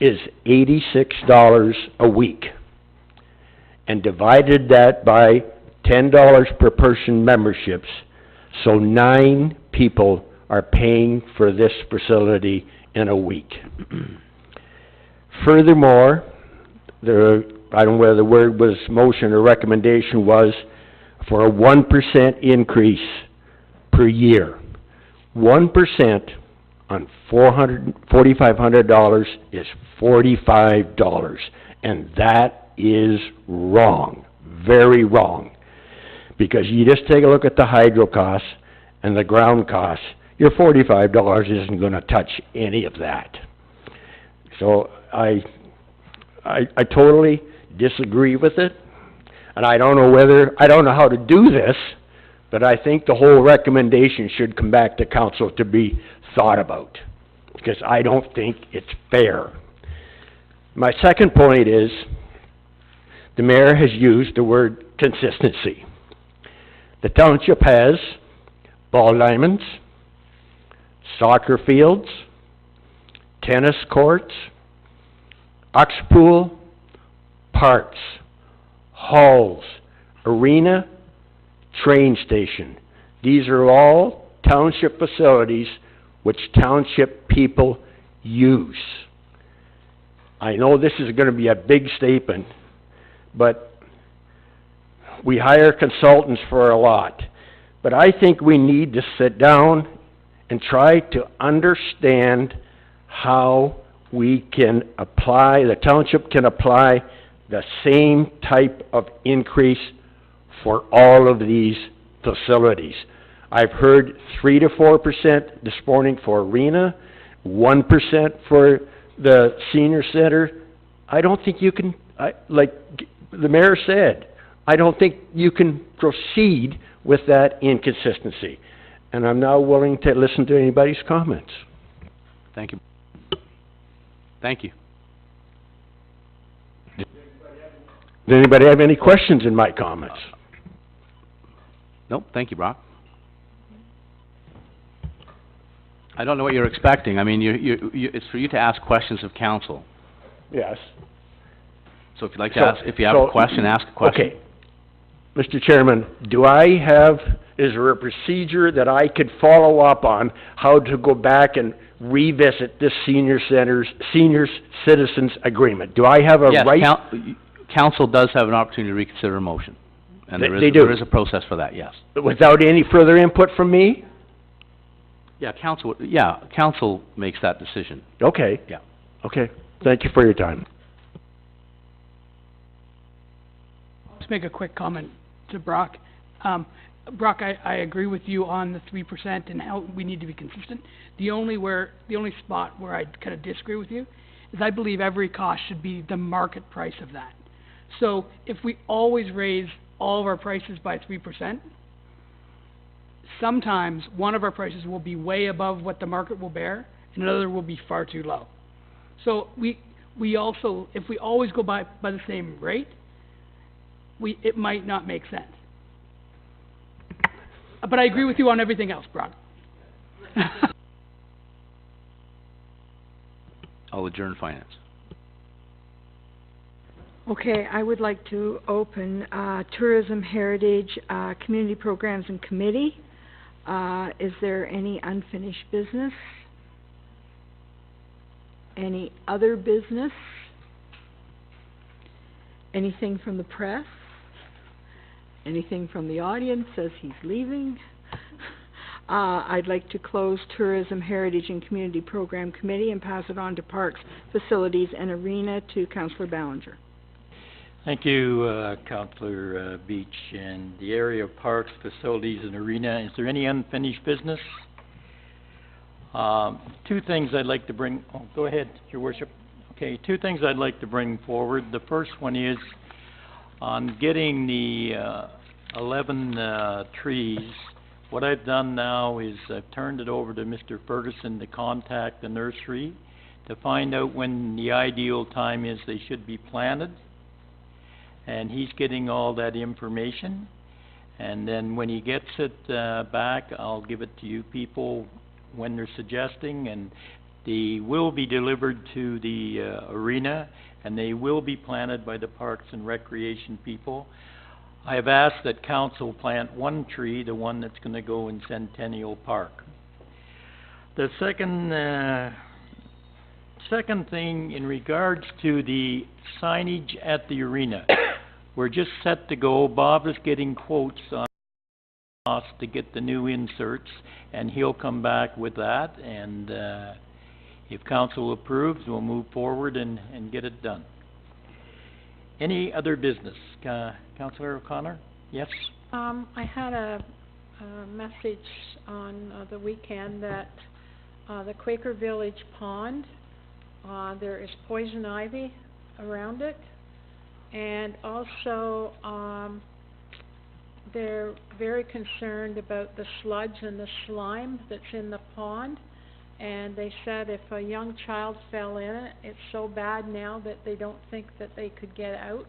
is $86 a week. And divided that by $10 per person memberships, so 9 people are paying for this facility in a week. Furthermore, I don't know whether the word was motion or recommendation was for a 1% increase per year. 1% on $4,500 is $45, and that is wrong, very wrong. Because you just take a look at the hydro costs and the ground costs, your $45 isn't going to touch any of that. So I totally disagree with it, and I don't know how to do this, but I think the whole recommendation should come back to council to be thought about, because I don't think it's fair. My second point is, the mayor has used the word consistency. The township has ball diamonds, soccer fields, tennis courts, ox pool, parks, halls, arena, train station. These are all township facilities which township people use. I know this is going to be a big statement, but we hire consultants for a lot. But I think we need to sit down and try to understand how we can apply, the township can apply the same type of increase for all of these facilities. I've heard 3 to 4% this morning for Arena, 1% for the senior center. I don't think you can, like the mayor said, I don't think you can proceed with that inconsistency. And I'm now willing to listen to anybody's comments. Thank you. Thank you. Does anybody have any questions in my comments? Nope, thank you, Brock. I don't know what you're expecting. I mean, it's for you to ask questions of council. Yes. So if you'd like to ask, if you have a question, ask a question. Okay. Mr. Chairman, is there a procedure that I could follow up on how to go back and revisit this senior citizens agreement? Do I have a right? Yes, council does have an opportunity to reconsider a motion. And They do. There is a process for that, yes. Without any further input from me? Yeah, council makes that decision. Okay. Yeah. Okay. Thank you for your time. Just make a quick comment to Brock. Brock, I agree with you on the 3% and how we need to be consistent. The only spot where I kind of disagree with you is I believe every cost should be the market price of that. So if we always raise all of our prices by 3%, sometimes one of our prices will be way above what the market will bear, and another will be far too low. So we also, if we always go by the same rate, it might not make sense. But I agree with you on everything else, Brock. I'll adjourn finance. Okay, I would like to open Tourism, Heritage, Community Programs and Committee. Is there any unfinished business? Any other business? Anything from the press? Anything from the audience as he's leaving? I'd like to close Tourism, Heritage and Community Program Committee and pass it on to Parks, Facilities and Arena to Councillor Ballinger. Thank you, Councillor Beach. And the area of Parks, Facilities and Arena, is there any unfinished business? Two things I'd like to bring, go ahead, Your Worship. Okay, two things I'd like to bring forward. The first one is on getting the 11 trees. What I've done now is I've turned it over to Mr. Ferguson to contact the nursery to find out when the ideal time is they should be planted. And he's getting all that information. And then when he gets it back, I'll give it to you people when they're suggesting. And they will be delivered to the arena, and they will be planted by the Parks and Recreation people. I have asked that council plant one tree, the one that's going to go in Centennial Park. The second thing in regards to the signage at the arena, we're just set to go. Bob is getting quotes on us to get the new inserts, and he'll come back with that, and if council approves, we'll move forward and get it done. Any other business? Councillor O'Connor? Yes? I had a message on the weekend that the Quaker Village Pond, there is poison ivy around it, and also they're very concerned about the sludge and the slime that's in the pond. And they said if a young child fell in it, it's so bad now that they don't think that they could get out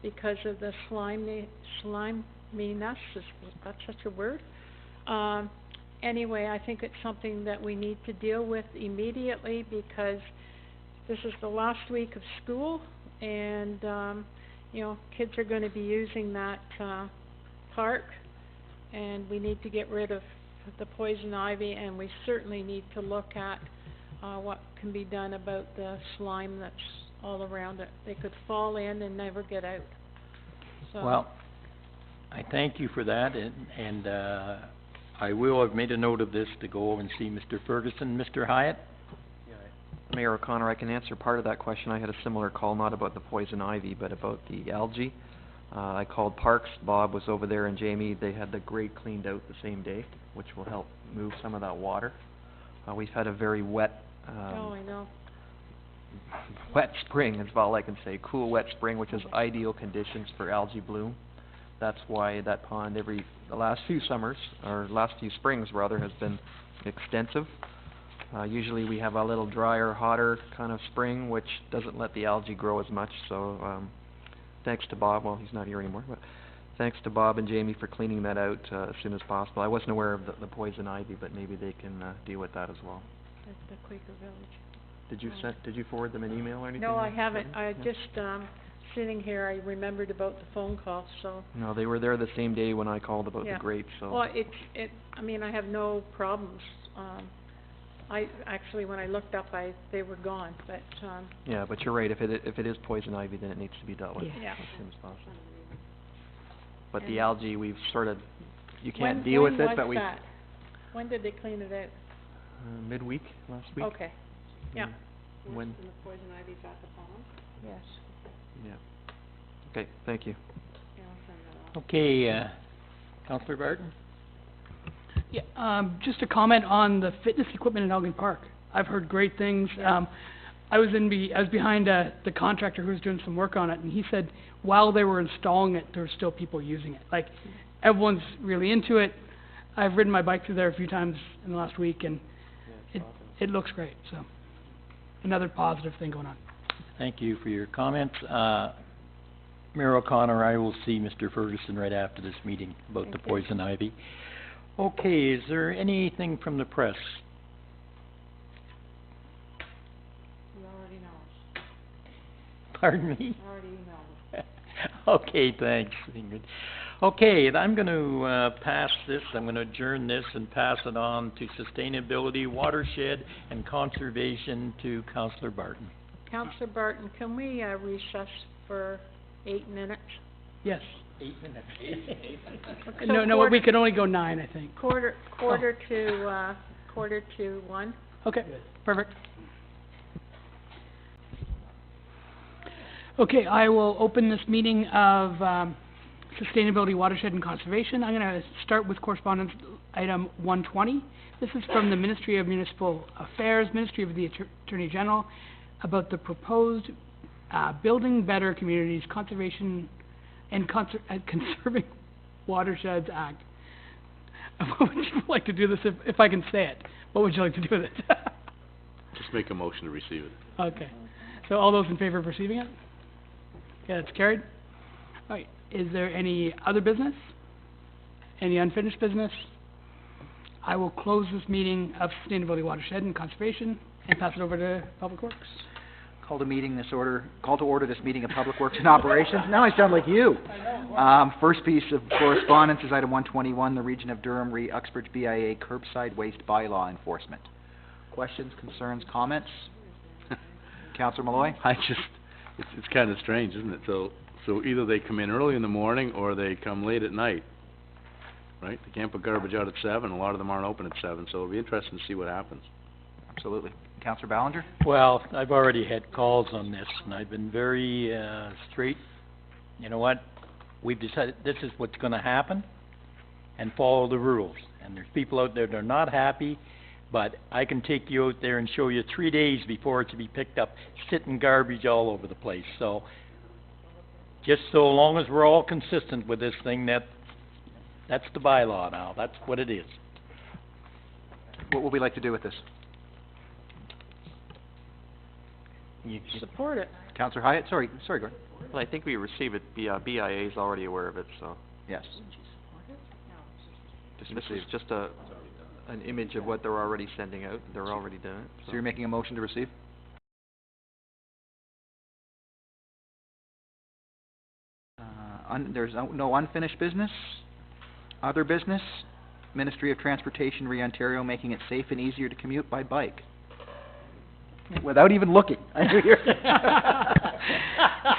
because of the sliminess, if that's such a word. Anyway, I think it's something that we need to deal with immediately because this is the last week of school, and kids are going to be using that park, and we need to get rid of the poison ivy, and we certainly need to look at what can be done about the slime that's all around it. They could fall in and never get out. so. Well, I thank you for that, and I will have made a note of this to go over and see Mr. Ferguson. Mr. Hyatt? Mayor O'Connor, I can answer part of that question. I had a similar call, not about the poison ivy, but about the algae. I called Parks, Bob was over there, and Jamie. They had the grate cleaned out the same day, which will help move some of that water. We've had a very wet, Oh, I know. wet spring is all I can say. Cool, wet spring, which is ideal conditions for algae bloom. That's why that pond the last few summers, or last few springs rather, has been extensive. Usually we have a little drier, hotter kind of spring, which doesn't let the algae grow as much, so, thanks to Bob, well, he's not here anymore, but thanks to Bob and Jamie for cleaning that out, as soon as possible. I wasn't aware of the poison ivy, but maybe they can, deal with that as well. At the Quaker Village. Did you forward them an email or anything? No, I haven't. I Yeah. just, sitting here, I remembered about the phone call, so. No, they were there the same day when I called about Yeah. the grate, so. Well, I mean, I have no problems. Actually, when I looked up, they were gone, but, Yeah, but you're right, if it is poison ivy, then it needs to be dealt with Yeah. as soon as possible. But And- the algae, we've sort of, you can't deal with it, but we, When was that? When did they clean it out? midweek, last week. Okay, yeah. When, the poison ivy's at the pond? Yes. yeah. Okay, thank you. Yeah, I'll send that off. Okay, Councillor Barton? Yeah, just a comment on the fitness equipment in Elgin Park. I've heard great things. I was behind the contractor who was doing some work on it, and he said while they were installing it, there were still people using it. Like, everyone's really into it. I've ridden my bike through there a few times in the last week, and it looks great, so another positive thing going on. Thank you for your comments. Mayor O'Connor, I will see Mr. Ferguson right after this meeting about the Thank you. poison ivy. Okay, is there anything from the press? You already know. Pardon me? I already emailed it. Okay, thanks, Ingrid. Okay, I'm gonna, pass this, I'm gonna adjourn this and pass it on to Sustainability, Watershed, and Conservation to Councillor Barton. Councillor Barton, can we, recess for 8 minutes? Yes. 8 minutes. No, no, we could only go 9, I think. Quarter to 1. Okay, perfect. Okay, I will open this meeting of Sustainability, Watershed and Conservation. I'm going to start with correspondence item 120. This is from the Ministry of Municipal Affairs, Ministry of the Attorney General, about the proposed Building Better Communities Conservation and Conserving Watersheds Act. What would you like to do this if I can say it? What would you like to do with it? Just make a motion to receive it. Okay. So all those in favor of receiving it? Okay, that's carried. All right, is there any other business? Any unfinished business? I will close this meeting of Sustainability, Watershed and Conservation and pass it over to Public Works. Call to order this meeting of Public Works and Operations. Now I sound like you. First piece of correspondence is item 121, the Region of Durham Uxbridge BIA curbside waste bylaw enforcement. Questions, concerns, comments? Councillor Malloy? It's kinda strange, isn't it? So either they come in early in the morning or they come late at night, right? They can't put garbage out at 7, a lot of them aren't open at 7, so it'll be interesting to see what happens. Absolutely. Councillor Ballinger? Well, I've already had calls on this, and I've been very, straight. You know what? We've decided this is what's gonna happen, and follow the rules. And there's people out there that are not happy, but I can take you out there and show you 3 days before it's to be picked up, sitting garbage all over the place. So, just so long as we're all consistent with this thing, that's the bylaw now. That's what it is. What would we like to do with this? You Support it. Councillor Hyatt? Sorry, Gordon. Well, I think we receive it, BIA is already aware of it, so. Yes. This is just an image of what they're already sending out, they're already doing it, So you're making a motion to receive? There's no unfinished business? Other business? Ministry of Transportation, Ontario, making it safe and easier to commute by bike. Without even looking. I knew you were-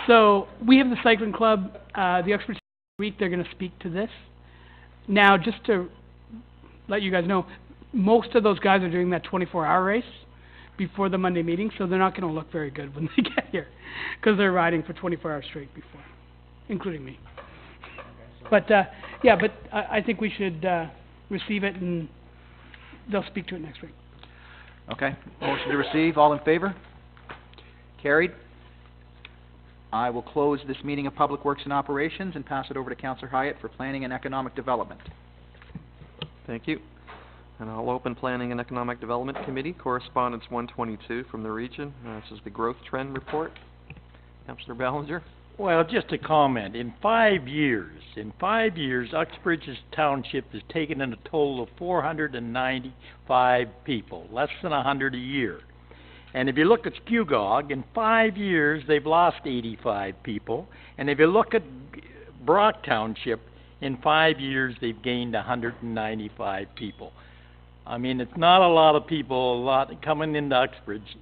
So, we have the cycling club, the Uxbridge week they're gonna speak to this. Now, just to let you guys know, most of those guys are doing that 24-hour race before the Monday meeting, so they're not gonna look very good when they get here, 'cause they're riding for 24 hours straight before, including me. But, yeah, but I think we should, receive it, and they'll speak to it next week. Okay, motion to receive, all in favor? Carried. I will close this meeting of Public Works and Operations and pass it over to Councillor Hyatt for Planning and Economic Development. Thank you. And I'll open Planning and Economic Development Committee, correspondence 122 from the region. This is the growth trend report. Councillor Ballinger. Well, just a comment. In 5 years, Uxbridge's township has taken in a total of 495 people, less than 100 a year. And if you look at Skugog, in 5 years, they've lost 85 people. And if you look at Brock Township, in 5 years, they've gained 195 people. I mean, it's not a lot of people, coming into Uxbridge.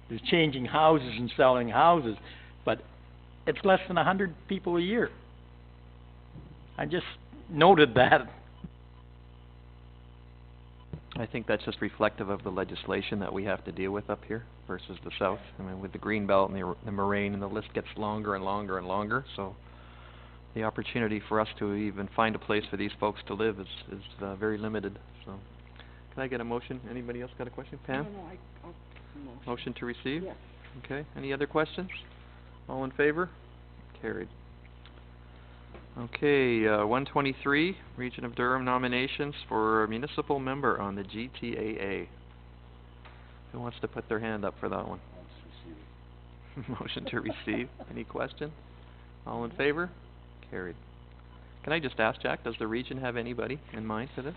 There's changing houses and selling houses, but it's less than 100 people a year. I just noted that. I think that's just reflective of the legislation that we have to deal with up here versus the south. I mean, with the Greenbelt and the Moraine, and the list gets longer and longer and longer, so the opportunity for us to even find a place for these folks to live is very limited, so. Can I get a motion? Anybody else got a question? Pam? I'll Motion to receive? Yes. Okay, any other questions? All in favor? Carried. Okay, 123, Region of Durham nominations for a municipal member on the GTAA. Who wants to put their hand up for that one? Motion to receive. Any question? All in favor? Carried. Can I just ask, Jack, does the region have anybody in mind for this?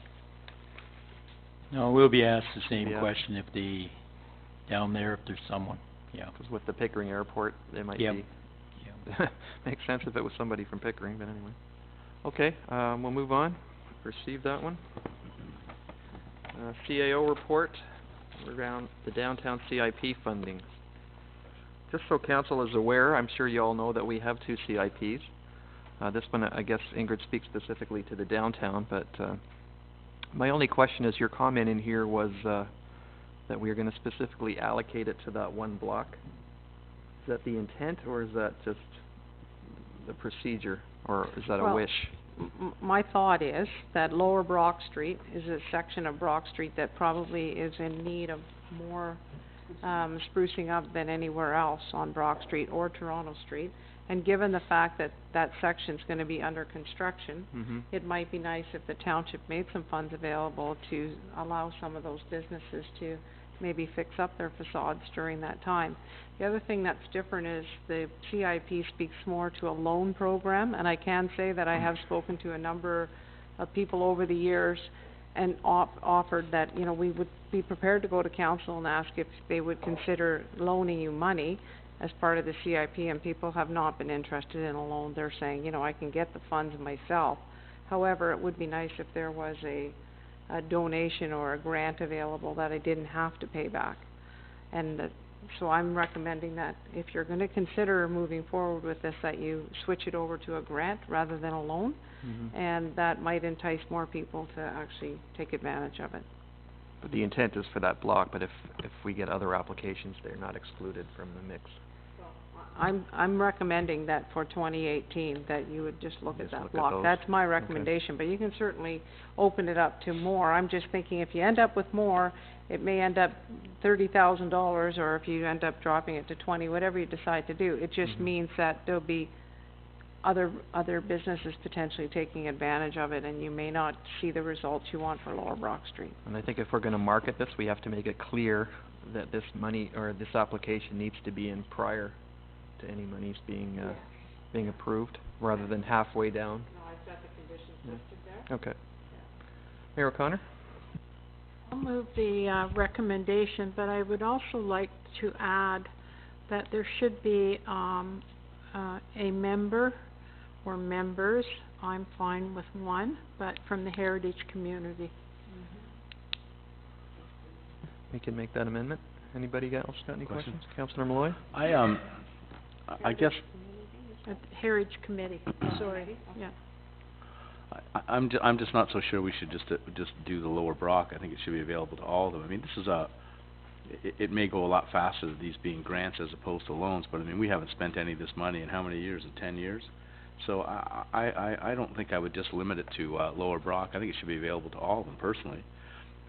No, we'll be asked the same Yeah. question if down there, if there's someone, yeah. Because with the Pickering Airport, they might Yep. be. Makes sense if it was somebody from Pickering, but anyway. Okay, we'll move on. Receive that one. CAO report around the downtown CIP funding. Just so council is aware, I'm sure you all know that we have 2 CIPs. This one, I guess Ingrid speaks specifically to the downtown, but my only question is, your comment in here was that we are going to specifically allocate it to that one block. Is that the intent, or is that just the procedure, or is that a Well, wish? My thought is that Lower Brock Street is a section of Brock Street that probably is in need of more sprucing up than anywhere else on Brock Street or Toronto Street. And given the fact that that section's going to be under construction, it might be nice if the township made some funds available to allow some of those businesses to maybe fix up their facades during that time. The other thing that's different is the CIP speaks more to a loan program, and I can say that I have spoken to a number of people over the years and offered that, you know, we would be prepared to go to council and ask if they would consider loaning you money as part of the CIP, and people have not been interested in a loan. They're saying, you know, I can get the funds myself. However, it would be nice if there was a donation or a grant available that I didn't have to pay back. And so I'm recommending that if you're going to consider moving forward with this, that you switch it over to a grant rather than a loan, and that might entice more people to actually take advantage of it. But the intent is for that block, but if we get other applications, they're not excluded from the mix. I'm recommending that for 2018, that you would just look at that look at block. those. That's my recommendation, but you can certainly open it up to more. I'm just thinking if you end up with more, it may end up $30,000, or if you end up dropping it to 20, whatever you decide to do. It just means that there'll be other businesses potentially taking advantage of it, and you may not see the results you want for Lower Brock Street. And I think if we're going to market this, we have to make it clear that this money, or this application needs to be in prior to any monies being approved, rather than halfway down. No, I've got the conditions listed there. Okay. Mayor O'Connor? I'll move the recommendation, but I would also like to add that there should be a member or members, I'm fine with one, but from the heritage community. We can make that amendment. Anybody else got any questions? Councillor Malloy? I guess, Heritage committee, sorry, yeah. I'm just not so sure we should just do the Lower Brock. I think it should be available to all of them. I mean, this is it may go a lot faster, these being grants as opposed to loans, but I mean, we haven't spent any of this money in how many years? In 10 years? So I don't think I would just limit it to Lower Brock. I think it should be available to all of them personally,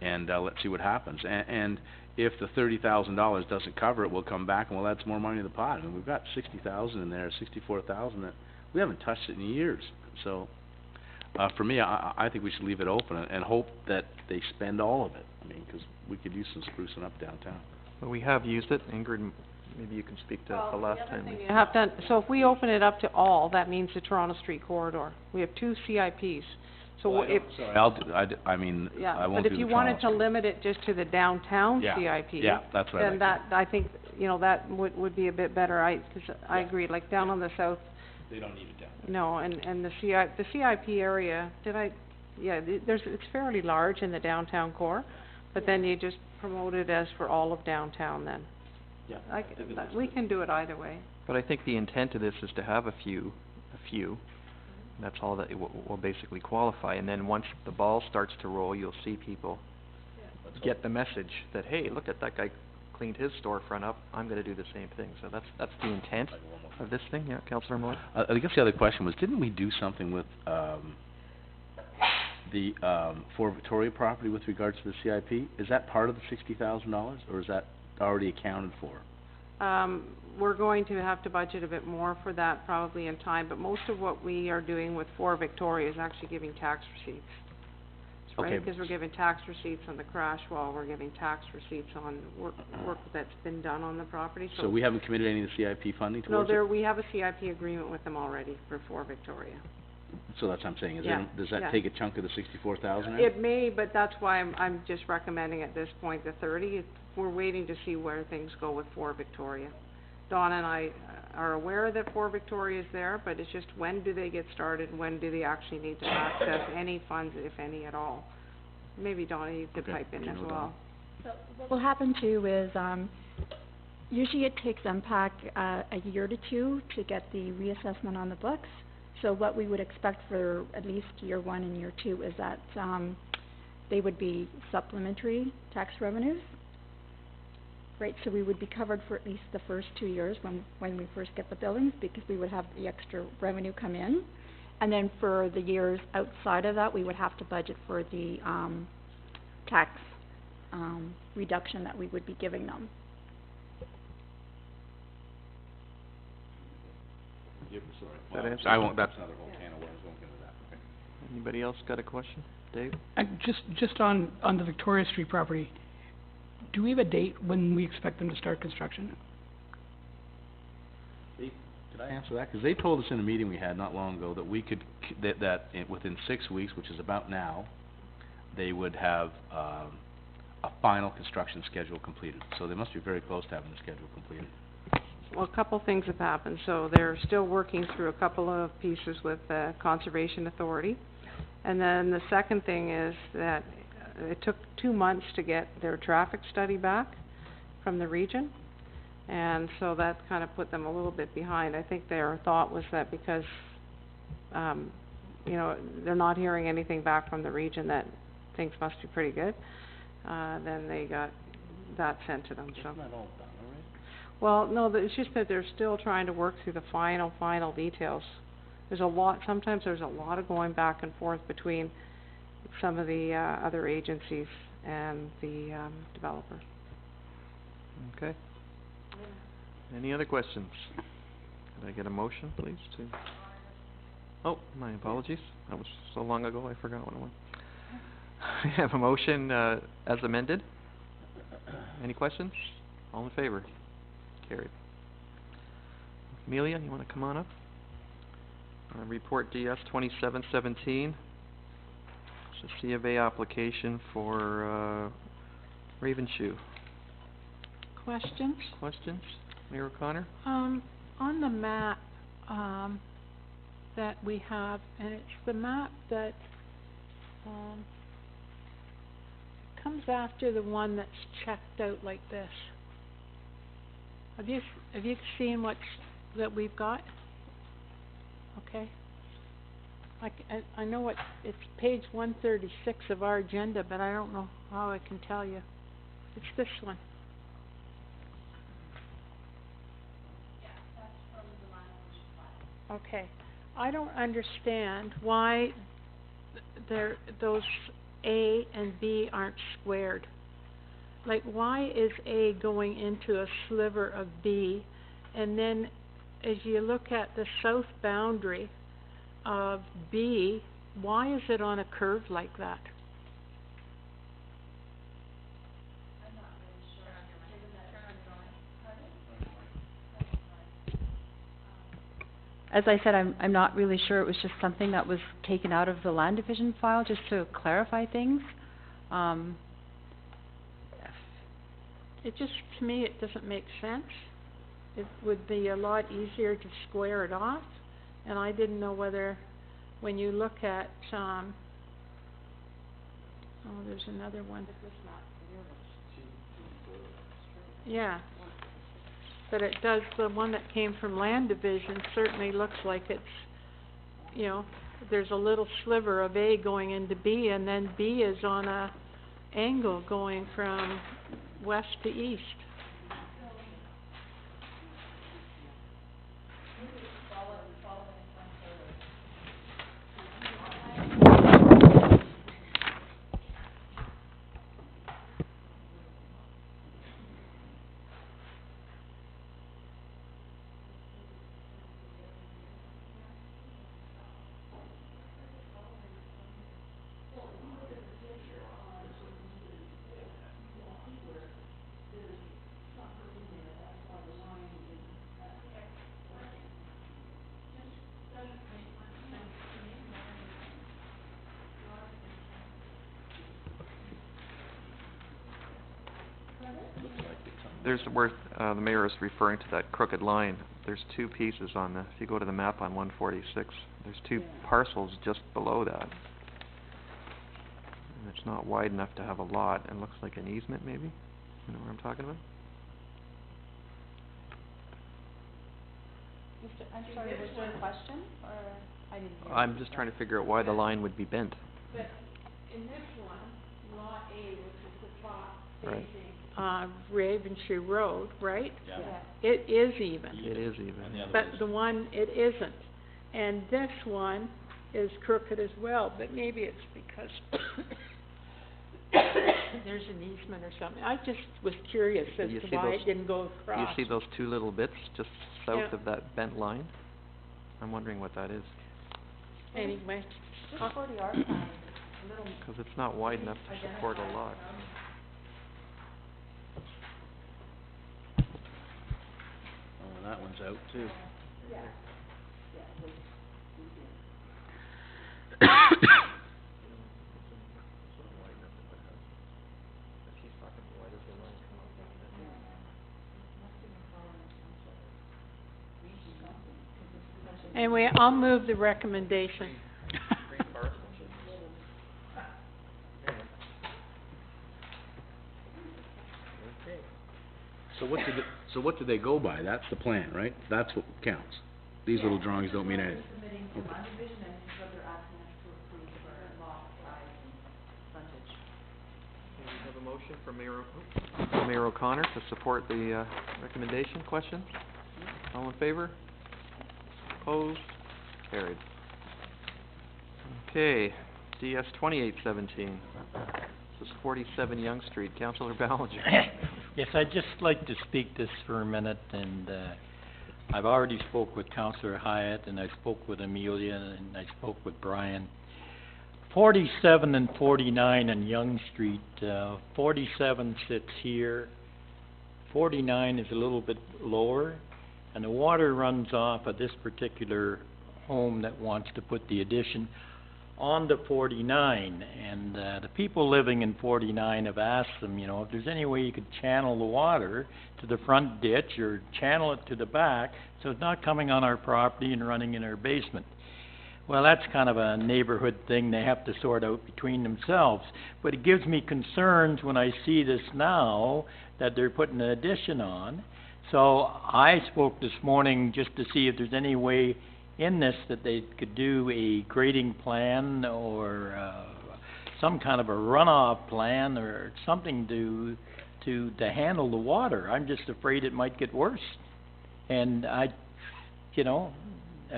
and let's see what happens. And if the $30,000 doesn't cover it, we'll come back and we'll add some more money to the pot. I mean, we've got 60,000 in there, 64,000 that we haven't touched it in years. So for me, I think we should leave it open and hope that they spend all of it. I mean, because we could use some sprucing up downtown. Well, we have used it. Ingrid, maybe you can speak to the last time. You have done, so if we open it up to all, that means the Toronto Street corridor. We have 2 CIPs. So Well, if, sorry, I mean, yeah, I won't but do if you the wanted to Toronto limit it just to the downtown Yeah, CIP, yeah, that's what I then like. that, I think, you know, that would be a bit better. Because I agree, like down on the south, They don't need it down. no, and the CIP area, it's fairly large in the downtown core, but then you just promote it as for all of downtown then. Yeah. We can do it either way. But I think the intent of this is to have a few. That's all that it will basically qualify. And then once the ball starts to roll, you'll see people get the message that, hey, look at that guy cleaned his storefront up, I'm gonna do the same thing. So that's the intent of this thing, yeah, Councillor Moore? I guess the other question was, didn't we do something with the Fort Victoria property with regards to the CIP? Is that part of the $60,000, or is that already accounted for? We're going to have to budget a bit more for that probably in time, but most of what we are doing with Fort Victoria is actually giving tax receipts. Right? Okay. Because we're giving tax receipts on the crash wall, we're giving tax receipts on work that's been done on the property, So we haven't committed any of the CIP funding towards it? we have a CIP agreement with them already for Fort Victoria. So that's what I'm saying, Yeah, does that yeah. take a chunk of the 64,000? It may, but that's why I'm just recommending at this point the 30. We're waiting to see where things go with Fort Victoria. Donna and I are aware that Fort Victoria is there, but it's just when do they get started, when do they actually need to access any funds, if any at all? Maybe Donna, you could pipe in as well. So what will happen too is, usually it takes MPAC a year to 2 to get the reassessment on the books. So what we would expect for at least year 1 and year 2 is that they would be supplementary tax revenues. Right, so we would be covered for at least the first 2 years when we first get the buildings, because we would have the extra revenue come in. And then for the years outside of that, we would have to budget for the tax reduction that we would be giving them. Yep, sorry. That answer? I won't, that's another whole can of worms, won't get into that. Okay. Anybody else got a question? Dave? Just on the Victoria Street property, do we have a date when we expect them to start construction? Could I answer that? Because they told us in a meeting we had not long ago that we could, within 6 weeks, which is about now, they would have a final construction schedule completed. So they must be very close to having the schedule completed. Well, a couple things have happened. So they're still working through a couple of pieces with the Conservation Authority. And then the second thing is that it took 2 months to get their traffic study back from the region. And so that kind of put them a little bit behind. I think their thought was that because, they're not hearing anything back from the region, that things must be pretty good. Then they got that sent to them, so. Isn't that all done already? Well, no, it's just that they're still trying to work through the final details. Sometimes there's a lot of going back and forth between some of the other agencies and the developer. Okay. Any other questions? Could I get a motion, please, to... Oh, my apologies. That was so long ago, I forgot what it was. I have a motion as amended. Any questions? All in favor? Carried. Amelia, you want to come on up? Report DS 2717. It's a C of A application for Ravenshoe. Questions? Questions? Mayor O'Connor? On the map, that we have, and it's the map that, comes after the one that's checked out like this. Have you seen that we've got? Okay. I know it's page 136 of our agenda, but I don't know how I can tell you. It's this one. Okay. I don't understand why those A and B aren't squared. Like, why is A going into a sliver of B, and then as you look at the south boundary of B, why is it on a curve like that? As I said, I'm not really sure. It was just something that was taken out of the land division file just to clarify things. It just, to me, it doesn't make sense. It would be a lot easier to square it off, and I didn't know whether, when you look at, there's another one. Yeah. But it does, the one that came from land division certainly looks like it's, you know, there's a little sliver of A going into B, and then B is on a angle going from west to east. There's where the mayor is referring to that crooked line. There's two pieces on the, if you go to the map on 146, there's two parcels just below that. And it's not wide enough to have a lot, and looks like an easement maybe? You know what I'm talking about? I'm sorry, was there a question, or I didn't hear? I'm just trying to figure out why the line would be bent. But in this one, Lot A, which is the top Right. facing Ravenshire Road, right? Yeah. It is even. It is even. But the one, it isn't. And this one is crooked as well, but maybe it's because there's an easement or something. I just was curious as You to see why those- it didn't go across. You see those two little bits just south Yeah. of that bent line? I'm wondering what that is. Anyway. Just for the art plan, a little. Because it's not wide enough to support a lot. Oh, that one's out too. Anyway, I'll move the recommendation. So what do they go by? That's the plan, right? That's what counts. These little drawings don't mean anything. Okay. We have a motion from Mayor O'Connor to support the recommendation. Question? All in favor? Opposed? Carried. Okay, DS 2817. This is 47 Yonge Street. Councillor Ballinger. Yes, I'd just like to speak this for a minute, and I've already spoke with Councillor Hyatt, and I spoke with Amelia, and I spoke with Brian. 47 and 49 on Yonge Street, 47 sits here, 49 is a little bit lower, and the water runs off of this particular home that wants to put the addition onto 49, and the people living in 49 have asked them, you know, if there's any way you could channel the water to the front ditch or channel it to the back so it's not coming on our property and running in our basement. Well, that's kind of a neighborhood thing they have to sort out between themselves, but it gives me concerns when I see this now that they're putting an addition on. So I spoke this morning just to see if there's any way in this that they could do a grading plan or, some kind of a runoff plan or something to handle the water. I'm just afraid it might get worse. And a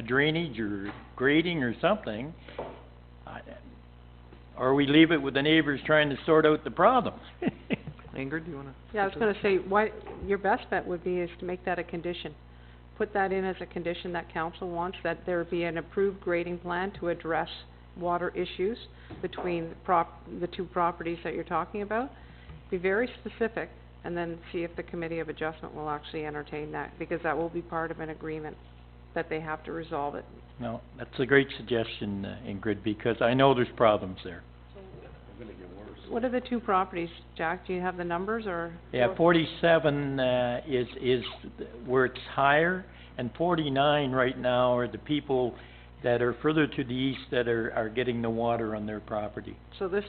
drainage or grading or something, or we leave it with the neighbors trying to sort out the problem. Ingrid, do you wanna? Yeah, I was gonna say, your best bet would be is to make that a condition. Put that in as a condition that council wants, that there be an approved grading plan to address water issues between the two properties that you're talking about. Be very specific, and then see if the Committee of Adjustment will actually entertain that, because that will be part of an agreement that they have to resolve it. No, that's a great suggestion, Ingrid, because I know there's problems there. What are the two properties, Jack? Do you have the numbers, or? Yeah, 47, is where it's higher, and 49 right now are the people that are further to the east that are getting the water on their property. So this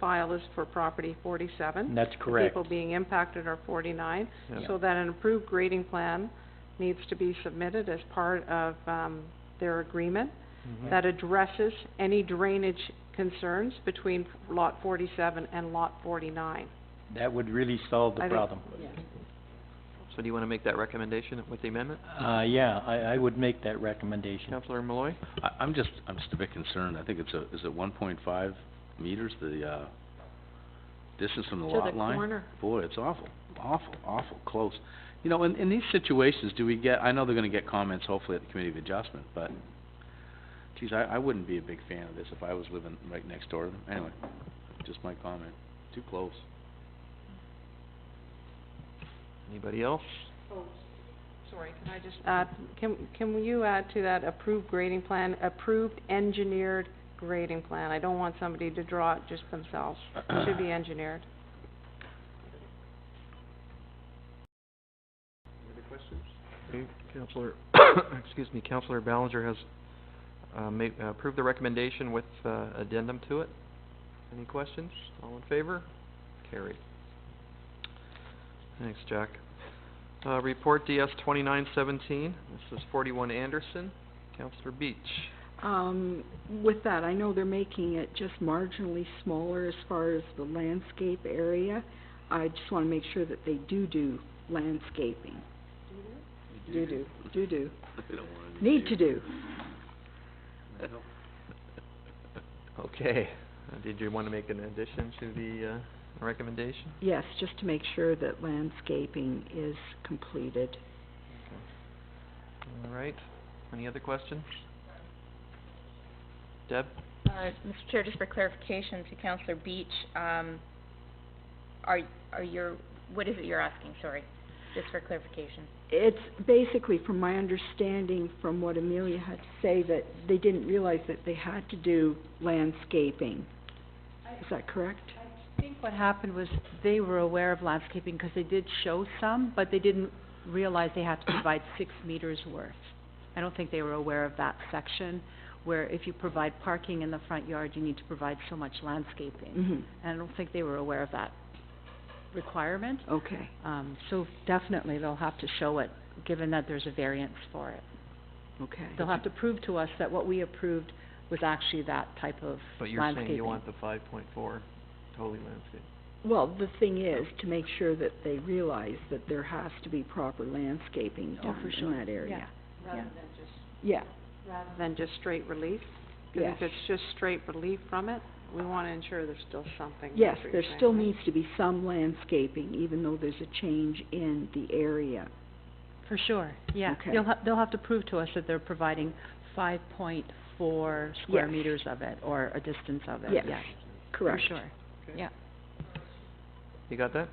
file is for property 47? That's correct. The people being impacted are 49? Yeah. So that an approved grading plan needs to be submitted as part of, their agreement that addresses any drainage concerns between lot 47 and lot 49. That would really solve the problem. So do you wanna make that recommendation with the amendment? Yeah, I would make that recommendation. Councillor Malloy? I'm just a bit concerned. I think is it 1.5 meters, the, distance from the To lot the line? corner. Boy, it's awful close. You know, in these situations, I know they're gonna get comments hopefully at the Committee of Adjustment, but, geez, I wouldn't be a big fan of this if I was living right next door to them. Anyway, just my comment. Too close. Anybody else? Oh, sorry, can I just add, can you add to that approved grading plan, approved engineered grading plan? I don't want somebody to draw it just themselves. It should be engineered. Any other questions? Okay, Councillor, excuse me, Councillor Ballinger has, approved the recommendation with, addendum to it. Any questions? All in favor? Carried. Thanks, Jack. Report DS 2917, this is 41 Anderson. Councillor Beach. With that, I know they're making it just marginally smaller as far as the landscape area. I just wanna make sure that they do landscaping. Do. Need to do. Okay. Did you wanna make an addition to the, recommendation? Yes, just to make sure that landscaping is completed. All right. Any other questions? Deb? Mr. Chair, just for clarification to Councillor Beach, what is it you're asking, sorry, just for clarification? It's basically, from my understanding, from what Amelia had to say, that they didn't realize that they had to do landscaping. Is that correct? I think what happened was they were aware of landscaping because they did show some, but they didn't realize they had to provide 6 meters worth. I don't think they were aware of that section, where if you provide parking in the front yard, you need to provide so much landscaping. Mhm. And I don't think they were aware of that requirement. Okay. So definitely they'll have to show it, given that there's a variance for it. Okay. They'll have to prove to us that what we approved was actually that type of But you're landscaping. saying you want the 5.4 totally landscape? Well, the thing is to make sure that they realize that there has to be proper landscaping Oh, done for in sure. that area. Rather than just, Yeah. rather than just straight relief? 'Cause Yes. if it's just straight relief from it, we wanna ensure there's still something. Yes, That's what there you're still saying, right? needs to be some landscaping, even though there's a change in the area. For sure, yeah. Okay. They'll have to prove to us that they're providing 5.4 square Yes. meters of it, or a distance of it, Yes, yeah. correct. For sure, yeah. You got that?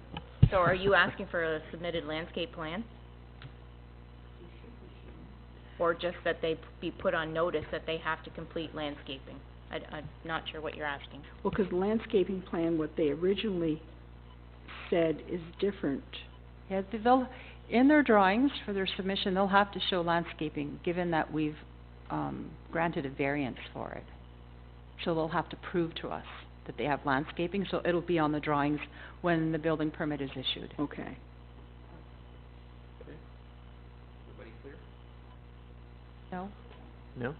So are you asking for a submitted landscape plan? Or just that they be put on notice that they have to complete landscaping? I'm not sure what you're asking. Well, 'cause landscaping plan, what they originally said is different. Yeah, they'll, in their drawings for their submission, they'll have to show landscaping, given that we've, granted a variance for it. So they'll have to prove to us that they have landscaping, so it'll be on the drawings when the building permit is issued. Okay. Everybody clear? No? No?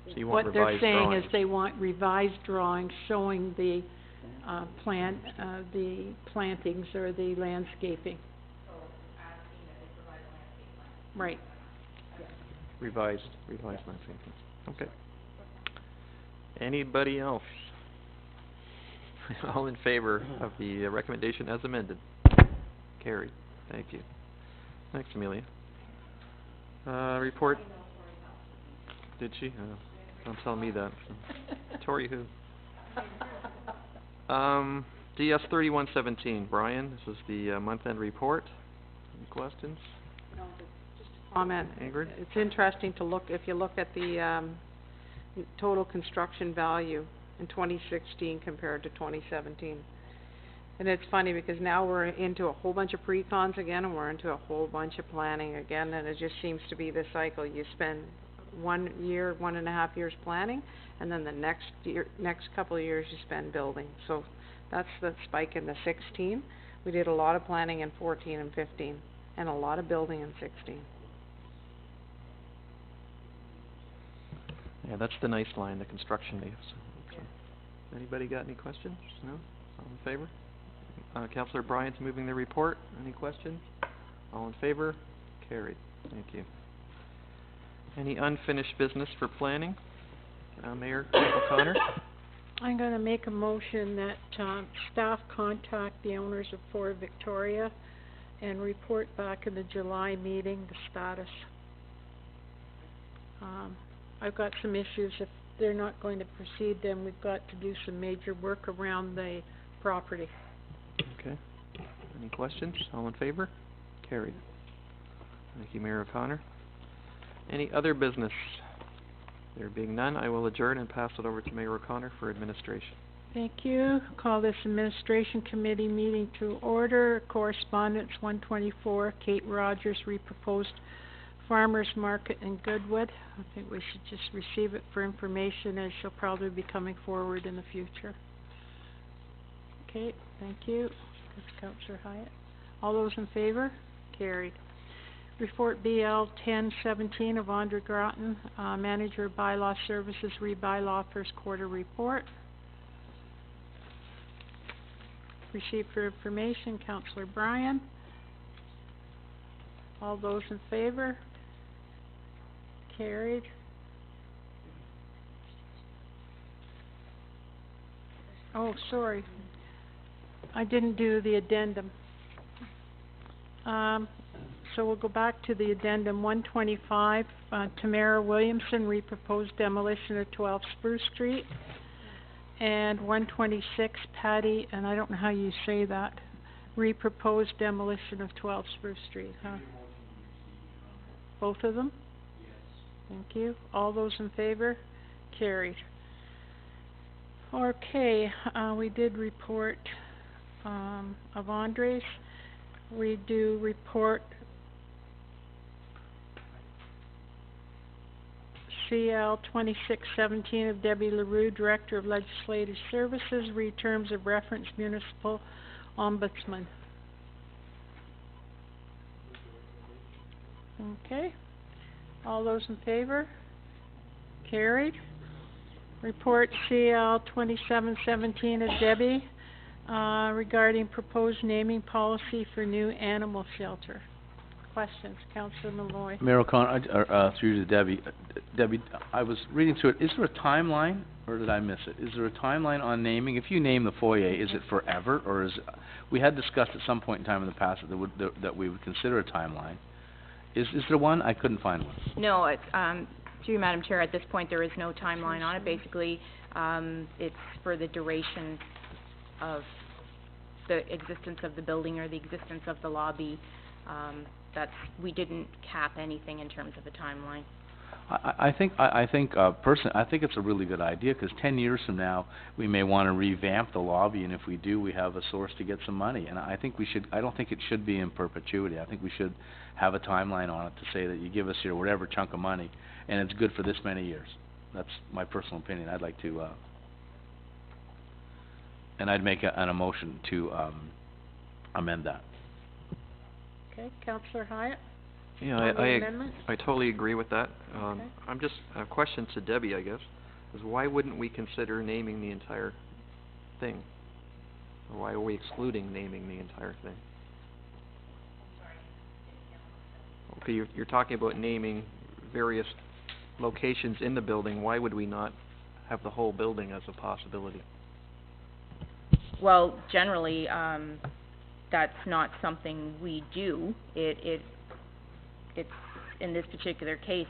So you want What they're revised saying drawings? is they want revised drawings showing the, the plantings or the landscaping. Right. Revised landscaping. Okay. Anybody else? All in favor of the recommendation as amended? Carried. Thank you. Thanks, Amelia. Report. Did she? Don't tell me that. Tori who? DS 3117, Brian, this is the month-end report. Any questions? Comment. Ingrid? It's interesting to look, if you look at the total construction value in 2016 compared to 2017. And it's funny because now we're into a whole bunch of pre-cons again, and we're into a whole bunch of planning again, and it just seems to be the cycle. You spend 1 year, 1.5 years planning, and then the next couple of years you spend building. So that's the spike in the 16. We did a lot of planning in 14 and 15, and a lot of building in 16. Yeah, that's the nice line, the construction leaves. So, anybody got any questions? No? All in favor? Councillor Bryant's moving the report. Any questions? All in favor? Carried. Thank you. Any unfinished business for planning? Mayor O'Connor? I'm going to make a motion that staff contact the owners of Fort Victoria and report back in the July meeting the status. I've got some issues. If they're not going to proceed, then we've got to do some major work around the property. Okay. Any questions? All in favor? Carried. Thank you, Mayor O'Connor. Any other business? There being none, I will adjourn and pass it over to Mayor O'Connor for administration. Thank you. Call this Administration Committee meeting to order. Correspondence 124, Kate Rogers, reproposed Farmers Market in Goodwood. I think we should just receive it for information, as she'll probably be coming forward in the future. Okay, thank you. That's Councillor Hyatt. All those in favor? Carried. Report BL 1017 of Andre Groton, Manager of Bylaw Services, Rebylaw First Quarter Report. Received for information, Councillor Bryan. All those in favor? Carried. Oh, sorry. I didn't do the addendum. So we'll go back to the addendum 125, Tamara Williamson, reproposed demolition of 12 Spruce Street. And 126, Patty, and I don't know how you say that, reproposed demolition of 12 Spruce Street, huh? Both of them? Thank you. All those in favor? Carried. Okay, we did report of Andres. We do report CL 2617 of Debbie LaRue, Director of Legislative Services, read terms of reference municipal ombudsman. Okay. All those in favor? Carried. Report CL 2717 of Debbie, regarding proposed naming policy for new animal shelter. Questions? Councillor Malloy. Mayor O'Connor, through to Debbie. Debbie, I was reading through it. Is there a timeline, or did I miss it? Is there a timeline on naming? If you name the foyer, is it forever, or is it, we had discussed at some point in time in the past that we would consider a timeline. Is there one? I couldn't find one. No, it's, through Madam Chair, at this point there is no timeline on it. Basically, it's for the duration of the existence of the building or the existence of the lobby. We didn't cap anything in terms of a timeline. I think personally, I think it's a really good idea, because 10 years from now, we may want to revamp the lobby, and if we do, we have a source to get some money. And I think we should, I don't think it should be in perpetuity. I think we should have a timeline on it to say that you give us your whatever chunk of money, and it's good for this many years. That's my personal opinion. I'd like to, and I'd make an motion to amend that. Okay, Councillor Hyatt. Yeah, on the amendment? I totally agree with that. Okay. I'm just, a question to Debbie, I guess, is why wouldn't we consider naming the entire thing? Or why are we excluding naming the entire thing? Okay, you're talking about naming various locations in the building. Why would we not have the whole building as a possibility? Well, generally, that's not something we do. It's, in this particular case,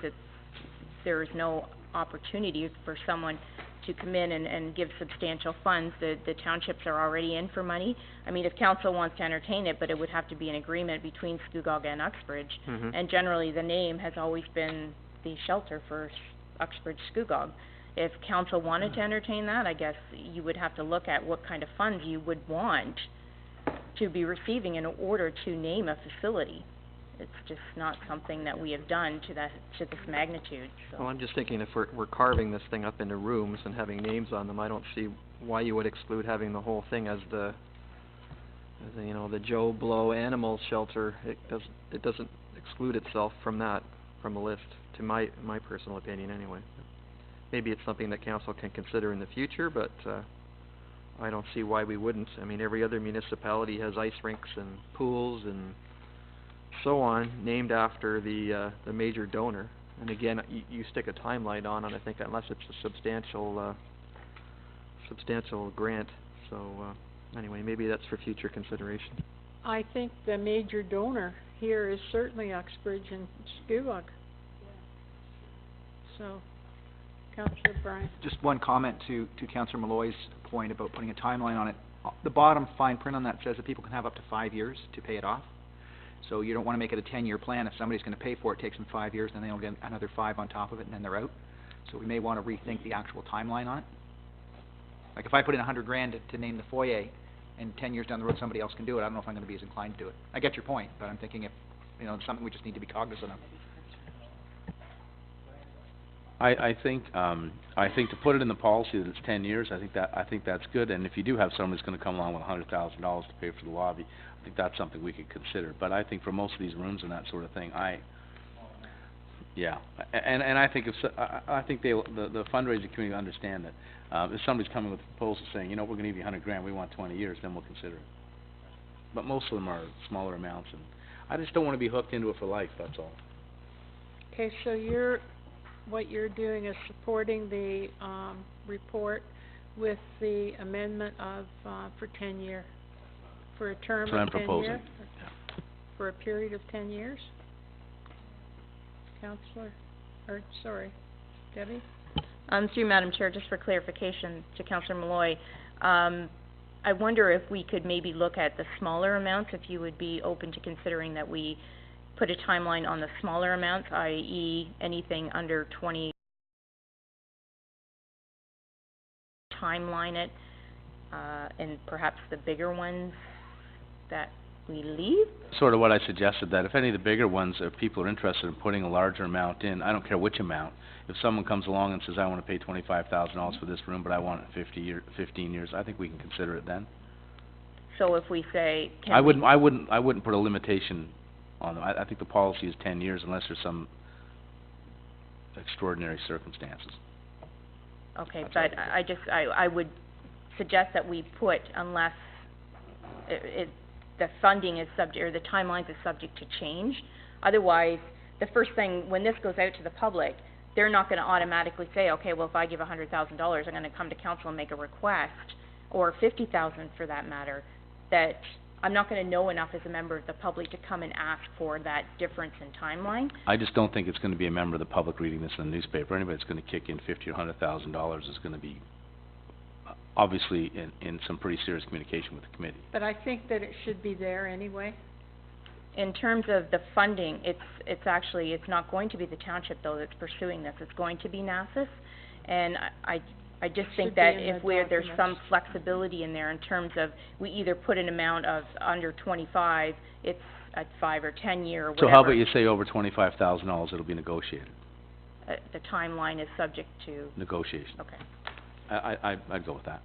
there is no opportunity for someone to come in and give substantial funds. The townships are already in for money. I mean, if council wants to entertain it, but it would have to be an agreement between Scugog and Uxbridge. And generally, the name has always been the shelter for Uxbridge Scugog. If council wanted to entertain that, I guess you would have to look at what kind of funds you would want to be receiving in order to name a facility. It's just not something that we have done to this magnitude, so. Well, I'm just thinking if we're carving this thing up into rooms and having names on them, I don't see why you would exclude having the whole thing as the Joe Blow Animal Shelter. It doesn't exclude itself from that, from the list, to my personal opinion anyway. Maybe it's something that council can consider in the future, but I don't see why we wouldn't. I mean, every other municipality has ice rinks and pools and so on, named after the major donor. And again, you stick a timeline on it, I think, unless it's a substantial grant. So anyway, maybe that's for future consideration. I think the major donor here is certainly Uxbridge and Scugog. So, Councillor Bryan. Just one comment to Councillor Malloy's point about putting a timeline on it. The bottom fine print on that says that people can have up to 5 years to pay it off. So you don't want to make it a 10-year plan. If somebody's going to pay for it, it takes them 5 years, then they'll get another 5 on top of it, and then they're out. So we may want to rethink the actual timeline on it. Like if I put in $100,000 to name the foyer, and 10 years down the road somebody else can do it, I don't know if I'm going to be as inclined to do it. I get your point, but I'm thinking if, it's something we just need to be cognizant of. I think to put it in the policy that it's 10 years, I think that's good. And if you do have someone who's going to come along with $100,000 to pay for the lobby, I think that's something we could consider. But I think for most of these rooms and that sort of thing, and I think I think the fundraising community understand that if somebody's coming with a proposal saying, we're going to give you $100,000, we want 20 years, then we'll consider it. But most of them are smaller amounts, and I just don't want to be hooked into it for life. That's all. Okay, so what you're doing is supporting the report with the amendment of for 10 year, for a term That's what of 10 I'm proposing. year, for a period of 10 years. Debbie? Through you, Madam Chair, just for clarification to Councillor Malloy, I wonder if we could maybe look at the smaller amounts, if you would be open to considering that we put a timeline on the smaller amounts, i.e. anything under 20, timeline it, and perhaps the bigger ones that we leave? Sort of what I suggested, that if any of the bigger ones, if people are interested in putting a larger amount in, I don't care which amount. If someone comes along and says, I want to pay $25,000 for this room, but I want it 15 years, I think we can consider it then. So if we say, I wouldn't put a limitation on them. I think the policy is 10 years unless there's some extraordinary circumstances. Okay, but I would suggest that we put, unless the funding is subject, or the timelines is subject to change. Otherwise, the first thing, when this goes out to the public, they're not going to automatically say, okay, well, if I give $100,000, I'm going to come to council and make a request, or $50,000 for that matter, that I'm not going to know enough as a member of the public to come and ask for that difference in timeline. I just don't think it's going to be a member of the public reading this in the newspaper. Anybody that's going to kick in $50,000 or $100,000 is going to be obviously in some pretty serious communication with the committee. But I think that it should be there anyway. In terms of the funding, it's not going to be the township though that's pursuing this. It's going to be NASIS, and I just think that if there's some flexibility in there in terms of we either put an amount of under 25, it's at 5 or 10 year or whatever. So how about you say over $25,000, it'll be negotiated? The timeline is subject to negotiation. Okay. I'd go with that.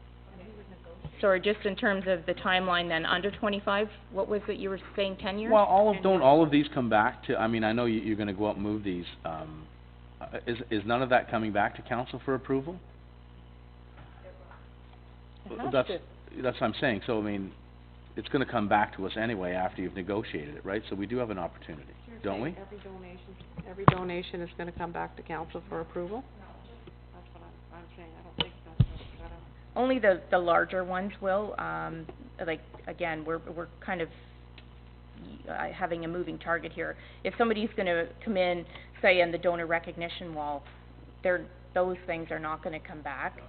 sorry, just in terms of the timeline then, under 25, what was it you were saying, 10 years? Well, don't all of these come back to, I mean, I know you're gonna go out and move these, is none of that coming back to council for approval? That's what I'm saying, so I mean, it's gonna come back to us anyway after you've negotiated it, right? So we do have an opportunity, don't we? Every donation is gonna come back to council for approval? That's what I'm saying, I don't think that's Only the larger ones will, like, again, we're kind of having a moving target here. If somebody's gonna come in, say, in the donor recognition wall, those things are not gonna come back.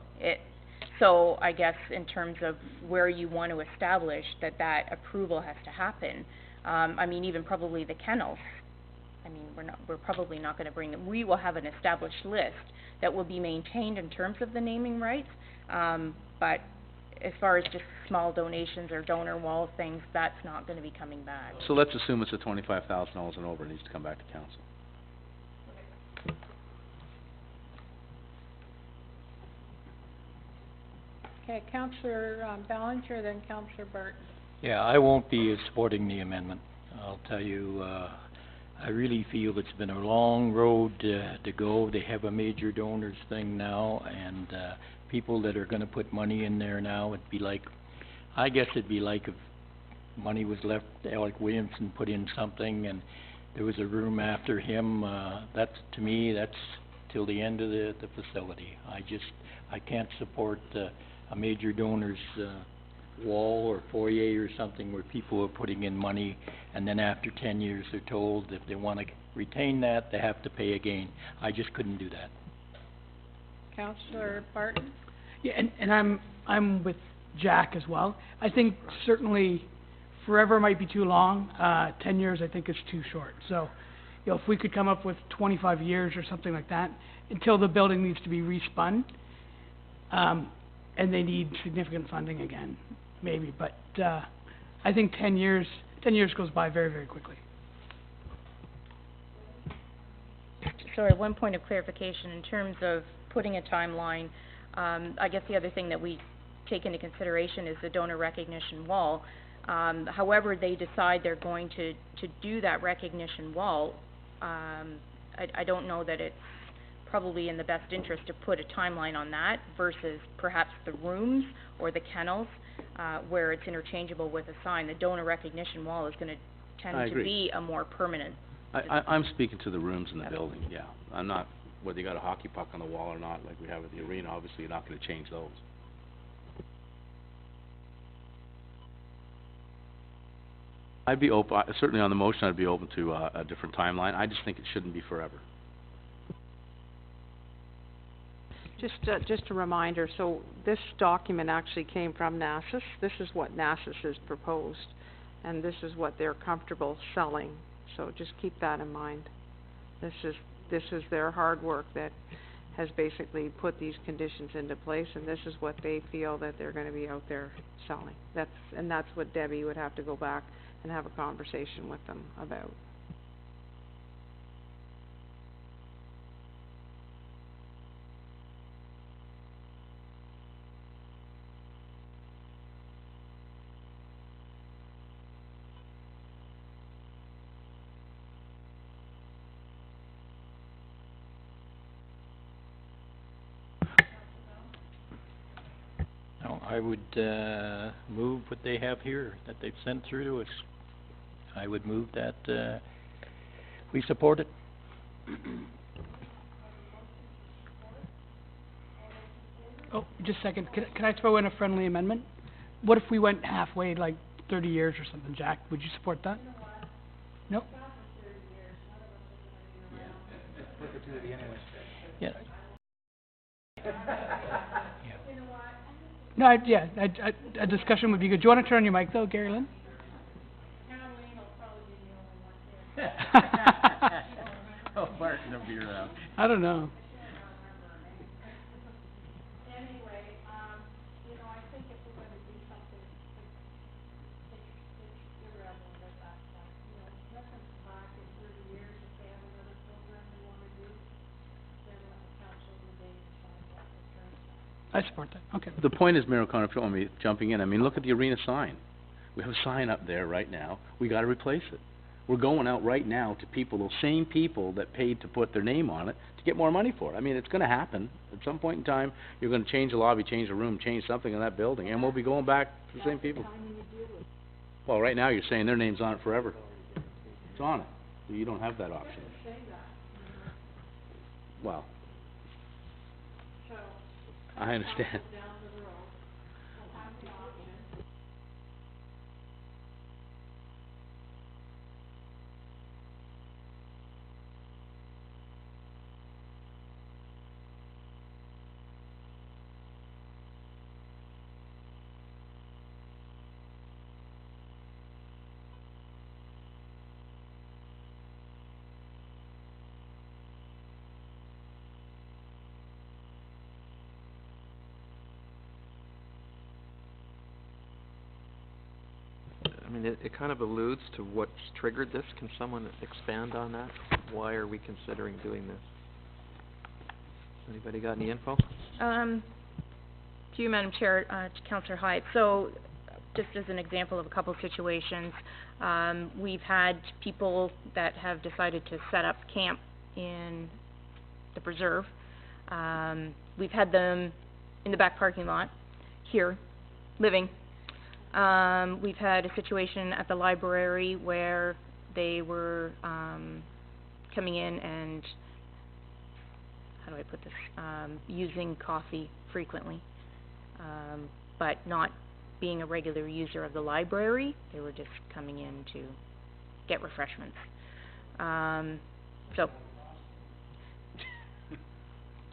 So I guess in terms of where you want to establish that approval has to happen, I mean, even probably the kennels, I mean, we're probably not gonna bring them. We will have an established list that will be maintained in terms of the naming rights, but as far as just small donations or donor wall things, that's not gonna be coming back. So let's assume it's a $25,000 and over, it needs to come back to council. Okay, Councillor Ballinger, then Councillor Barton. Yeah, I won't be supporting the amendment. I'll tell you, I really feel it's been a long road to go. They have a major donors thing now, and people that are gonna put money in there now, it'd be like, I guess it'd be like if money was left, Alec Williamson put in something and there was a room after him, that's, to me, that's till the end of the facility. I can't support a major donor's wall or foyer or something where people are putting in money, and then after 10 years they're told if they want to retain that, they have to pay again. I just couldn't do that. Councillor Barton? Yeah, and I'm with Jack as well. I think certainly forever might be too long. 10 years I think is too short. So, you know, if we could come up with 25 years or something like that, until the building needs to be respun, and they need significant funding again, maybe. But I think 10 years goes by very, very quickly. Sorry, one point of clarification in terms of putting a timeline. I guess the other thing that we take into consideration is the donor recognition wall. However they decide they're going to do that recognition wall, I don't know that it's probably in the best interest to put a timeline on that versus perhaps the rooms or the kennels, where it's interchangeable with a sign. The donor recognition wall is gonna tend to be a more permanent. I'm speaking to the rooms in the building, yeah. I'm not, whether you got a hockey puck on the wall or not, like we have at the arena, obviously you're not gonna change those. I'd be open, certainly on the motion, I'd be open to a different timeline. I just think it shouldn't be forever. Just a reminder, so this document actually came from NASIS. This is what NASIS has proposed, and this is what they're comfortable selling. So just keep that in mind. This is their hard work that has basically put these conditions into place, and this is what they feel that they're gonna be out there selling. That's what Debbie would have to go back and have a conversation with them about. I would move what they have here, that they've sent through to us. I would move that we support it. Oh, just a second. Can I throw in a friendly amendment? What if we went halfway, like 30 years or something, Jack? Would you support that? No? Yeah. No, a discussion would be good. Do you want to turn on your mic, though, Gary Lynn? Oh, Martin will be around. I don't know. I support that, okay. The point is, Mayor O'Connor, if you want me jumping in, I mean, look at the arena sign. We have a sign up there right now. We gotta replace it. We're going out right now to people, those same people that paid to put their name on it, to get more money for it. I mean, it's gonna happen. At some point in time, you're gonna change the lobby, change the room, change something in that building, and we'll be going back to the same people. Well, right now, you're saying their name's on it forever. It's on it. So you don't have that option. Well, I understand. I mean, it kind of alludes to what's triggered this. Can someone expand on that? Why are we considering doing this? Anybody got any info? To you, Madam Chair, to Councillor Hyatt. So, just as an example of a couple of situations, we've had people that have decided to set up camp in the preserve. We've had them in the back parking lot here, living. We've had a situation at the library where they were coming in and, how do I put this, using coffee frequently, but not being a regular user of the library. They were just coming in to get refreshments. So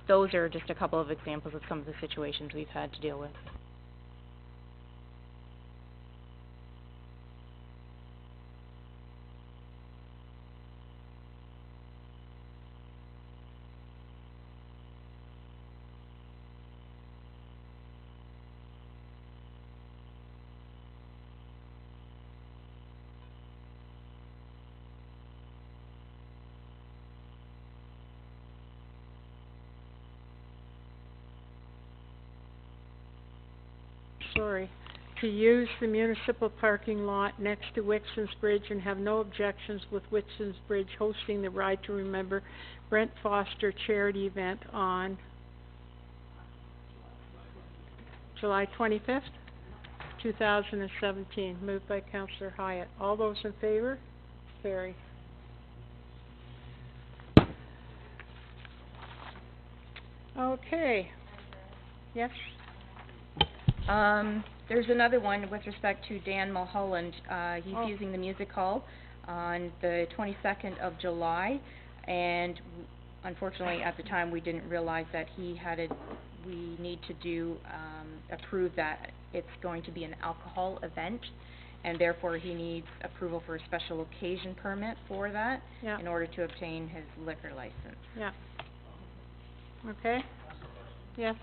those are just a couple of examples of some of the situations we've had to deal with. Sorry, to use the municipal parking lot next to Wixon's Bridge and have no objections with Wixon's Bridge hosting the Ride to Remember Brent Foster charity event on July 25th, 2017. Moved by Councillor Hyatt. All those in favor? Carried. Okay. Yes? There's another one with respect to Dan Mulholland. He's using the music hall on the 22nd of July, and unfortunately at the time we didn't realize that we need to do, approve that it's going to be an alcohol event, and therefore he needs approval for a special occasion permit for that in order to obtain his liquor license. Yeah. Okay. Yes.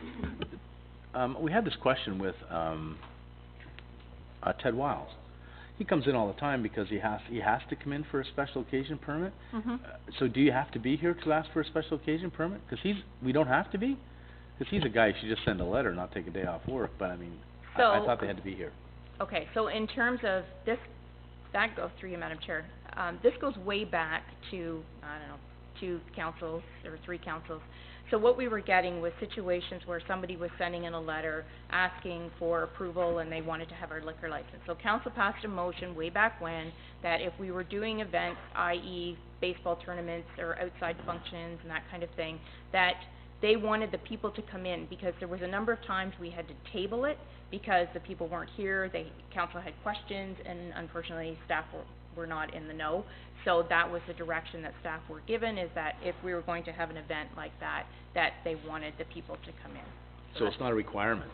We had this question with Ted Wiles. He comes in all the time because he has to come in for a special occasion permit. So do you have to be here to ask for a special occasion permit? Because we don't have to be? Because he's a guy who should just send a letter, not take a day off work. But I mean, I thought they had to be here. Okay, so in terms of this, that goes through you, Madam Chair. This goes way back to, I don't know, 2 councils or 3 councils. So what we were getting was situations where somebody was sending in a letter asking for approval and they wanted to have our liquor license. So council passed a motion way back when that if we were doing events, i.e. baseball tournaments or outside functions and that kind of thing, that they wanted the people to come in, because there was a number of times we had to table it because the people weren't here, council had questions, and unfortunately staff were not in the know. So that was the direction that staff were given, is that if we were going to have an event like that, that they wanted the people to come in. So it's not a requirement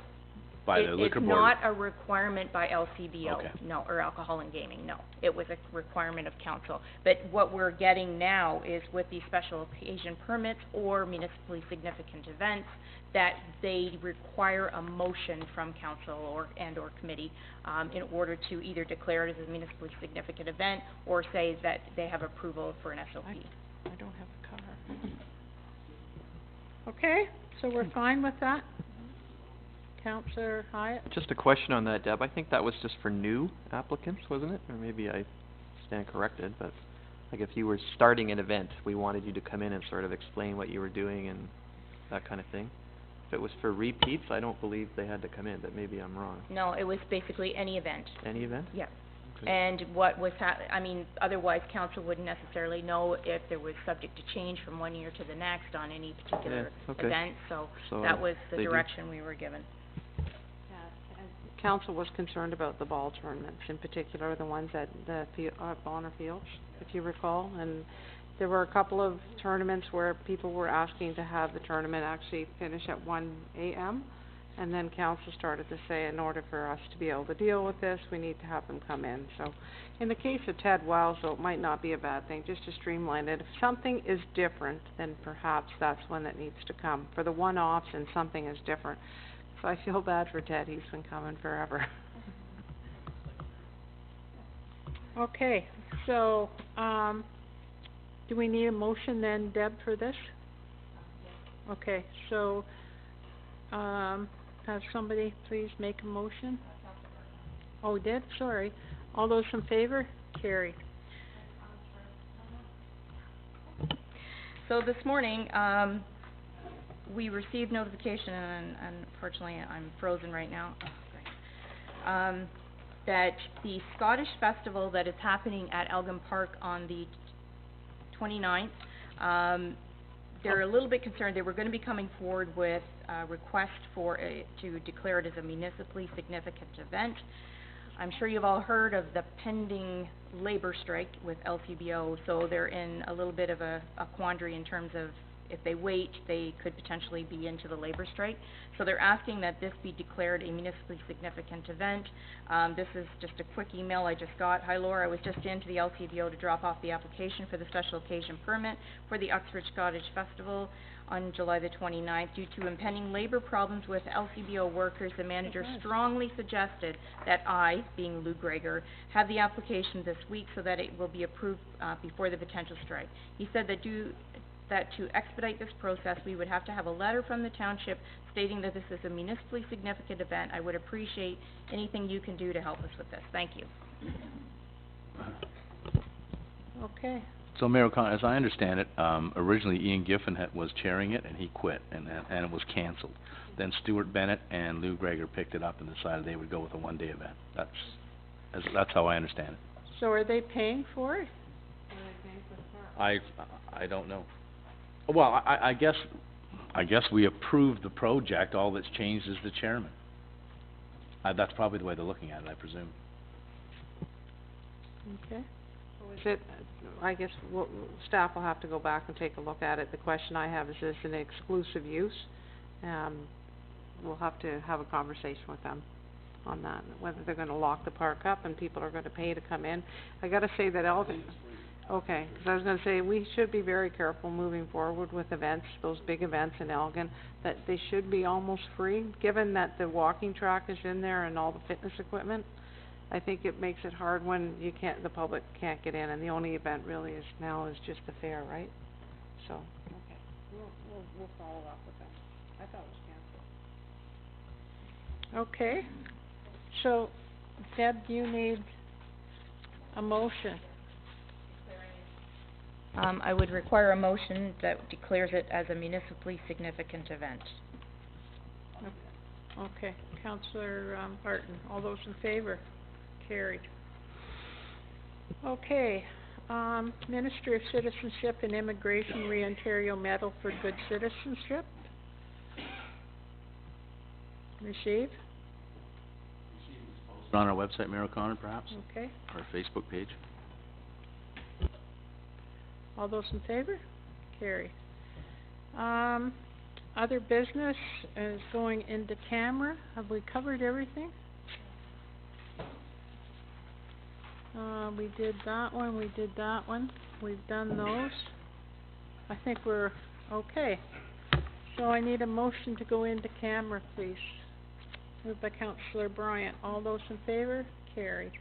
by the liquor board? It's not a requirement by LCBO, Okay. no, or Alcohol and Gaming, no. It was a requirement of council. But what we're getting now is with these special occasion permits or municipally significant events, that they require a motion from council or committee in order to either declare it as a municipally significant event or say that they have approval for an SOP. I don't have a car. Okay, so we're fine with that? Councillor Hyatt? Just a question on that, Deb. I think that was just for new applicants, wasn't it? Or maybe I stand corrected, but like if you were starting an event, we wanted you to come in and sort of explain what you were doing and that kind of thing. If it was for repeats, I don't believe they had to come in, but maybe I'm wrong. No, it was basically any event. Any event? Yeah. Okay. And what was I mean, otherwise council wouldn't necessarily know if there was subject to change from one year to the next on any particular okay. event, so So that was the they do- direction we were given. Council was concerned about the ball tournaments, in particular, the ones at the Bonner Fields, if you recall, and there were a couple of tournaments where people were asking to have the tournament actually finish at 1 a.m., and then council started to say, in order for us to be able to deal with this, we need to have them come in. So, in the case of Ted Wiles, though, it might not be a bad thing, just to streamline it. If something is different, then perhaps that's when it needs to come. For the one-offs and something is different. So I feel bad for Ted, he's been coming forever. Okay, so, do we need a motion then, Deb, for this? Okay, so, have somebody please make a motion? Oh, did? Sorry. All those in favor? Carried. So this morning, we received notification, and unfortunately I'm frozen right now, that the Scottish Festival that is happening at Elgin Park on the 29th, they're a little bit concerned. They were going to be coming forward with a request to declare it as a municipally significant event. I'm sure you've all heard of the pending labor strike with LCBO, so they're in a little bit of a quandary in terms of if they wait, they could potentially be into the labor strike. So they're asking that this be declared a municipally significant event. This is just a quick email I just got. Hi Laura, I was just into the LCBO to drop off the application for the special occasion permit for the Uxbridge Scottish Festival on July the 29th. Due to impending labor problems with LCBO workers, the manager strongly suggested that I, being Lou Greger, have the application this week so that it will be approved before the potential strike. He said that to expedite this process, we would have to have a letter from the township stating that this is a municipally significant event. I would appreciate anything you can do to help us with this. Thank you. Okay. So Mayor O'Connor, as I understand it, originally Ian Giffen was chairing it, and he quit, and it was canceled. Then Stuart Bennett and Lou Greger picked it up and decided they would go with a one-day event. That's how I understand it. So are they paying for it? I don't know. Well, I guess we approved the project. All that's changed is the chairman. That's probably the way they're looking at it, I presume. Okay. Is it, I guess, staff will have to go back and take a look at it. The question I have is this an exclusive use? We'll have to have a conversation with them on that, whether they're gonna lock the park up and people are gonna pay to come in. I gotta say that Elgin, okay, 'cause I was gonna say, we should be very careful moving forward with events, those big events in Elgin, that they should be almost free, given that the walking track is in there and all the fitness equipment. I think it makes it hard when the public can't get in, and the only event really is just the fair, right? So, okay, we'll follow up with them. I thought it was canceled. Okay. So, Deb, do you need a motion? I would require a motion that declares it as a municipally significant event. Okay. Councillor Barton, all those in favor? Carried. Okay. Minister of Citizenship and Immigration, Re-Ontario Medal for Good Citizenship. Receive. On our website, Mayor O'Connor, perhaps? Okay. Our Facebook page. All those in favor? Carried. Other business is going into camera. Have we covered everything? We did that one, we did that one. We've done those. I think we're okay. So I need a motion to go into camera, please. Moved by Councillor Bryant. All those in favor? Carried.